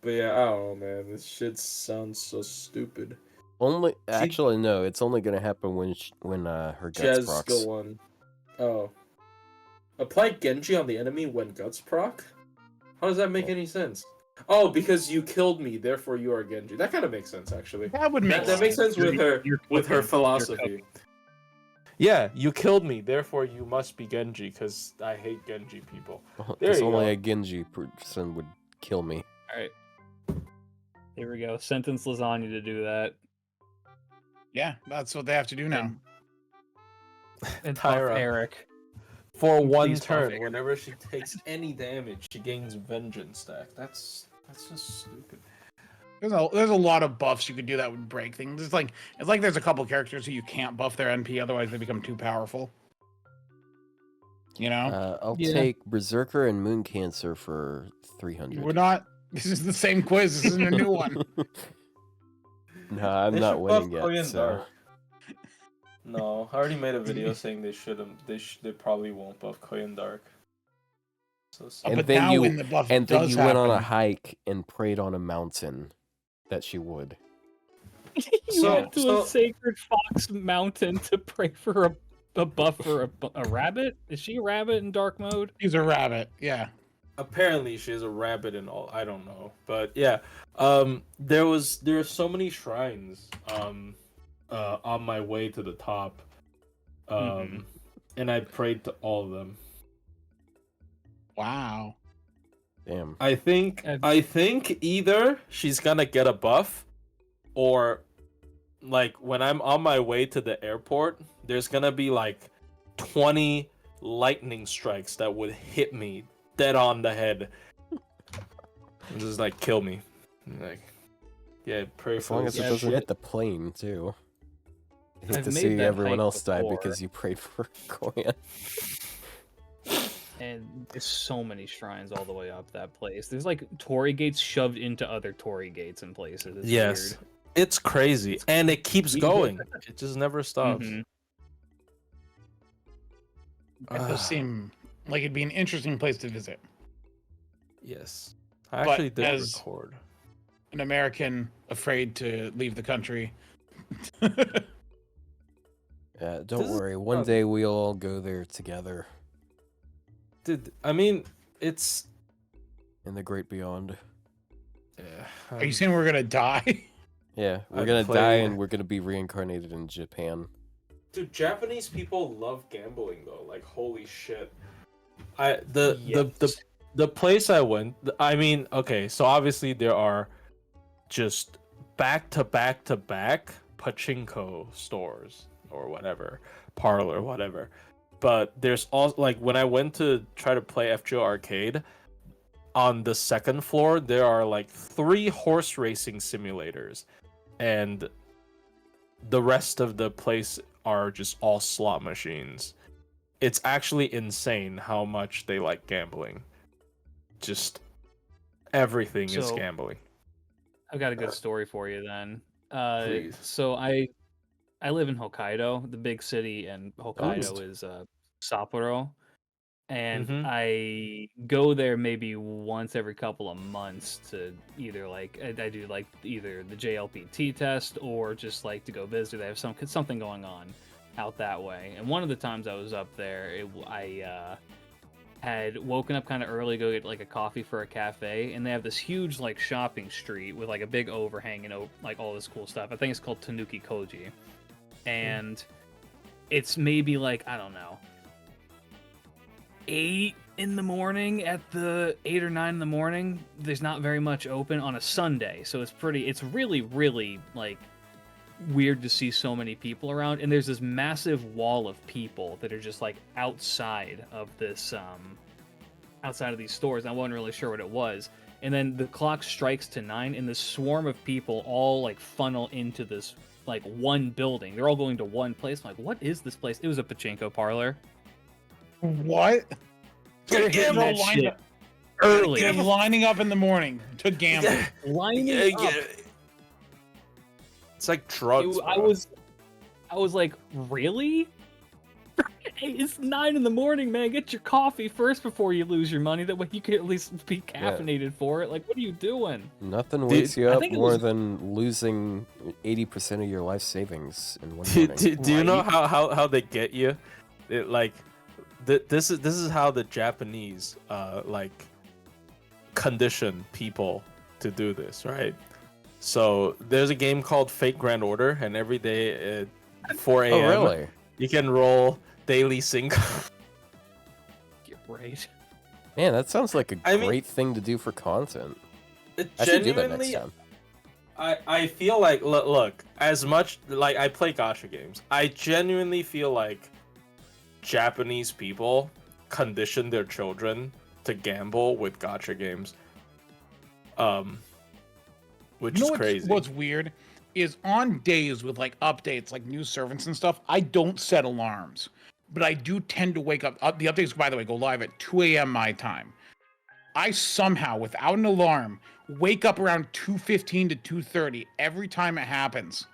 But yeah, I don't know, man. This shit sounds so stupid. Actually, no. It's only gonna happen when her She has guts procs. skill 1. Oh. Apply Genji on the enemy when guts proc? How does that make any sense? Oh, because you killed me, therefore you are Genji. That kind of makes sense, actually. That would make That makes sense with her You're with her cooking. You're philosophy. cooking. Yeah, you killed me, therefore you must be Genji, because I hate Genji people. There Because you only go. a Genji person would kill me. All right. Here we go. Sentence lasagna to do that. Yeah, that's what they have to do now. And buff Tyra. Eric. For one Please buff turn, Eric. whenever she takes any damage, she gains vengeance stack. That's just stupid. There's a lot of buffs you could do that would break things. It's like there's a couple characters who you can't buff their NP, otherwise they become too powerful. You know? I'll Yeah. take Berserker and Moon Cancer for 300. We're not. This is the same quiz. This isn't a new one. No, I'm They not should buff winning yet. Korean So. Dark. No, I already made a video saying they shouldn't. They probably won't buff Korean Dark. So sad. And But then now you when the buff and then does you went on a happen- hike and prayed on a mountain that she would. You So- went to so- a sacred fox mountain to pray for a buff for a rabbit? Is she a rabbit in dark mode? He's a rabbit. Yeah. Apparently she's a rabbit and all. I don't know, but yeah. There are so many shrines. On my way to the top. And I prayed to all of them. Wow. Damn. I think either she's gonna get a buff, or like when I'm on my way to the airport, there's gonna be like 20 lightning strikes that would hit me dead on the head. And just like kill me. Like, yeah, pray As for long as it this doesn't shit. hit the plane too. I hate I've to made see that everyone hike else die before. because you prayed for Koyan. And there's so many shrines all the way up that place. There's like Torii gates shoved into other Torii gates in places. It's Yes, weird. it's crazy, and it keeps Yeah. going. It just never stops. Mhm. It does seem like it'd be an interesting place to visit. Yes, I But actually did as- record. An American afraid to leave the country. Don't This is worry. One fun. day we'll all go there together Dude, I mean, it's. in the great beyond. Yeah, Are you saying we're gonna die? Yeah, we're I gonna die played- and we're gonna be reincarnated in Japan. Dude, Japanese people love gambling though. Like, holy shit. Yes. The place I went. I mean, okay, so obviously there are just back to back pachinko stores or whatever, parlor, whatever. But there's also like when I went to try to play FGO Arcade, on the second floor there are like 3 horse racing simulators, and the rest of the place are just all slot machines. It's actually insane how much they like gambling. Just everything is So- gambling. I've got a good story for you then. Please. So I live in Hokkaido. The big city in Hokkaido is Sapporo, and Mhm. I go there maybe once every couple of months to either like I do like either the JLPT test or just like to go visit. They have something going on out that way. And one of the times I was up there, I had woken up kind of early to go get like a coffee for a cafe, and they have this huge like shopping street with like a big overhang and like all this cool stuff. I think it's called Tanuki Koji, and it's maybe like I don't know 8 in the morning at the 8 or 9 in the morning. There's not very much open on a Sunday, so it's really like weird to see so many people around, and there's this massive wall of people that are just like outside of this outside of these stores. I wasn't really sure what it was, and then the clock strikes to 9 and this swarm of people all like funnel into this like one building. They're all going to one place. I'm like, what is this place? It was a pachinko parlor. What? They're hitting They're that lined shit up- early. They're lining up in the morning to gamble. Lining up. It's like drugs. I bro. was like, really? Hey, it's 9 in the morning, man. Get your coffee first before you lose your money. That way you can at least be caffeinated for it. Like, what are you doing? Nothing wakes you I up think it more was- than losing 80% of your life savings in one Do, morning. do you know Right. how they get you? It, like, this is how the Japanese like condition people to do this, right? So there's a game called Fake Grand Order, and every day at 4 a.m. Oh, really? you can roll daily sync. Get right. Man, that sounds like a I mean- great thing to do for content. It I should do that next genuinely, time. I feel like look, as much like I play gacha games, I genuinely feel like Japanese people condition their children to gamble with gacha games. Which is crazy. What's weird is on days with like updates, like new servants and stuff, I don't set alarms, but I do tend to wake up. The updates, by the way, go live at 2 a.m. my time. I somehow, without an alarm, wake up around 2:15 to 2:30 every time it happens.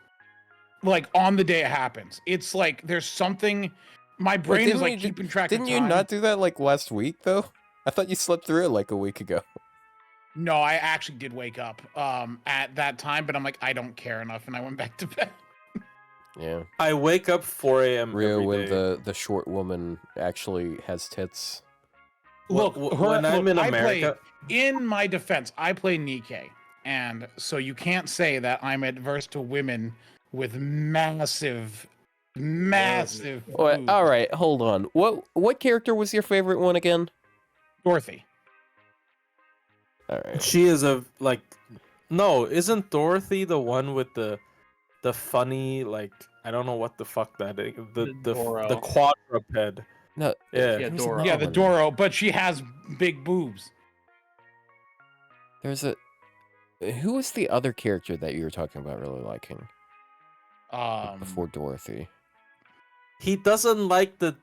Like on the day it happens. It's like there's something. My brain is like keeping track of time. Didn't you not do that like last week though? I thought you slept through it like a week ago. No, I actually did wake up at that time, but I'm like, I don't care enough, and I went back to bed. Yeah. I wake up 4 a.m. Ryou, every when day. the short woman actually has tits. Look, when I'm in America, in my defense, I play Nikkei, and so you can't say that I'm adverse to women with massive. What? All right, hold on. What character was your favorite one again? Dorothy. All right. she is no, isn't Dorothy the one with the funny, like, I don't know what the fuck that is, the quadruped. No. Yeah. Yeah, there's Doro. another Yeah, the one. Doro, but she has big boobs. There's a. Who was the other character that you were talking about really liking before Dorothy? He doesn't like the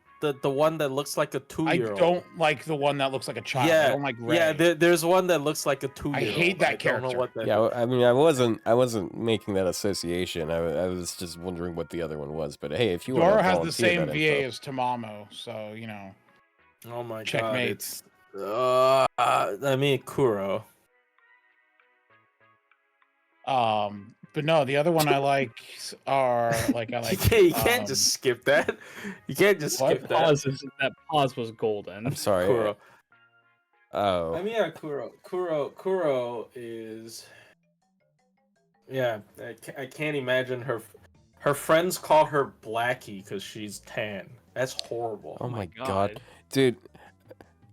one that looks like a I 2-year-old. don't like the one that looks like a child. I don't like Ray. Yeah, there's one that looks like a 2-year-old. I hate that I don't character. know what that Yeah, is. I mean, I wasn't making that association. I was just wondering what the other one was. But hey, if you want Doro to has the volunteer same that VA info. as Tamamo, so you know. Oh my god, Checkmate. it's I mean Kuro. But no, the other one I like are like I like. You can't just skip that. You can't just What? skip that. That pause was golden. I'm sorry. Kuro. Oh. I mean, yeah, Kuro is. Yeah, I can't imagine her friends call her Blackie because she's tan. That's horrible. Oh my god, dude!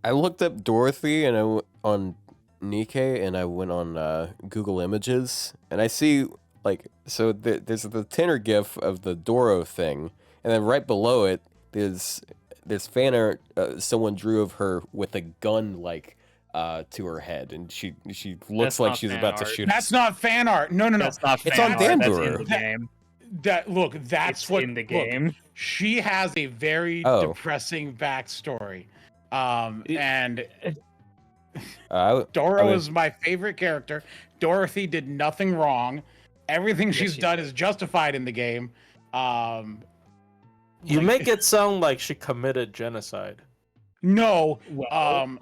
I looked up Dorothy and on Nikkei, and I went on Google Images, and I see like there's the Tinder GIF of the Doro thing, and then right below it there's fan art someone drew of her with a gun like to her head, and she looks That's like not she's fan about to art. shoot. That's not fan art. No. That's not It's fan on art, that's Danduru. in the game. That's It's what in the look, game. she has a very Oh. depressing backstory. And Doro I mean- is my favorite character. Dorothy did nothing wrong. Everything she's she done did. is justified in the game. You like- make it sound like she committed genocide. No, Well,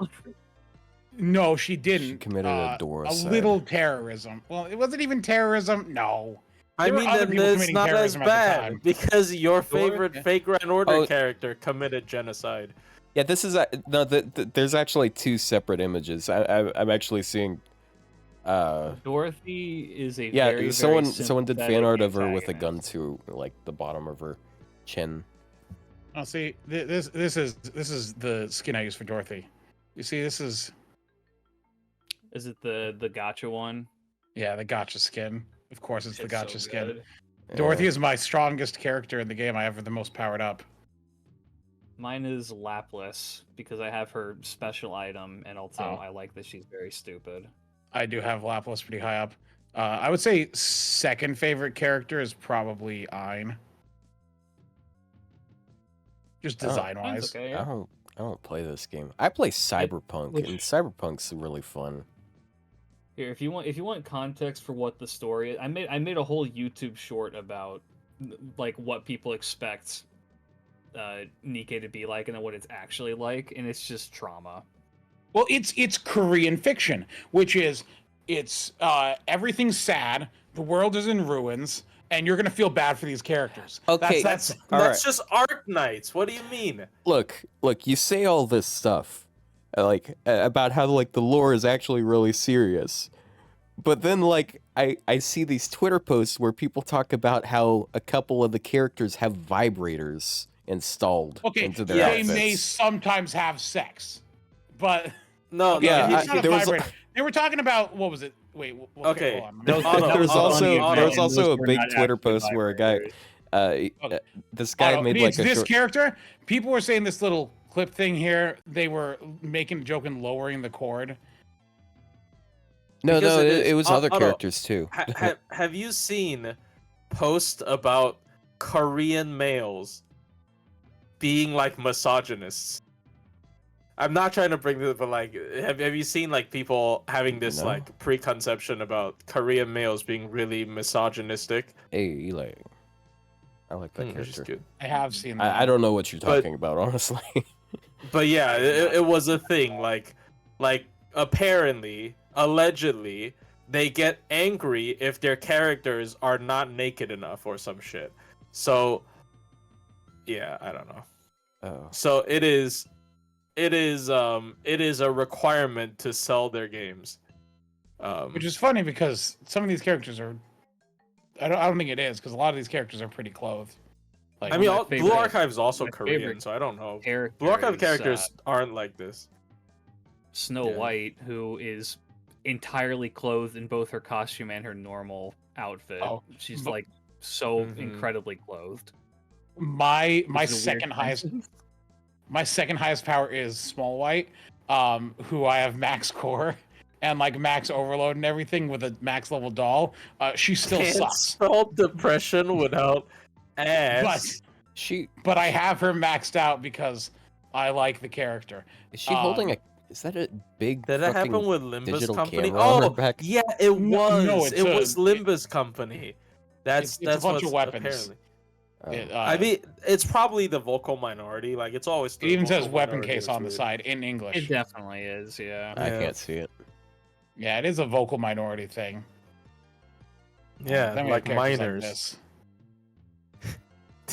no, she didn't. She committed a Dorocide. little terrorism. Well, it wasn't even terrorism. No. I There were mean, other then people it's committing not as terrorism at the bad time. because your favorite fake Grand Order Oh. character committed genocide. Yeah, this is no. There's actually two separate images. I'm actually seeing. Dorothy is a Yeah, very, someone very did fan sympathetic art of her with a gun antagonist. to like the bottom of her chin. Oh, see, this is the skin I use for Dorothy. You see, this is Is it the gacha one? yeah, the gotcha skin. Of course, it's the It's gotcha so skin. good. Dorothy Yeah. is my strongest character in the game. I have her the most powered up. Mine is Lapless because I have her special item, and also Oh. I like that she's very stupid. I do have Lapras pretty high up. I would say second favorite character is probably Ein. Just Oh, design Mine's wise. okay, I yeah. don't play this game. I play Cyberpunk, and Cyberpunk's really fun. Here, if you want context for what the story is, I made a whole YouTube short about like what people expect Nikkei to be like and then what it's actually like, and it's just trauma. Well, it's Korean fiction, which is it's everything's sad, the world is in ruins, and you're gonna feel bad for these characters. Okay, That's All That's right. just Arc Knights. What do you mean? Look, you say all this stuff, about how like the lore is actually really serious, but then like I see these Twitter posts where people talk about how a couple of the characters have vibrators installed okay. into their They outfits. may sometimes have sex, but No, okay, Yeah, no, it's not a there was- vibrator. They were talking about what was it? Wait. Okay. Hold on. Those- Auto, There was auto, also auto. there was also a Those were big not Twitter actually post where a guy, vibrators. this guy Otto, made it's like a this short. character. People were saying this little clip thing here. They were making a joke and lowering the cord. No, Because no, it it is- was Auto, other characters too. Have you seen posts about Korean males being like misogynists? I'm not trying to bring this, but like, have you seen like people having this No. like preconception about Korean males being really misogynistic? Hey, Eli, I like that Which is character. good. I have seen that. I don't know what you're But- talking about, honestly. But yeah, it was a thing. Like apparently, allegedly, they get angry if their characters are not naked enough or some shit. So, yeah, I don't know. Oh, So it is a requirement to sell their games. Which is funny because some of these characters are. I don't think it is because a lot of these characters are pretty clothed. Like, I mean, my Blue favorite- Archive is also my Korean, favorite so I don't know. Character Blue Archive is, characters aren't like this. Snow Yeah. White, who is entirely clothed in both her costume and her normal outfit. Oh, She's but- like so Mhm. incredibly clothed. my which is a weird second highest sentence. my second highest power is Small White, who I have max core and like max overload and everything with a max level doll. She still Can't sucks, spell depression without ass. she but I have her maxed out because I like the character. is she holding a? Is that a big? Did that fucking happen with Limbus digital Company? camera on her Oh, back? yeah, it was. No, it's it was a- Limbus Company. It's a That's bunch of what's weapons. apparently. Oh. I mean, it's probably the vocal minority. Like, it's always. It the even says vocal weapon minority case that's on the weird. side in It English. definitely is, yeah. I Yeah. can't see it. Yeah, it is a vocal minority thing. Yeah, Then we have like characters minors. this.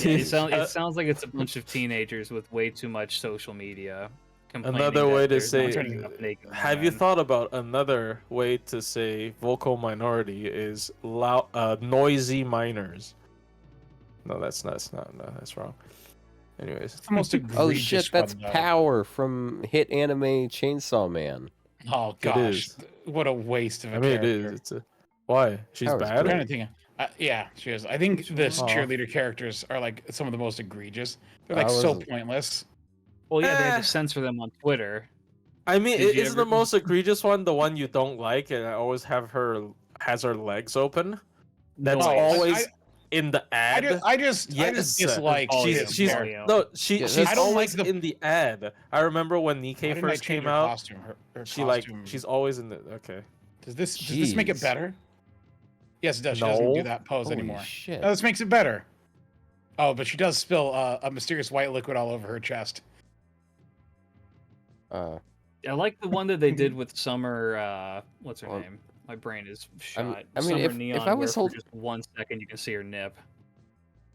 Yeah, it sounds like it's a bunch of teenagers with way too much social media. complaining Another that way to there's not say, turning enough naked have you women. thought about another way to say vocal minority is noisy minors? No, that's not. No, that's wrong. Anyways, It's the most Oh egregious shit, that's one, though. Power from hit anime Chainsaw Man. Oh gosh, is. what a waste of a I mean, it character. is. It's a why she's Power's bad. I'm trying to think. Yeah, she is. I think this Aw. cheerleader characters are like some of the most egregious. They're I like so wasn't- pointless. Well, yeah, they had Eh. to censor them on Twitter. I mean, Did you isn't the ever- most egregious one the one you don't like, and I always have her has her legs open? That's No, always in the I ad. just Yes, dislike Oh, his yeah, she's Mario. no, Yeah, she's that's- I don't always like the- in the ad. I remember when Why Nikkei didn't I first change came her out. costume? Her She like costume- she's always in the okay. Does this make it Jeez. better? Yes, it does. She doesn't do No. that pose Holy anymore. shit. No, this makes it better. Oh, but she does spill a mysterious white liquid all over her chest. Uh, I like the one that they did with Summer. What's her Well, name? My brain is I'm- shot. I mean, Summer if Neon, I where was for hold- just 1 second you can see her nip.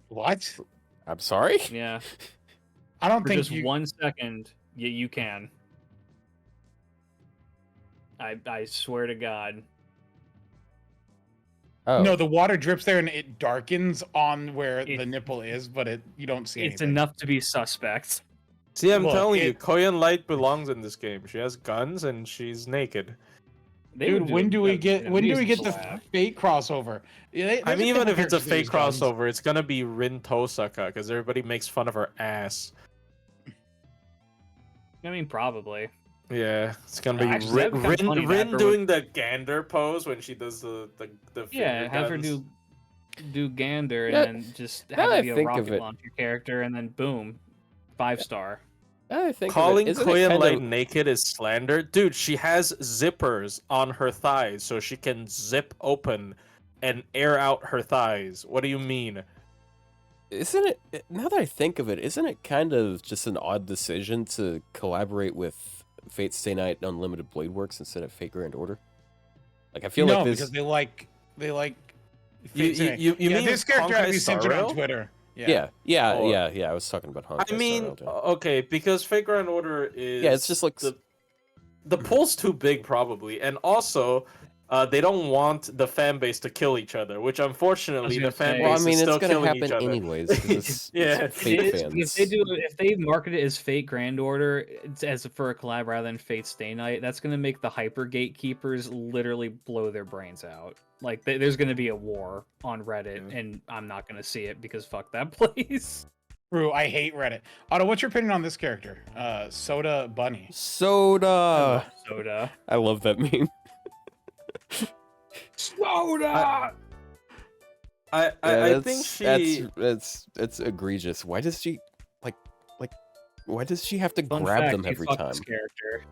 What? I'm sorry. Yeah, I don't for think just you. 1 second, you can. I swear to God. Oh, No, the water drips there and it darkens on where It- the nipple is, but you don't see It's anything. enough to be suspect. See, I'm Look, telling you, it- Koyan Light belongs in this game. She has guns and she's naked. They would Dude, do when do we an get the amazing collab. fake crossover? Yeah, I there's mean, even couple if it's a characters with fake these guns. crossover, it's gonna be Rin Tosaka because everybody makes fun of her ass. I mean, probably. Yeah, it's gonna be Actually, that'd be kinda funny to have Rin her doing the gander pose when she does the Yeah, finger have her guns. do Gander and Yeah, then just now have that it I be a think of rocket it- launcher character, and then boom, 5-star. I think Calling of it, isn't it Koyan kind Light of- naked is slander. Dude, she has zippers on her thighs so she can zip and air out her thighs. What do you mean? Isn't it? Now that I think of it, isn't it kind of just an odd decision to collaborate with Fate Stay Night Unlimited Blade Works instead of Fate Grand Order? Like I feel no, like this. because they like. You yeah, mean this character had to Honkai be censored Star on Rail? Twitter. Yeah, Or- I was talking about Honkai I mean, Star Rail, too. okay, because Fate Grand Order is Yeah, it's just like the pool's too big probably, and also they don't want the fan base to kill each other, which unfortunately the fan base Well, I mean, is it's still gonna killing happen each other. anyways. 'Cause Yeah, it's Fate It is, fans. if they market it as Fate Grand Order as for a collab rather than Fate Stay Night, that's gonna make the hyper gatekeepers literally blow their brains out. Like there's gonna be a war on Reddit, and I'm not gonna see it because fuck that place. True, I hate Reddit. Otto, what's your opinion on this character? Soda Bunny. Soda. Soda. I love that meme. Soda. I think she. That's egregious. Why does she like? Why does she have to Fun grab fact, them you every fuck time? This character.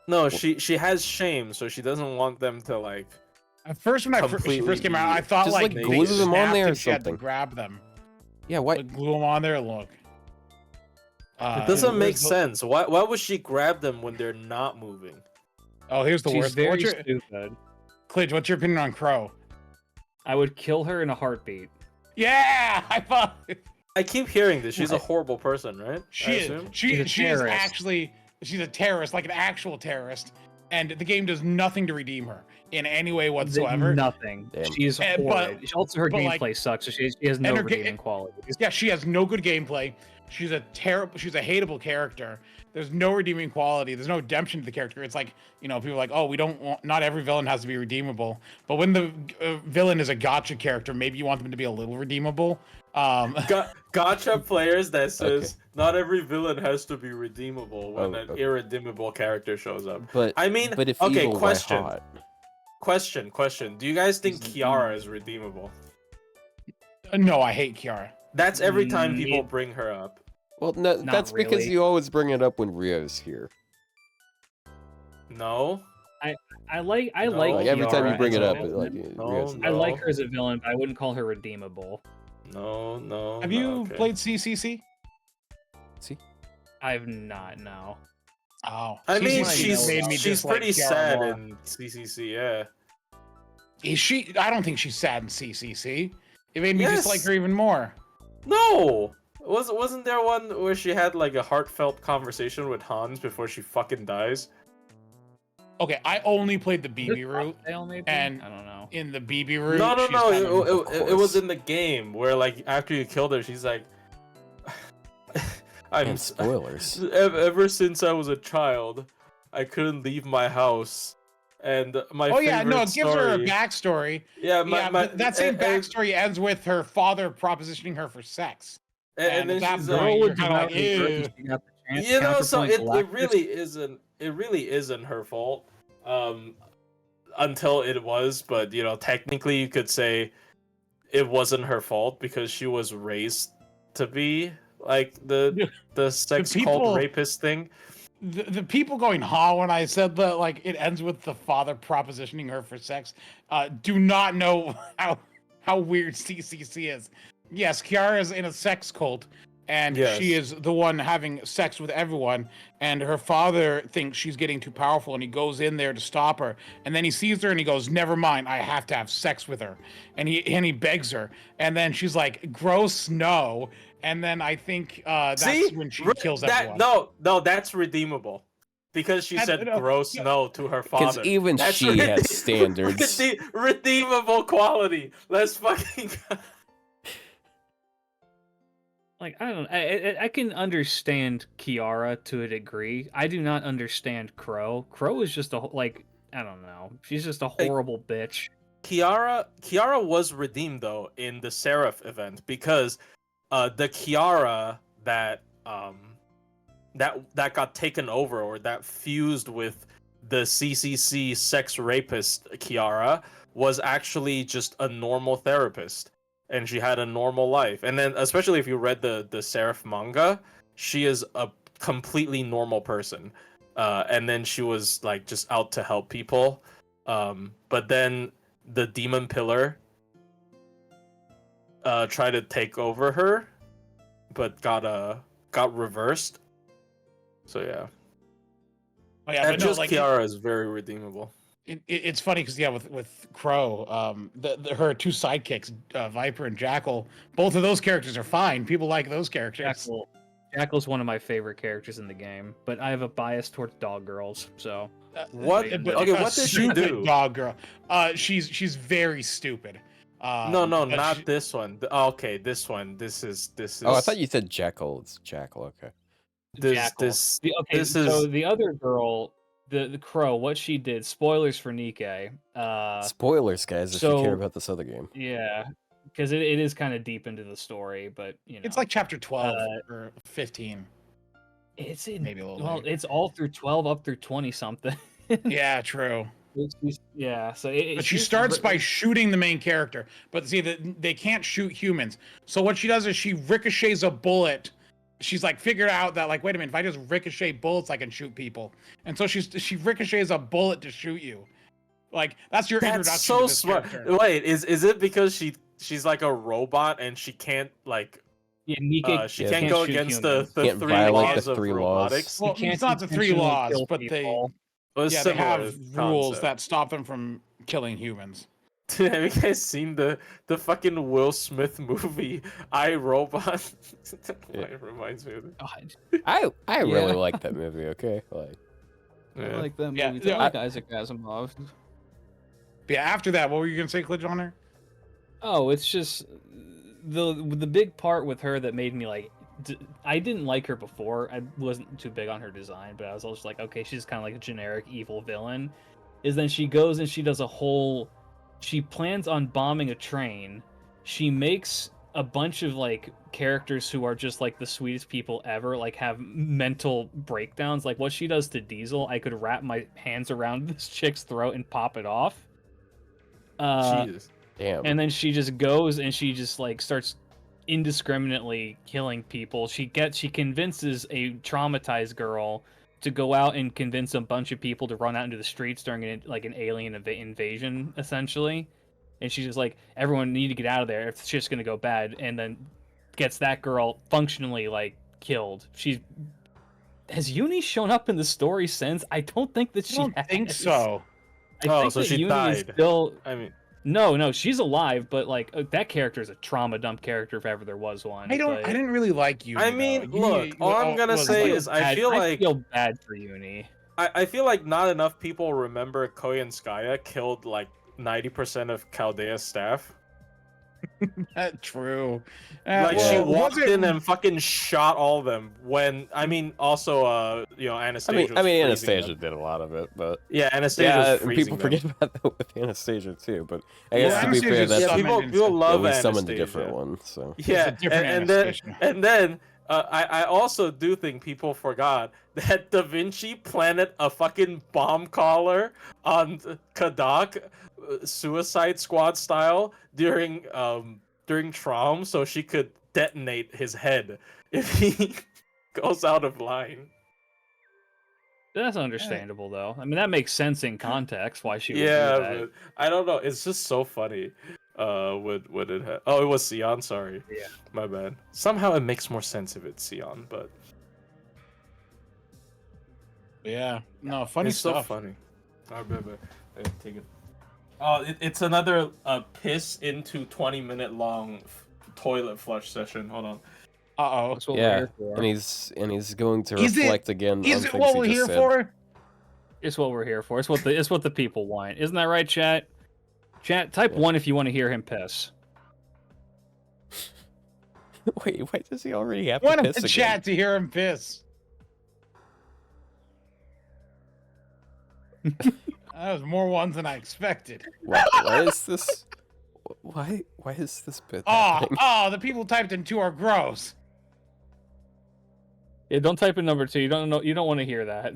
No, she has shame, so she doesn't want them to like. At first, when she first came out, I thought Just, like like, they glue them on snapped there or and she had to something. grab them. Yeah, what? Like, glue them on there. Look. It doesn't make where's the- sense. Why would she grab them when they're not moving? Oh, here's the She's worst. very What's your, stupid. Klidge, what's your opinion on Crow? I would kill her in a heartbeat. Yeah, I thought I keep hearing this. She's a horrible person, right? I she is. assume? She She's a is terrorist. actually she's a terrorist, like an actual terrorist, and the game does nothing to redeem her in any way whatsoever. Nothing. Damn. She's But- horrid. Also, her but, gameplay like- sucks, so she has no and her redeeming qualities. Yeah, she has no good gameplay. She's a terrible. She's a hateable character. There's no redeeming quality. There's no redemption to the character. It's like, you know, people are like, oh, we don't want. Not every villain has to be redeemable. But when the villain is a gotcha character, maybe you want them to be a little redeemable. Gotcha players that says not every villain has to be redeemable when an okay. irredeemable character shows up. But I mean, but if okay, evil, question. why hot? Question. Do you guys think Kiara is redeemable? No, I hate Kiara. That's every time Mm, people it- bring her up. Well, no, Not that's because really. you always bring it up when Rio's here. No. I like No, Like every time you Kiara bring as it a up, villain. like Rio's. No. I like her as a villain, but I wouldn't call her redeemable. No. Have no, you okay. played CCC? I've not. No. Oh, I mean, CCC made me she's dislike pretty Kiara sad more. in CCC. Yeah. Is she? I don't think she's sad in CCC. It made me Yes. dislike her even more. No. Wasn't there one where she had like a heartfelt conversation with Hans before she fucking dies? Okay, I only played the BB route. Maybe? and- I don't know. In the BB route, No. she's kind of- It was in the game where like after you killed her, she's like, And spoilers. Ever since I was a child, I couldn't leave my house, and my Oh yeah, no, favorite it gives her a story- backstory. Yeah, But that same and- backstory ends with her father propositioning her for sex. and then that she's girl like, you're kinda like, ew. you know, so it really isn't her fault, until it was. But you know, technically, you could say it wasn't her fault because she was raised to be like the sex people- cult rapist thing. The people going ha when I said that, like, it ends with the father propositioning her for sex, do not know how weird CCC is. Yes, Kiara is in a sex cult, and Yes. she is the one having sex with everyone, and her father thinks she's getting too powerful, and he goes in there to stop her, and then he sees her and he goes, never mind, I have to have sex with her, and he begs her, and then she's like, gross, no, and then I think that's See, when she Re- kills that, everyone. No, that's redeemable. Because she said no, gross yeah. no to her Because father. even That's she has standards. Redeemable quality. Let's fucking. Like I don't. I can understand Kiara to a degree. I do not understand Crow. Crow is just like I don't know. She's just a horrible bitch. Kiara was redeemed though in the Seraph event because the Kiara that got taken over or that fused with the CCC sex rapist Kiara was actually just a normal therapist, and she had a normal life. And then especially if you read the Seraph manga, she is a completely normal person, and then she was like just out to help people, but then the demon pillar tried to take over her, but got reversed. So yeah, Oh, yeah, and but no, just like, Kiara is very redeemable. it's funny because with Crow, her two sidekicks, Viper and Jackal, both of those characters are fine. People like those characters. Jackal's one of my favorite characters in the game, but I have a bias towards dog girls. So What? Okay, what does she do? Dog girl. She's very stupid. No, but not this one. Okay, this one. This is. Oh, I thought you said Jackal. It's Jackal. Okay. Jackal. Okay, this so is. the other girl, the crow, what she did. Spoilers for Nikkei. Spoilers, guys, if you care about this other game. Yeah, because it is kind of deep into the story, but it's like chapter 12 or 15. It's in, maybe a little. Well, later. it's all through 12 up through 20 something. Yeah, true. Yeah, so but she starts by shooting the main character. But see, they can't shoot humans. So what she does is she ricochets a bullet. She's like figured out that like, wait a minute, if I just ricochet bullets, I can shoot people. And so she ricochets a bullet to shoot you. Like that's your introduction. That's so to this smart. character. Wait, is it because she's like a robot and she can't like? Yeah, Nikkei, she can't go against the can't three violate laws the of three robotics. laws. Well, it's not the three laws, but they have rules that stop them from killing humans. Dude, have you guys seen the fucking Will Smith movie I, Robot? It reminds me of it. I really like that movie. Okay, like I like that movie. Yeah, I like Isaac Asimov. Yeah. After that, what were you gonna say, Klidge, on her? Oh, it's just the big part with her that made me like. I didn't like her before. I wasn't too big on her design, but I was also like, okay, she's kind of like a generic evil villain. Is then she goes and she does a whole. She plans on bombing a train. She makes a bunch of like characters who are just like the sweetest people ever, like have mental breakdowns. Like what she does to Diesel, I could wrap my hands around this chick's throat and pop it off. Jesus. damn. And then she just goes and she just like starts indiscriminately killing people. She convinces a traumatized girl to go out and convince a bunch of people to run out into the streets during an alien invasion, essentially. And she's just like, everyone need to get out of there if shit's gonna go bad. And then gets that girl functionally like killed. Has Uni shown up in the story since? I don't think that she. I don't think so. I think so that she Uni died. Is still. I mean. No, she's alive, but like that character is a trauma dump character if ever there was one. I didn't really like Uni. I mean, look, all I'm gonna say is I feel bad for Uni. I feel like not enough people remember Koyanskaya killed like 90% of Chaldea's staff. True. She walked in and fucking shot all of them. When also Anastasia. I mean Anastasia did a lot of it, but yeah, Anastasia. Yeah, people forget about that with Anastasia too. But I guess to be fair, that's people love we Anastasia. summoned a different one. So yeah, and then I also do think people forgot that Da Vinci planted a fucking bomb collar on Kadak, Suicide Squad style, during Traum, so she could detonate his head if he goes out of line. That's understandable, though. I mean, that makes sense in context why she would do Yeah, that. but I don't know. It's just so funny. What it had? Oh, it was Sion. Sorry. Yeah. My bad. Somehow it makes more sense if it's Sion, but yeah, no, funny it's stuff. so funny. I remember. Take it. Oh, it's another piss into 20-minute long toilet flush session. Hold on. That's what we're yeah, here for. and he's going to reflect again. Is on it things what he we're just here said. for? It's what we're here for. It's what the people want. Isn't that right, chat? Chat, type 1 if you want to hear him piss. Wait, why does he already have One to of piss the again? chat to hear him piss. That was more ones than I expected. Why is this? Why is this bit happening? The people typed in 2 are gross. Yeah, don't type in number 2. You don't know. You don't want to hear that.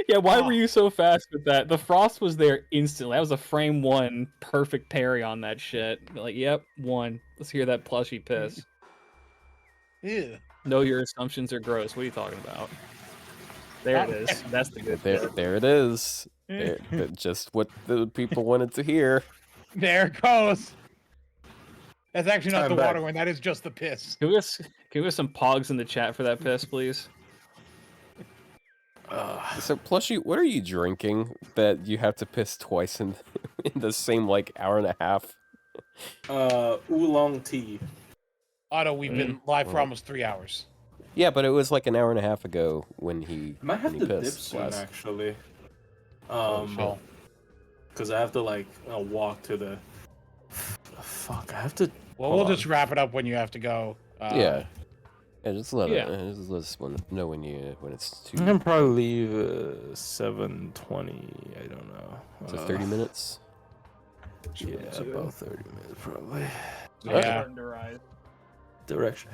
Yeah, why were you so fast with that? The frost was there instantly. That was a frame 1 perfect parry on that shit. Like, yep, 1. Let's hear that Plushie piss. Ew. No, your assumptions are gross. What are you talking about? There it is. That's the good part. There it is. Just what the people wanted to hear. There it goes. That's actually not I'm the back. water one. That is just the piss. Can we have some pogs in the chat for that piss, please? So Plushie, what are you drinking that you have to piss twice in the same like hour and a half? Oolong tea. Otto, we've been live for almost 3 hours. Yeah, but it was like an hour and a half ago when he. I might have when to he dip pissed soon, last. actually. shit. Because I have to like walk to the. Fuck, I have to. Well, hold we'll on. just wrap it up when you have to go. Yeah. Yeah, just let Yeah. just let us know when it's too. I can probably leave 7:20. I don't know. So 30 minutes. Yeah, about 30 minutes probably. Yeah. Starting to rise. Direction.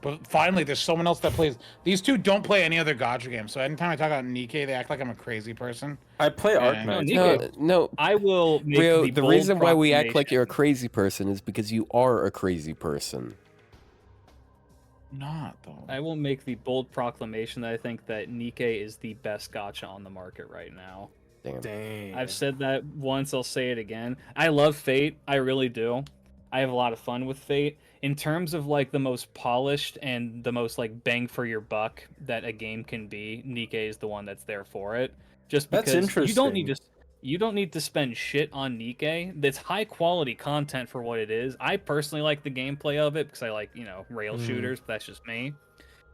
But finally, there's someone else that plays. These two don't play any other gacha game. So anytime I talk about Nikkei, they act like I'm a crazy person. I play Yeah. Arknights. No, bro. No, I will make Ryou, the the bold reason why we act like you're a proclamation- crazy person is because you are a crazy person. Not though. I will make the bold proclamation that I think that Nikkei is the best gacha on the market right now. Damn. Dang. I've said that once, I'll say it again. I love Fate, I really do. I have a lot of fun with Fate. In terms of like the most polished and the most like bang for your buck that a game can be, Nikkei is the one that's there for it. Just That's because interesting. you don't need to spend shit on Nikkei. That's high quality content for what it is. I personally like the gameplay of it because I like, rail shooters, but that's just me.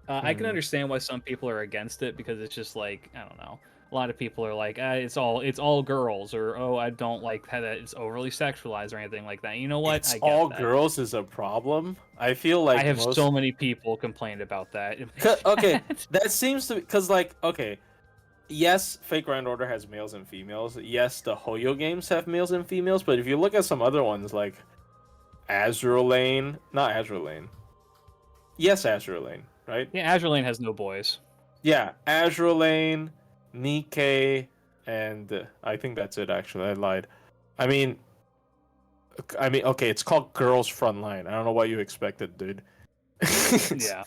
I can understand why some people are against it because it's just like, I don't know. A lot of people are like, it's all girls, or oh, I don't like how that it's overly sexualized or anything like that. You know what? It's I get all that. girls is a problem. I feel like I have most... so many people complained about that. Okay, that seems to because like okay, yes, Fake Grand Order has males and females. Yes, the Hoyo games have males and females. But if you look at some other ones like Azure Lane, not Azure Lane. Yes, Azure Lane, right? Yeah, Azure Lane has no boys. Yeah, Azure Lane, Nikkei, and I think that's it. Actually, I lied. I mean, okay, it's called Girls Frontline. I don't know what you expected, dude. Yeah.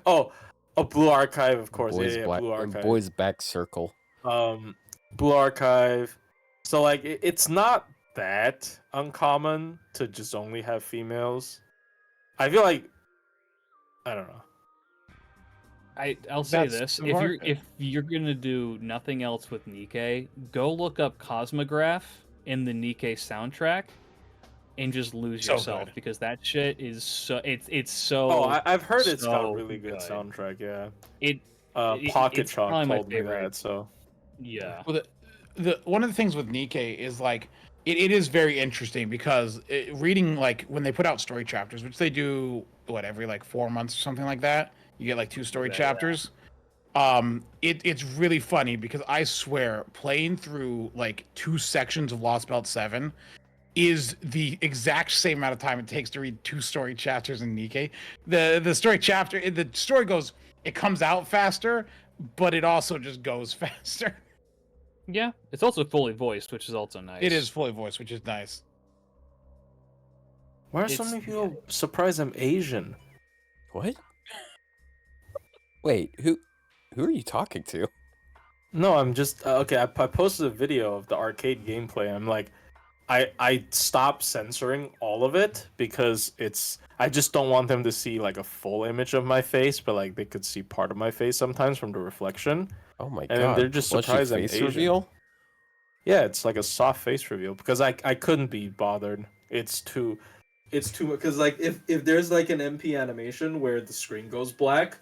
Oh, a Blue Archive, of course. Boys, Yeah, black, Blue Archive. boys back circle. Blue Archive. So like, it's not that uncommon to just only have females. I feel like, I don't know. I'll say That's this: the market. if you're gonna do nothing else with Nikkei, go look up Cosmograph in the Nikkei soundtrack, and just lose So yourself good. because that shit is so it's so. Oh, I've heard it's got so really good soundtrack. Yeah. It Pocket it's Chalk probably my told me favorite. that. So. Yeah. Well, the one of the things with Nikkei is like it is very interesting because reading like when they put out story chapters, which they do every like 4 months or something like that, you get like 2 story Yeah. chapters. It's really funny because I swear playing through like 2 sections of Lost Belt 7 is the exact same amount of time it takes to read 2 story chapters in Nikkei. The story chapter, the story goes, it comes out faster, but it also just goes faster. Yeah, it's also fully voiced, which is also nice. It is fully voiced, which is nice. Why are so It's- many people surprised I'm Asian? What? Wait, who are you talking to? No, I'm just okay. I posted a video of the arcade gameplay. I'm like, I stopped censoring all of it because I just don't want them to see like a full image of my face, but like they could see part of my face sometimes from the reflection. Oh my And god! they're just Plushie surprised I'm face Asian. reveal. Yeah, it's like a soft face reveal because I couldn't be bothered. It's too because like if there's like an MP animation where the screen goes black,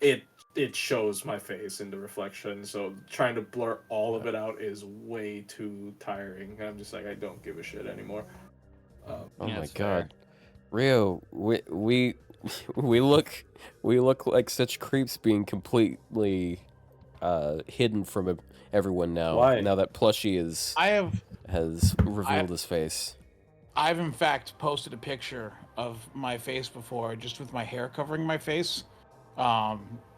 it shows my face in the reflection. So trying to blur all of it out is way too tiring. I'm just like I don't give a shit anymore. Oh Yeah, my that's fair. god, Ryou, we look like such creeps being completely hidden from everyone now. Why? Now that Plushie has revealed his face. I've in fact posted a picture of my face before, just with my hair covering my face.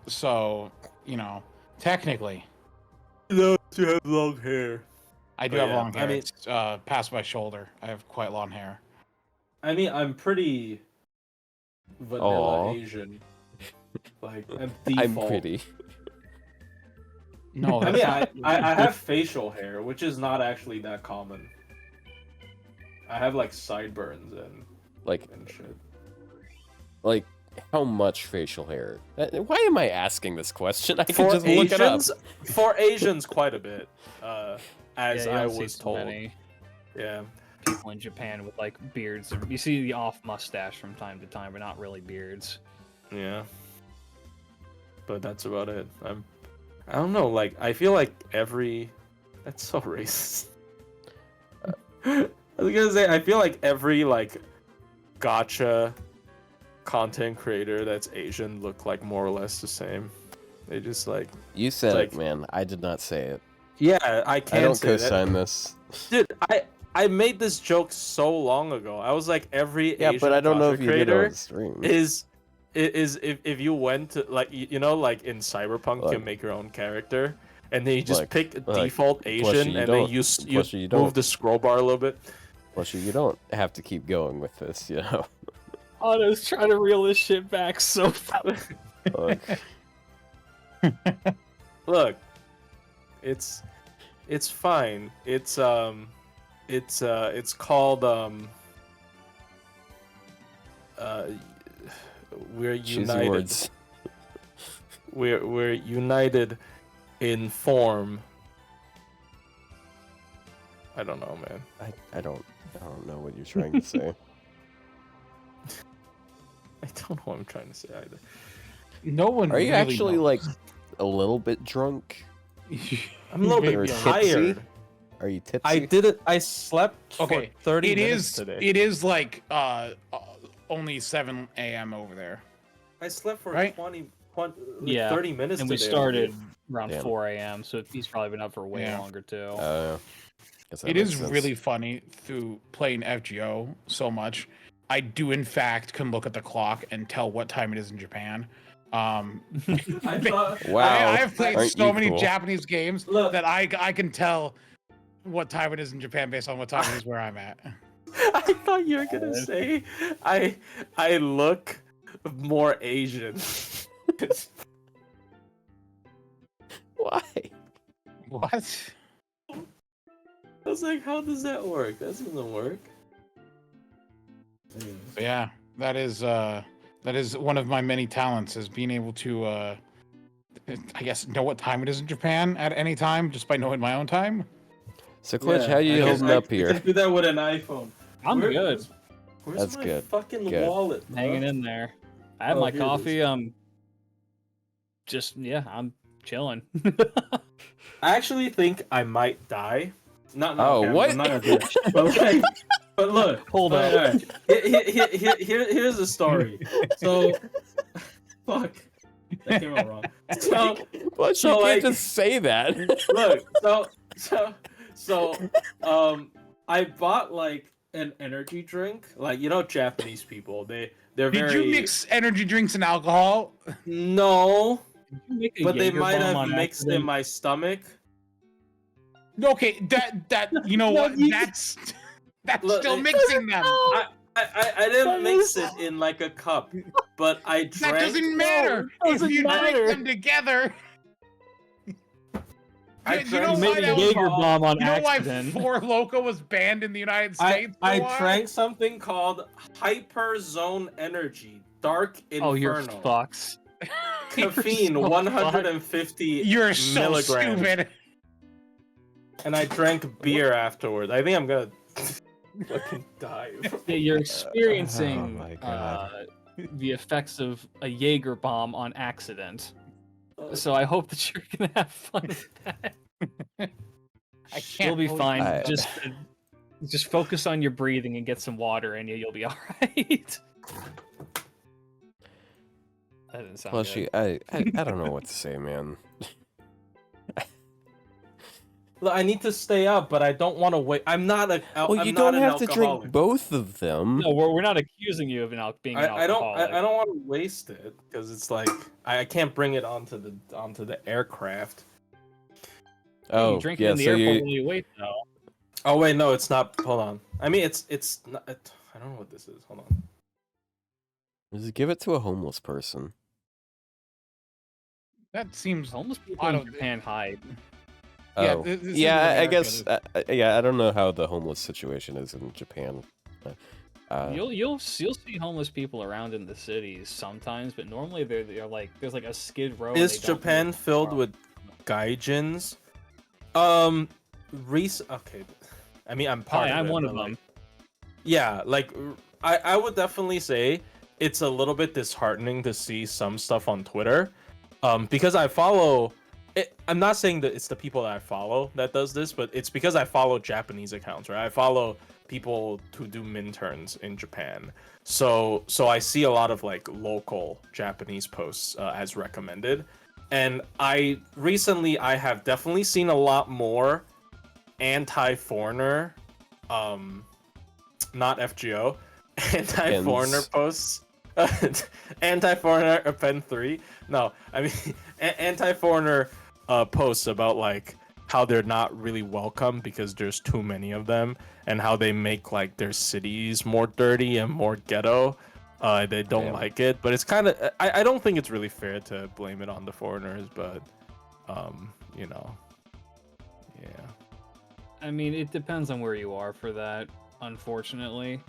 So technically, No, you have long hair. I do Oh, have yeah. long hair. I mean- It's past my shoulder. I have quite long hair. I mean, I'm pretty vanilla Aw. Asian. Like I'm I'm default. pretty. No, I that's mean, not- I have facial hair, which is not actually that common. I have like sideburns and Like shit. how much facial hair? Why am I asking this question? I can For just look it up. for Asians, quite a bit. As Yeah, you I don't see was so told. many Yeah. people in Japan with like beards. You see the off mustache from time to time, but not really beards. Yeah. but that's about it. I don't know. Like, I feel like that's so racist. I was gonna say, I feel like every like gotcha content creator that's Asian look like more or less the same. They just like You said like, it, man. I did not say it. yeah, I can't I don't say that. co-sign this. Dude, I made this joke so long ago. I was like, every Yeah, Asian but I don't know content if you did it creator on stream. is if you went to like you know like in Cyberpunk you Like- can make your own character and then you just like- pick like, default Plushie, Asian you and don't- then you Plushie, you move don't. the scroll bar a little bit. Plushie, you don't have to keep going with this, you know. Otto's trying to reel this shit back so fast. Look, Look, it's fine. It's called we're choosing united. words. We're united in form. I don't know, man. I don't know what you're trying to say. I don't know what I'm trying to say either. No one. Are you really actually knows. like a little bit drunk? I'm a little Maybe bit Or tired. tipsy? Are you tipsy? I did it. I slept for Okay, 30 It minutes is. today. It is like only 7 a.m. over there. I slept for Right? 20 Yeah, 30 minutes And we today. started around Damn. 4 a.m., so he's probably been up for way Yeah. longer too. Guess that It makes is sense. really funny through playing FGO so much. I do in fact can look at the clock and tell what time it is in Japan. I thought, Wow. I have played Aren't so you many cool? Japanese games Look. that I can tell what time it is in Japan based on what time it is where I'm at. I thought you were gonna say I look more Asian. Why? What? I was like, how does that work? That doesn't work. Yeah, that is one of my many talents is being able to I guess know what time it is in Japan at any time just by knowing my own time. So, Klidge, how you holding up I here? can do that with an iPhone. I'm Where- good, Where's That's my good. fucking Good. wallet? bro? hanging in there. I had Oh, my here it is. coffee. Just I'm chilling. I actually think I might die. Not Oh, okay, what? I'm not gonna do it. But like, but look, Hold alright, up. alright. Here's the story. So, fuck, that came out wrong. So, Well, So, you can't like- just say that. look, so, I bought like an energy drink. Like, you know, Japanese people, they're Did very you mix energy drinks and alcohol? no, Did you make a but they Jaeger might bomb have on mixed in accident? my stomach. Okay, that you know No, what? you- That's Look, still it- mixing them. I didn't mix it in like a cup, but I That drank. doesn't matter. doesn't If you matter. drink them together. I You know drank You made why a that was Jaeger wrong? bomb on You know why accident. Four Loko was banned in the United States? for a I while? drank something called Hyper Zone Energy Dark Inferno. Oh, you're fucks. Caffeine, so 150 You're so milligrams. stupid. And I drank beer afterwards. I think I'm gonna fucking die. Yeah, you're experiencing Oh my God. the effects of a Jaeger bomb on accident. So I hope that you're gonna have fun with that. I can't. You'll be believe fine. I- Just focus on your breathing and get some water, and you'll be all right. That didn't sound Plushie, good. I don't know what to say, man. Look, I need to stay up, but I don't want to wait. I'm not a. Well, I'm you not don't an have to alcoholic. drink both of them. No, we're not accusing you of being an I don't. alcoholic. I don't want to waste it because it's like I can't bring it onto the aircraft. Oh, you drink yeah. it in the So airport you, while you wait, though. Oh wait, no, it's not. Hold on. I mean, it's not. I don't know what this is. Hold on. just give it to a homeless person. That seems. Homeless people I in don't- Japan hide. Yeah, Oh, this isn't yeah. I America, guess. Yeah, I don't know how the homeless situation is in Japan. You'll see homeless people around in the cities sometimes, but normally they're like there's like a skid row. and Is they don't Japan move filled far. with gaijins? Okay. I mean, I'm part Hi, of I'm it, one of but, like, them. yeah, like I would definitely say it's a little bit disheartening to see some stuff on Twitter. because I follow. I'm not saying that it's the people that I follow that does this, but it's because I follow Japanese accounts, right? I follow people who do Minturns in Japan, so I see a lot of like local Japanese posts as recommended, and I have definitely seen a lot more anti-foreigner, not FGO, anti-foreigner posts. Anti-foreigner Pen 3. No, I mean anti-foreigner posts about like how they're not really welcome because there's too many of them, and how they make like their cities more dirty and more ghetto. They don't like it, but it's kind of I don't think it's really fair to blame it on the foreigners, but you know, yeah. I mean, it depends on where you are for that, unfortunately.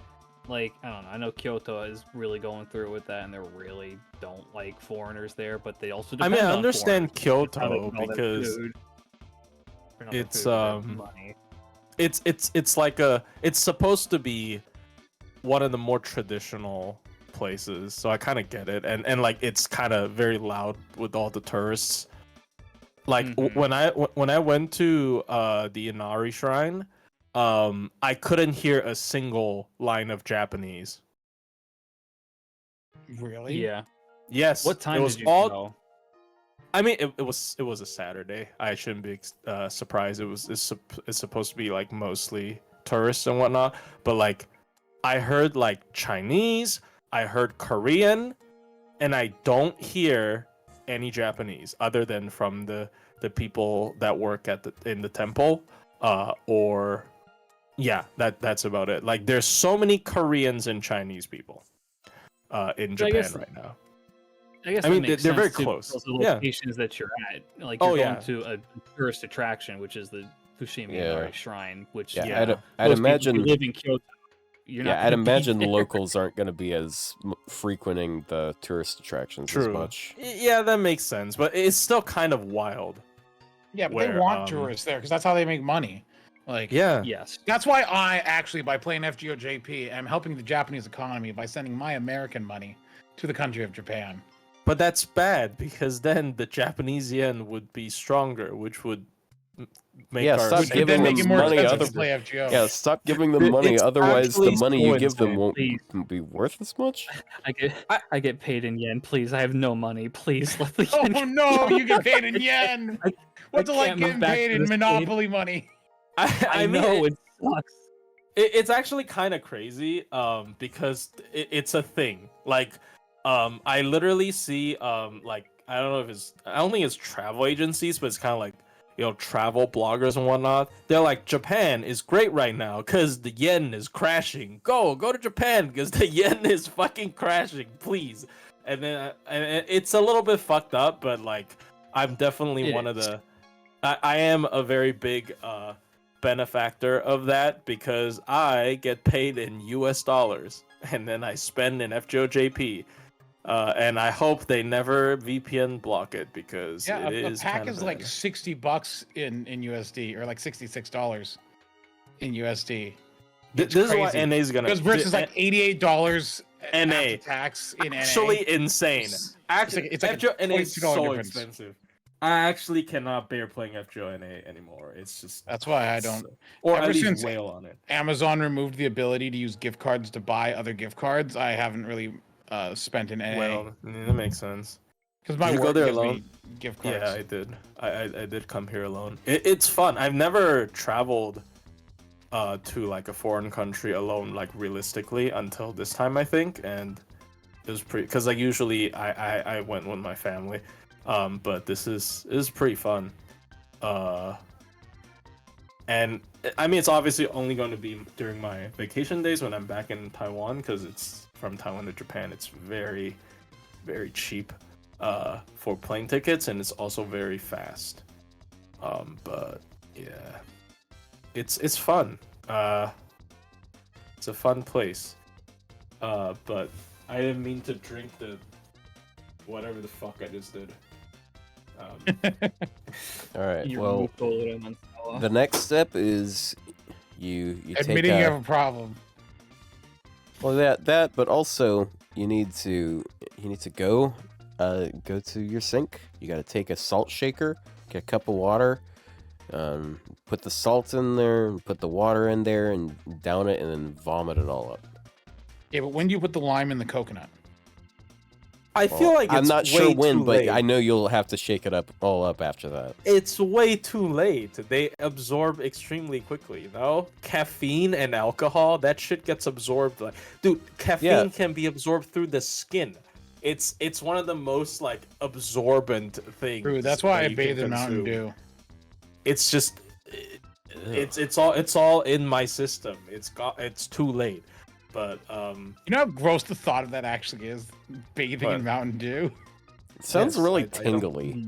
Like, I don't know, I know Kyoto is really going through with that, and they really don't like foreigners there, but they also depend I on understand foreigners. Kyoto because it's money. it's like it's supposed to be one of the more traditional places, so I kind of get it, and like it's kind of very loud with all the tourists. Like when I went to the Inari Shrine, I couldn't hear a single line of Japanese. Really? Yeah. Yes. What time it was did you go? I mean, it was a Saturday. I shouldn't be surprised. It's supposed to be like mostly tourists and whatnot, but like I heard like Chinese, I heard Korean, and I don't hear any Japanese other than from the people that work in the temple, or yeah, that's about it. Like there's so many Koreans and Chinese people in Japan right now. I mean, they're very close. Those locations that you're at, like you're going to a tourist attraction, which is the Fushimi Inari Shrine, which I'd imagine you live in Kyoto. I'd imagine the locals aren't going to be as frequenting the tourist attractions as much. Yeah, that makes sense, but it's still kind of wild. Yeah, but they want tourists there because that's how they make money. Like, yes, that's why I actually, by playing FGO JP, am helping the Japanese economy by sending my American money to the country of Japan. But that's bad because then the Japanese yen would be stronger, which would make our stop giving them money. Stop giving them money. Otherwise, the money you give them won't be worth as much. I get paid in yen. Please, I have no money. Please let the yen. Oh no, you get paid in yen. What's it like getting paid in Monopoly money? I mean, know it sucks. It's actually kind of crazy, because it's a thing. Like, I literally see, like, I don't think it's travel agencies, but it's kind of like, you know, travel bloggers and whatnot. They're like, Japan is great right now because the yen is crashing. Go to Japan because the yen is fucking crashing, please. And then and it's a little bit fucked up, but like, I'm definitely one of the. I am a very big benefactor of that because I get paid in US dollars and then I spend in FGOJP. And I hope they never VPN block it because it is. A pack kind of is like $60 in USD or like $66 in USD. This is what NA is gonna. Because versus like $88 NA tax in NA. Actually insane. Actually, it's like FGO NA is so difference. expensive. I actually cannot bear playing FGO NA anymore. It's just that's why I don't. Or at least whale on it. Amazon removed the ability to use gift cards to buy other gift cards. I haven't really spent in NA. Well, that makes sense. Because my work gives me gift cards. Yeah, I did. I did come here alone. It's fun. I've never traveled to like a foreign country alone, like realistically, until this time I think, and it was pretty. Because like usually I went with my family, but this is pretty fun. And I mean, it's obviously only going to be during my vacation days when I'm back in Taiwan, because it's from Taiwan to Japan. It's very, very cheap for plane tickets, and it's also very fast. But yeah, it's fun. It's a fun place. But I didn't mean to drink the whatever the fuck I just did. All right. Well, the next step is you admitting you have a problem. Well, that, but also you need to go to your sink. You got to take a salt shaker, get a cup of water, put the salt in there, and put the water in there, and down it, and then vomit it all up. Yeah, but when do you put the lime in the coconut? I feel like it's I'm not sure way when, too but late. I know you'll have to shake it up all up after that. It's way too late. They absorb extremely quickly, you know? Caffeine and alcohol, that shit gets absorbed. Like, dude, caffeine can be absorbed through the skin. It's one of the most like absorbent things. True, that's why I you bathe can in Mountain consume. Dew. It's just it's all in my system. It's too late. But You know how gross the thought of that actually is? Bathing in Mountain Dew. It sounds Yes, really I don't- tingly.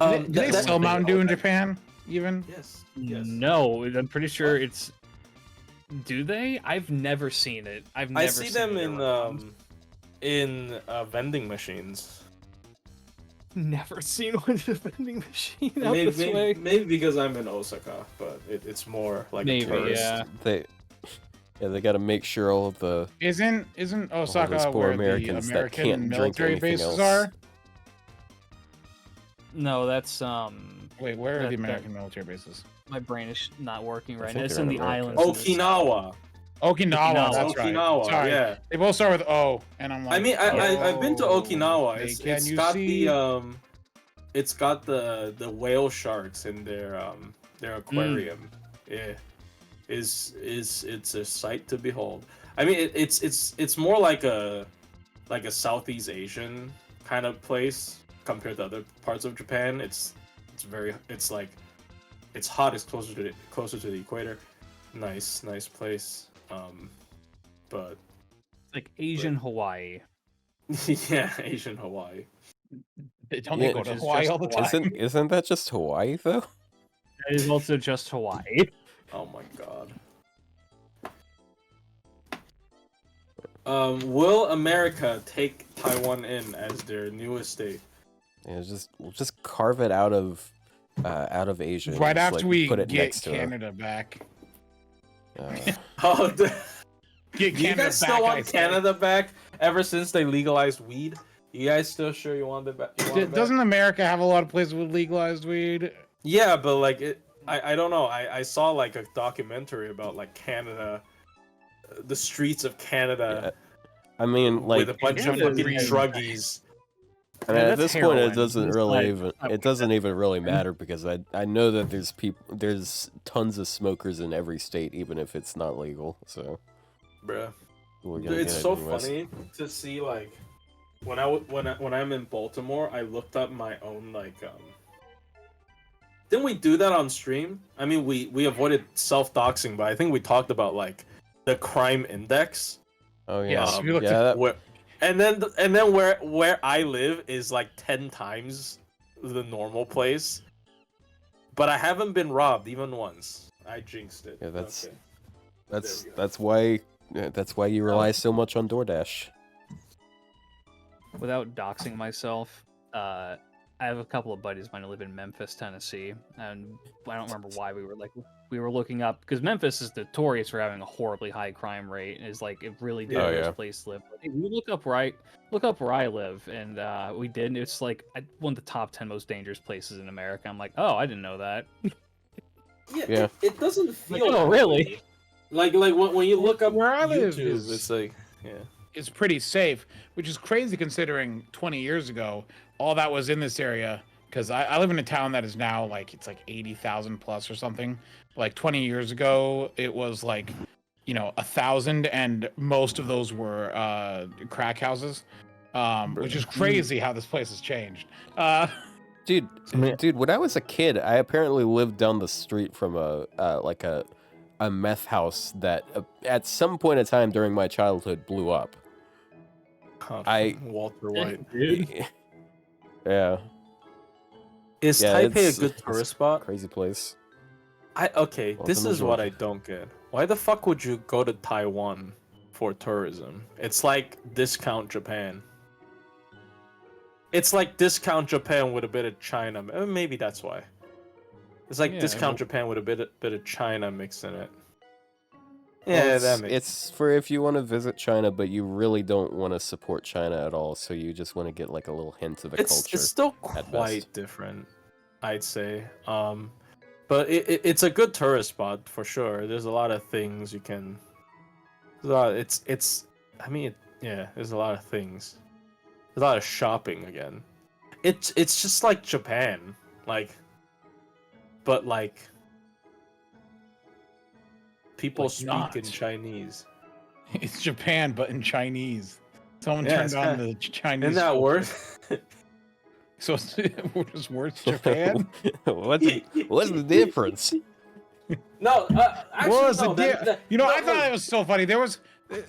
Do they sell Mountain Dew in Japan? Even? Yes. No, I'm pretty sure it's. Do they? I've never seen it. I've never I see seen them it around. in vending machines. Never seen one in a vending machine out this way. Maybe because I'm in Osaka, but it's more like Maybe, a tourist. yeah. They got to make sure all of the Isn't Osaka those poor where Americans the that American can't drink military anything bases else. are? No, that's Wait, where are That- the American military bases? my brain is not working I right think now. It's they're in in the America. islands. in the Okinawa. Okinawa, that's right. Okinawa, Sorry. yeah. They both start with O, and I'm like, I mean, I've been to oh, Okinawa. hey, It's can you got see? it's got the whale sharks in their aquarium. Yeah, it's a sight to behold. I mean, it's more like a Southeast Asian kind of place compared to other parts of Japan. It's hot. It's closer to the equator. Nice place. But like Asian Hawaii. yeah, Asian Hawaii. Don't Yeah, they go to which is Hawaii just all the time? Isn't that just Hawaii though? That is also just Hawaii. Oh my god. Will America take Taiwan in as their newest state? Yeah, we'll just carve it out of Asia. and Right just, after like, we put it get next to Canada back. Oh, Get you Canada guys still back, I want say. Canada back? Ever since they legalized weed, you guys still sure you want it back? Doesn't America have a lot of places with legalized weed? Yeah, but like I don't know. I saw like a documentary about like Canada, the streets of Canada. I mean, like, with a bunch of Canada's fucking really druggies. I mean, Yeah, at that's this point, heroin. it doesn't It's really like- it doesn't even really matter because I know that there's tons of smokers in every state, even if it's not legal. So Bruh. we're gonna It's get it so anyways. funny to see like when I'm in Baltimore, I looked up my own like Didn't we do that on stream? I mean, we avoided self-doxing, but I think we talked about like the crime index. Oh yeah, Yes, we looked yeah. that- Where, and then where I live is like 10 times the normal place. But I haven't been robbed even once. I jinxed it. Yeah, that's- Okay. that's There we go. that's why you rely so much on DoorDash. Without doxing myself, I have a couple of buddies of mine who live in Memphis, Tennessee, and I don't remember why we were looking up because Memphis is notorious for having a horribly high crime rate and is like a really dangerous yeah. place to live. But, hey, we look up where I live, and we did. And it's like one of the top 10 most dangerous places in America. I'm like, oh, I didn't know that. Yeah. It doesn't feel. oh, that really? way. Like when you look up Where I live YouTube, is- it's like It's pretty safe, which is crazy considering 20 years ago, all that was in this area. Because I live in a town that is now like, it's like 80,000 plus or something. Like 20 years ago, it was like, 1,000, and most of those were crack houses, which is crazy how this place has changed. Dude, when I was a kid, I apparently lived down the street from a meth house that at some point in time during my childhood blew up. Walter White. Yeah, Is Yeah, Taipei it's- a good it's tourist spot? crazy place. Okay, this Welcome to is what Georgia. I don't get. Why the fuck would you go to Taiwan for tourism? It's like discount Japan. It's like discount Japan with a bit of China. Maybe that's why. It's like Yeah, discount well- Japan with a bit of China mixed in it. Yeah, Well, that makes it's for if you want to visit China, but you really don't want to support China at all, so you just want to get like a little hint of the culture. it's still at quite best. different, I'd say. But it's a good tourist spot for sure. There's a lot of things you can. There's a lot. It's. I mean, yeah. There's a lot of things. There's a lot of shopping again. It's just like Japan, like, but like people Like speak not. in Chinese. It's Japan, but in Chinese. Someone Yeah, turned it's on kinda- the Chinese. Isn't that filter. worse? So we're just worse Japan. what's the difference? No, actually, What was no. You know, no, I thought no. it was so funny.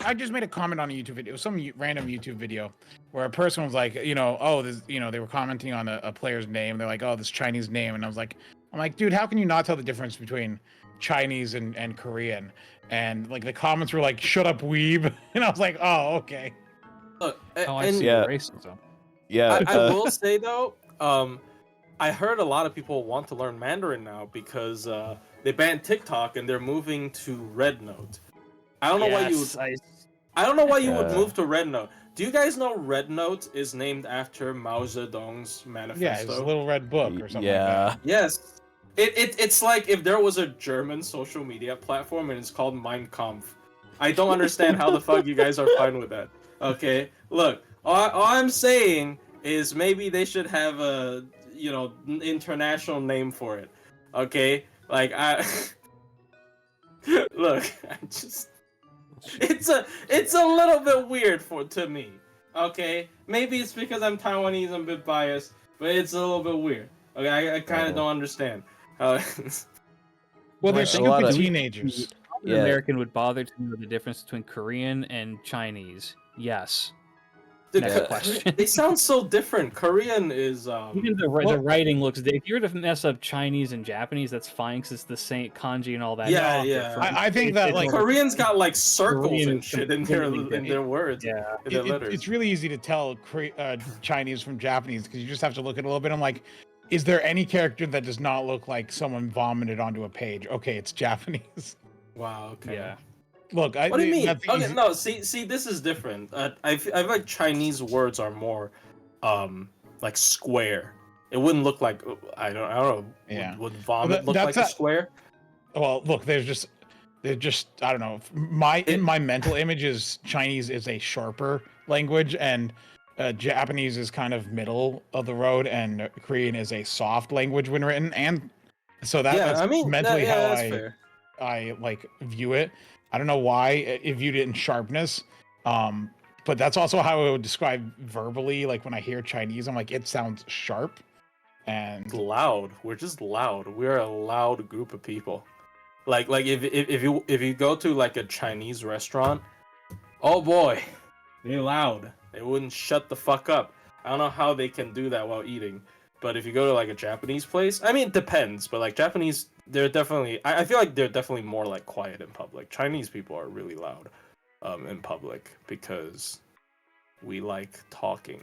I just made a comment on a YouTube video. It was some random YouTube video where a person was like, oh, this, they were commenting on a player's name. They're like, oh, this Chinese name, and I'm like, dude, how can you not tell the difference between Chinese and Korean? And like the comments were like, shut up, weeb, and I was like, oh, okay. Look, Oh, I and see Yeah. racism. Yeah, I will say though, I heard a lot of people want to learn Mandarin now because they banned TikTok and they're moving to Red Note. I don't know why you. I don't know why you would Yeah. move to Red Note. Do you guys know Red Note is named after Mao Zedong's manifesto? Yeah, it's a little red book or something. yeah. Like Yes. It's like if there was a German social media platform and it's called Mein Kampf. I don't understand how the fuck you guys are fine with that. Okay, look, all I'm saying is maybe they should have a international name for it. Okay, like look, I just it's a little bit weird to me. Okay, maybe it's because I'm Taiwanese, I'm a bit biased, but it's a little bit weird. Okay, I kind of don't understand. well, they're Like, a lot stupid of- teenagers. An Yeah. American would bother to know the difference between Korean and Chinese. Yes. The Next Ko- question. They sound so different. Korean is Even the writing looks. If you were to mess up Chinese and Japanese, that's fine because it's the same kanji and all that. Yeah, is yeah. different. I think that like Korean's got like circles Korean and is shit in their completely words, Yeah. in their letters. it's really easy to tell Chinese from Japanese because you just have to look at it a little bit. I'm like, is there any character that does not look like someone vomited onto a page? Okay, it's Japanese. Wow. Okay. Yeah. Look, What do you mean? that's Okay, easy- no. See, this is different. I feel like Chinese words are more, like square. It wouldn't look like I don't know. Yeah. Would vomit look that's like a square? Well, look, they're just I don't know. In my mental image is Chinese is a sharper language and Japanese is kind of middle of the road and Korean is a soft language when written, and so that's I mean, mentally yeah, how that's fair. I like view it. I don't know why I viewed it in sharpness. But that's also how I would describe verbally. Like when I hear Chinese, I'm like, it sounds sharp and Loud. We're just loud. We're a loud group of people. Like if you go to like a Chinese restaurant, oh boy, they're loud. They wouldn't shut the fuck up. I don't know how they can do that while eating. But if you go to like a Japanese place, I mean it depends, but like Japanese, they're definitely I feel like they're definitely more like quiet in public. Chinese people are really loud in public because we like talking.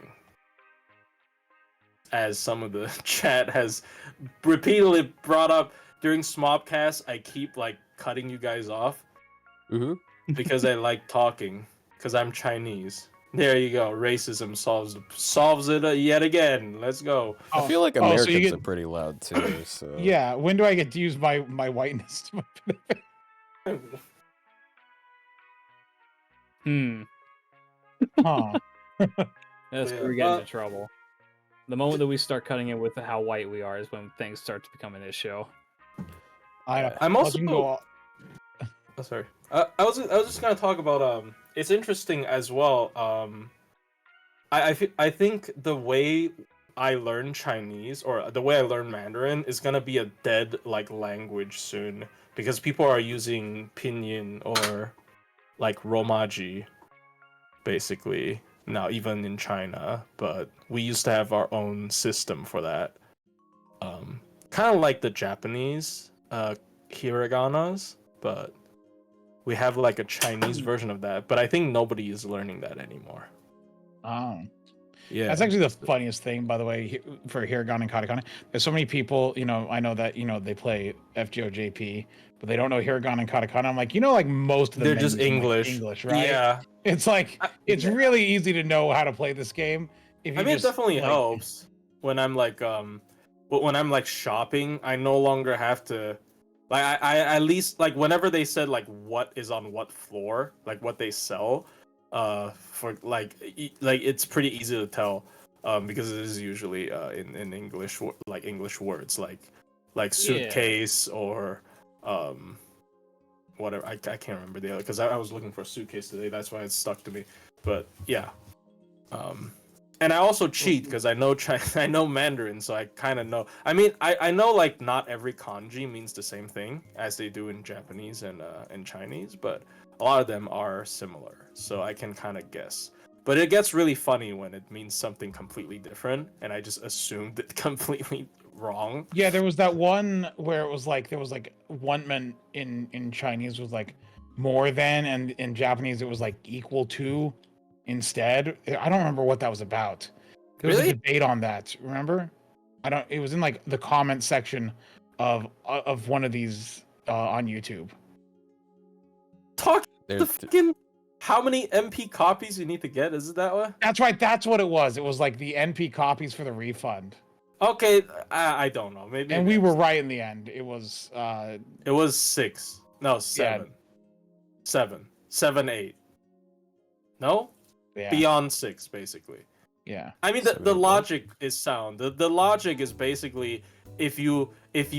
As some of the chat has repeatedly brought up during Smobcast, I keep like cutting you guys off because I like talking because I'm Chinese. There you go. Racism solves it yet again. Let's go. I feel like so you Americans get- are pretty loud too. So yeah. When do I get to use my whiteness? To my Huh. That's Yeah. where we get into trouble. The moment that we start cutting it with how white we are is when things start to become an issue. I'm well, also. you can go- Oh, sorry. I was just gonna talk about It's interesting as well. I think the way I learn Chinese or the way I learn Mandarin is gonna be a dead like language soon because people are using pinyin or like Romaji, basically now even in China. But we used to have our own system for that. Kind of like the Japanese hiraganas, but we have like a Chinese version of that, but I think nobody is learning that anymore. Oh. Yeah. That's actually the funniest thing, by the way, for Hiragana and Katakana. There's so many people, I know that, they play FGOJP, but they don't know Hiragana and Katakana. I'm like, like most of the They're just menus in, like, English. English, right? Yeah. It's like, it's really easy to know how to play this game. If you It definitely helps when I'm like shopping. I no longer have to, like, I at least, like, whenever they said like what is on what floor, like what they sell, for like it's pretty easy to tell, because it is usually in English, like English words, like suitcase or whatever. I can't remember the other, because I was looking for a suitcase today. That's why it stuck to me. But yeah. And I also cheat because I know Mandarin, so I kind of know. I mean, I know like not every kanji means the same thing as they do in Japanese and Chinese, but a lot of them are similar, so I can kind of guess. But it gets really funny when it means something completely different, and I just assumed it completely wrong. Yeah, there was that one where it was like there was like one man in Chinese was like more than, and in Japanese it was like equal to instead. I don't remember what that was about. There was a debate on that. Remember? It was in like the comment section of one of these on YouTube. The fucking how many MP copies you need to get? Is it that way? That's right. That's what it was. It was like the NP copies for the refund. Okay, I don't know. Maybe. And we were right in the end. It was. It was 6. No, 7. Yeah. 7, 8. No. Yeah. Beyond 6, basically. Yeah. I mean, the logic is sound. The logic is basically if you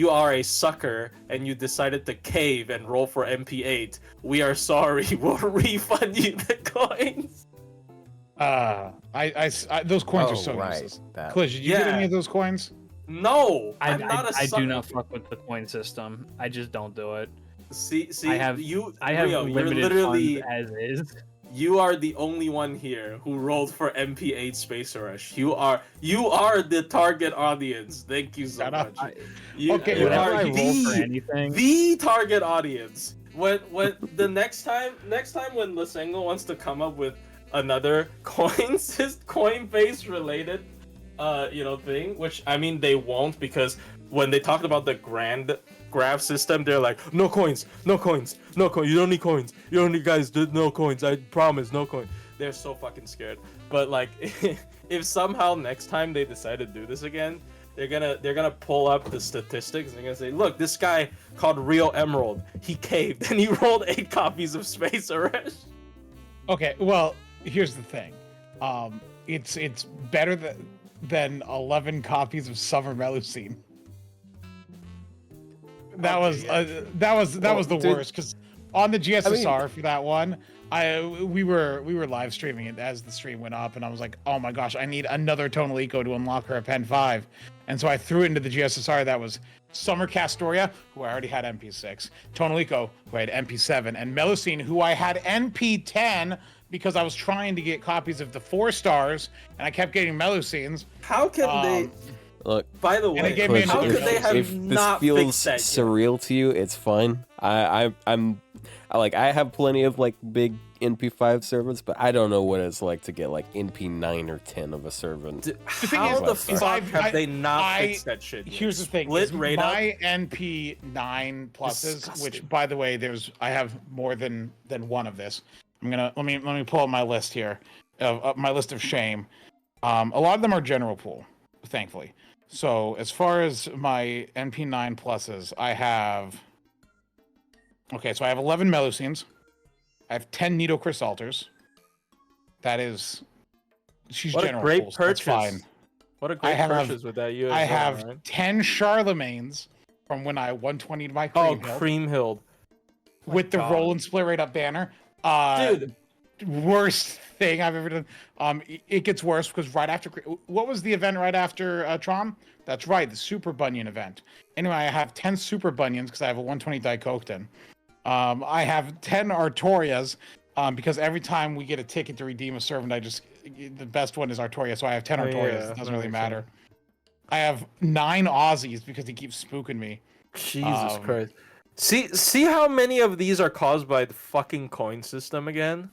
are a sucker and you decided to cave and roll for MP8, we are sorry. We'll refund you the coins. I those coins are so useless. Klidge, did you get any of those coins? No, I'm not a sucker. I do not fuck with the coin system. I just don't do it. See, I have Rio, limited funds as is. You are the only one here who rolled for MP8 Space Rush. You are the target audience. Thank you so much. Okay, whenever I roll for anything, the target audience. When the next time when Lasengo wants to come up with another coin-based related thing, which I mean they won't, because when they talked about the grand graph system, they're like, no coins. You don't need coins. You don't need, guys, no coins. I promise, no coins. They're so fucking scared. But like, if somehow next time they decide to do this again, they're gonna pull up the statistics and they're gonna say, look, this guy called Real Emerald, he caved and he rolled 8 copies of Space Rush. Okay, well, here's the thing. It's better than 11 copies of Summer Melusine. That was the worst, because on the GSSR for that one, we were live streaming it as the stream went up, and I was like, oh my gosh, I need another Tonal Eco to unlock her at Pen 5, and so I threw it into the GSSR. That was Summer Castoria, who I already had MP6, Tonal Eco, who I had MP7, and Melusine, who I had MP10 because I was trying to get copies of the 4 stars, and I kept getting Melusines. How can they? Look, by the way, how could they have if not this feels fixed that surreal to you, it's fine. I have plenty of like big NP5 servants, but I don't know what it's like to get like NP9 or 10 of a servant. How the fuck have they not fixed that shit yet? Here's the thing: my NP9 pluses, which by the way, I have more than one of this. Let me pull up my list here, my list of shame. A lot of them are general pool, thankfully. So as far as my NP9 pluses, I have 11 Melusines. I have 10 Nido Chrysalters. She's what general a great pool, so purchase. That's fine. What a great purchase with that USR, I have right? 10 Charlemagnes from when I 120'd my Creamhild. With the roll and split right up banner. Dude, worst thing I've ever done. It gets worse because right after, what was the event right after Tron? That's right, the Super Bunyan event. Anyway, I have 10 Super Bunions because I have a 120 Daikoten. I have 10 Artorias because every time we get a ticket to redeem a servant, the best one is Artoria, so I have 10 Artorias. Yeah, it doesn't really matter. I have 9 Aussies because he keeps spooking me. Jesus Christ. See how many of these are caused by the fucking coin system again?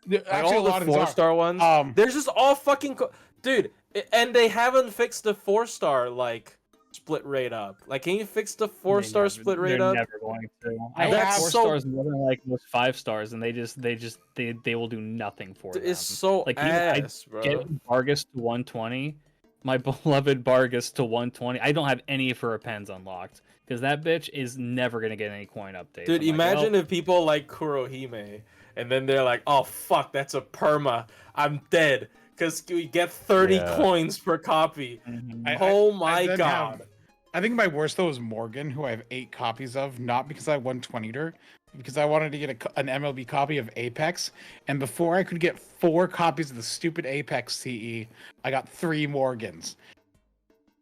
Like Actually, all a lot the of these are. 4-star ones. They're just all fucking dude, and they haven't fixed the 4-star like split rate up. Like, can you fix the 4-star split rate they're up? never going to. I I like have 4 so- stars more than like most 5 stars, and they will do nothing for them. It's so Like, even ass, bro. Getting Vargas to 120, my beloved Vargas to 120. I don't have any of her pens unlocked because that bitch is never gonna get any coin updates. Dude, I'm like, imagine well, if people like Kurohime, and then they're like, "Oh fuck, that's a perma. I'm dead." Because we get 30 Yeah. coins per copy. mhm. Oh I my then god. I think my worst though is Morgan, who I have 8 copies of, not because I 120'd her, because I wanted to get an MLB copy of Apex, and before I could get 4 copies of the stupid Apex CE, I got 3 Morgans.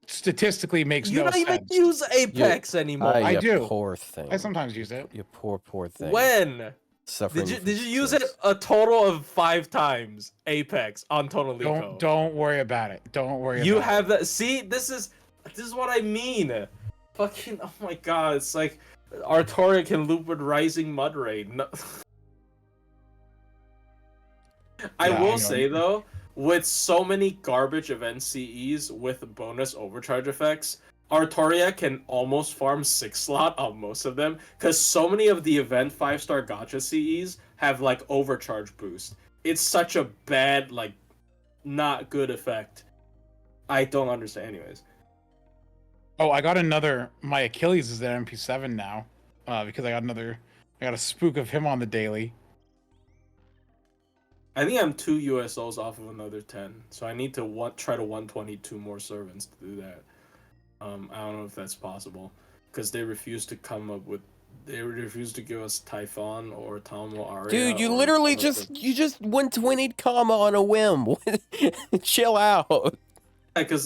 Statistically makes You no don't even sense. use Apex anymore. I you do. Poor thing. I sometimes use it. You poor thing. When? Suffering Did from you use it stress. a total of 5 times? Apex on Tonalico. Don't worry about it. Don't worry You about have that. See, this is what I mean. Fucking, oh my god, it's like Artoria can loop with Rising Mud Raid. No. I Yeah, I will know. say though, with so many garbage event CEs with bonus overcharge effects, Artoria can almost farm 6 slot on most of them, because so many of the event 5-star gacha CEs have like overcharge boost. It's such a bad, like, not good effect. I don't understand. Anyways, Oh, I got another. My Achilles is at MP7 now, because I got a spook of him on the daily. I think I'm 2 USOs off of another 10, so I need to try to 122 more servants to do that. I don't know if that's possible, because they refuse to come up with. They refuse to give us Typhon or Tomo Aria. Dude, you or literally some of just 120'd comma on a whim. Chill out. because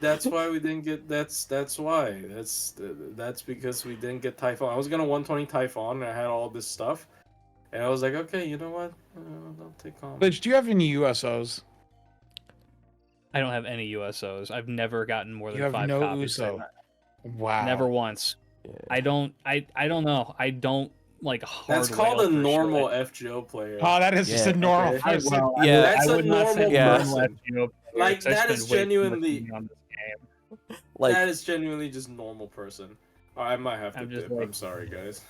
that's why we didn't get. That's why. That's because we didn't get Typhon. I was gonna 120 Typhon, and I had all this stuff, and I was like, okay, you know what? I'll take on. Glitch, do you have any USOs? I don't have any USOs. I've never gotten more than You have 5 no copies. USO. Wow. Never once. Yeah. I don't know. I don't like hard That's called a rail for normal shit. FGO player. Oh, that is just a Yeah. normal Okay. person. Well, Yeah. That's I a would not say normal normal person. FGO player, Like, 'cause I that spend is way too much genuinely- money on this game. Like, That is genuinely just normal person. I might have to I'm just dip. like- I'm sorry, guys.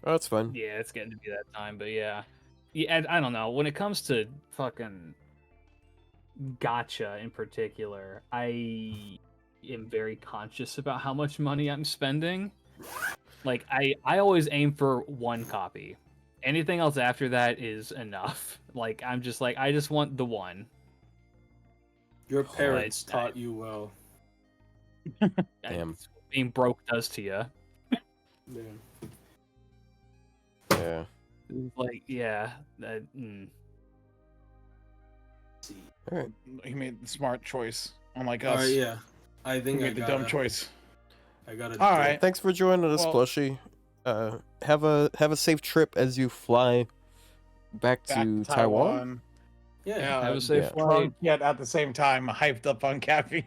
oh, it's fine. Yeah, it's getting to be that time, but yeah. Yeah, and I don't know. When it comes to fucking gacha in particular, I am very conscious about how much money I'm spending. Like, I always aim for 1 copy. Anything else after that is enough. Like, I'm just like, I just want the 1. Your parents I- taught you well. Damn. That's what being broke does to you. Yeah. Yeah. Like, yeah. All right. He made the smart choice, unlike All us. right, yeah. I He think I made the got dumb choice. I got it. All right. Thanks for joining us, Well- Plushie. Have a safe trip as you fly back Back to Taiwan. Yeah. Yeah, Have a safe yeah. flight. drunk yet at the same time hyped up on caffeine.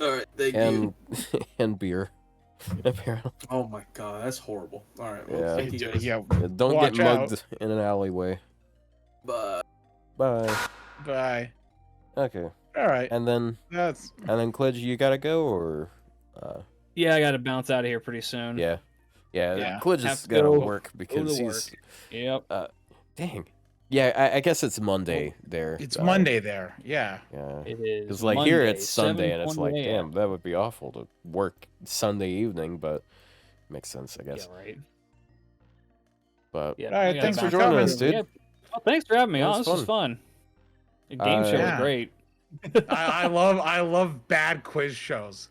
All right. Thank And you. and beer. Apparently. Oh my god, that's horrible. All right. Well, Yeah. thank you guys. Yeah, Yeah, don't Watch get out. mugged in an alleyway. Bye. Bye. bye. Okay. All right, And then that's Klidge, you gotta go, or Yeah, I gotta bounce out of here pretty soon. yeah. Yeah. Klidge Have has to gotta go- work because to he's Yep. dang. Yeah, I guess it's Monday there. it's Monday there. Yeah, Yeah. It is. It's like here Monday, it's Sunday, and it's like, 7:20 damn, that would be awful to work Sunday evening, but makes sense, I guess. Yeah, right. But Yeah, All right, I gotta thanks for bounce joining out. us, dude. Yeah. Oh, thanks for having me That on. was This was fun. The game show Yeah. was great. I love bad quiz shows.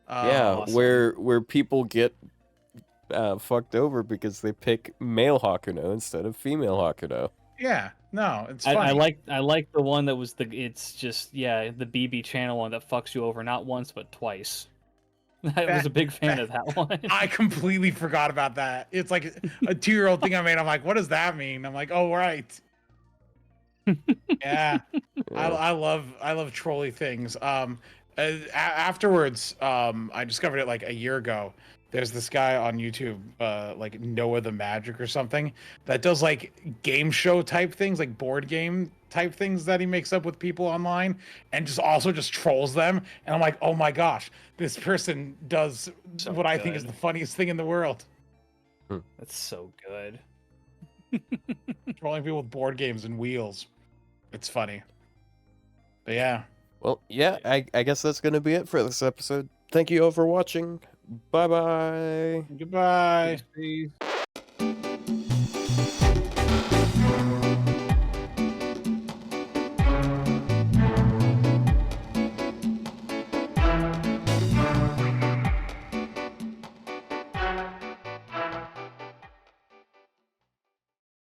yeah, awesome. where people get fucked over because they pick male Hakuno instead of female Hakuno. Yeah, no, it's funny. I like the one that was it's just the BB channel one that fucks you over not once but twice. I was a big fan of that one. I completely forgot about that. It's like a 2-year-old thing I made. I'm like, what does that mean? I'm like, oh right. Yeah. Yeah. I love trolley things. Afterwards, I discovered it like a year ago. There's this guy on YouTube, like Noah the Magic or something, that does like game show type things, like board game type things that he makes up with people online, and just trolls them. And I'm like, oh my gosh, this person does So what I think is good. the funniest thing in the world. That's so good. Trolling people with board games and wheels. It's funny. But yeah. Well, yeah, I guess that's going to be it for this episode. Thank you all for watching. Bye-bye. Goodbye. Peace.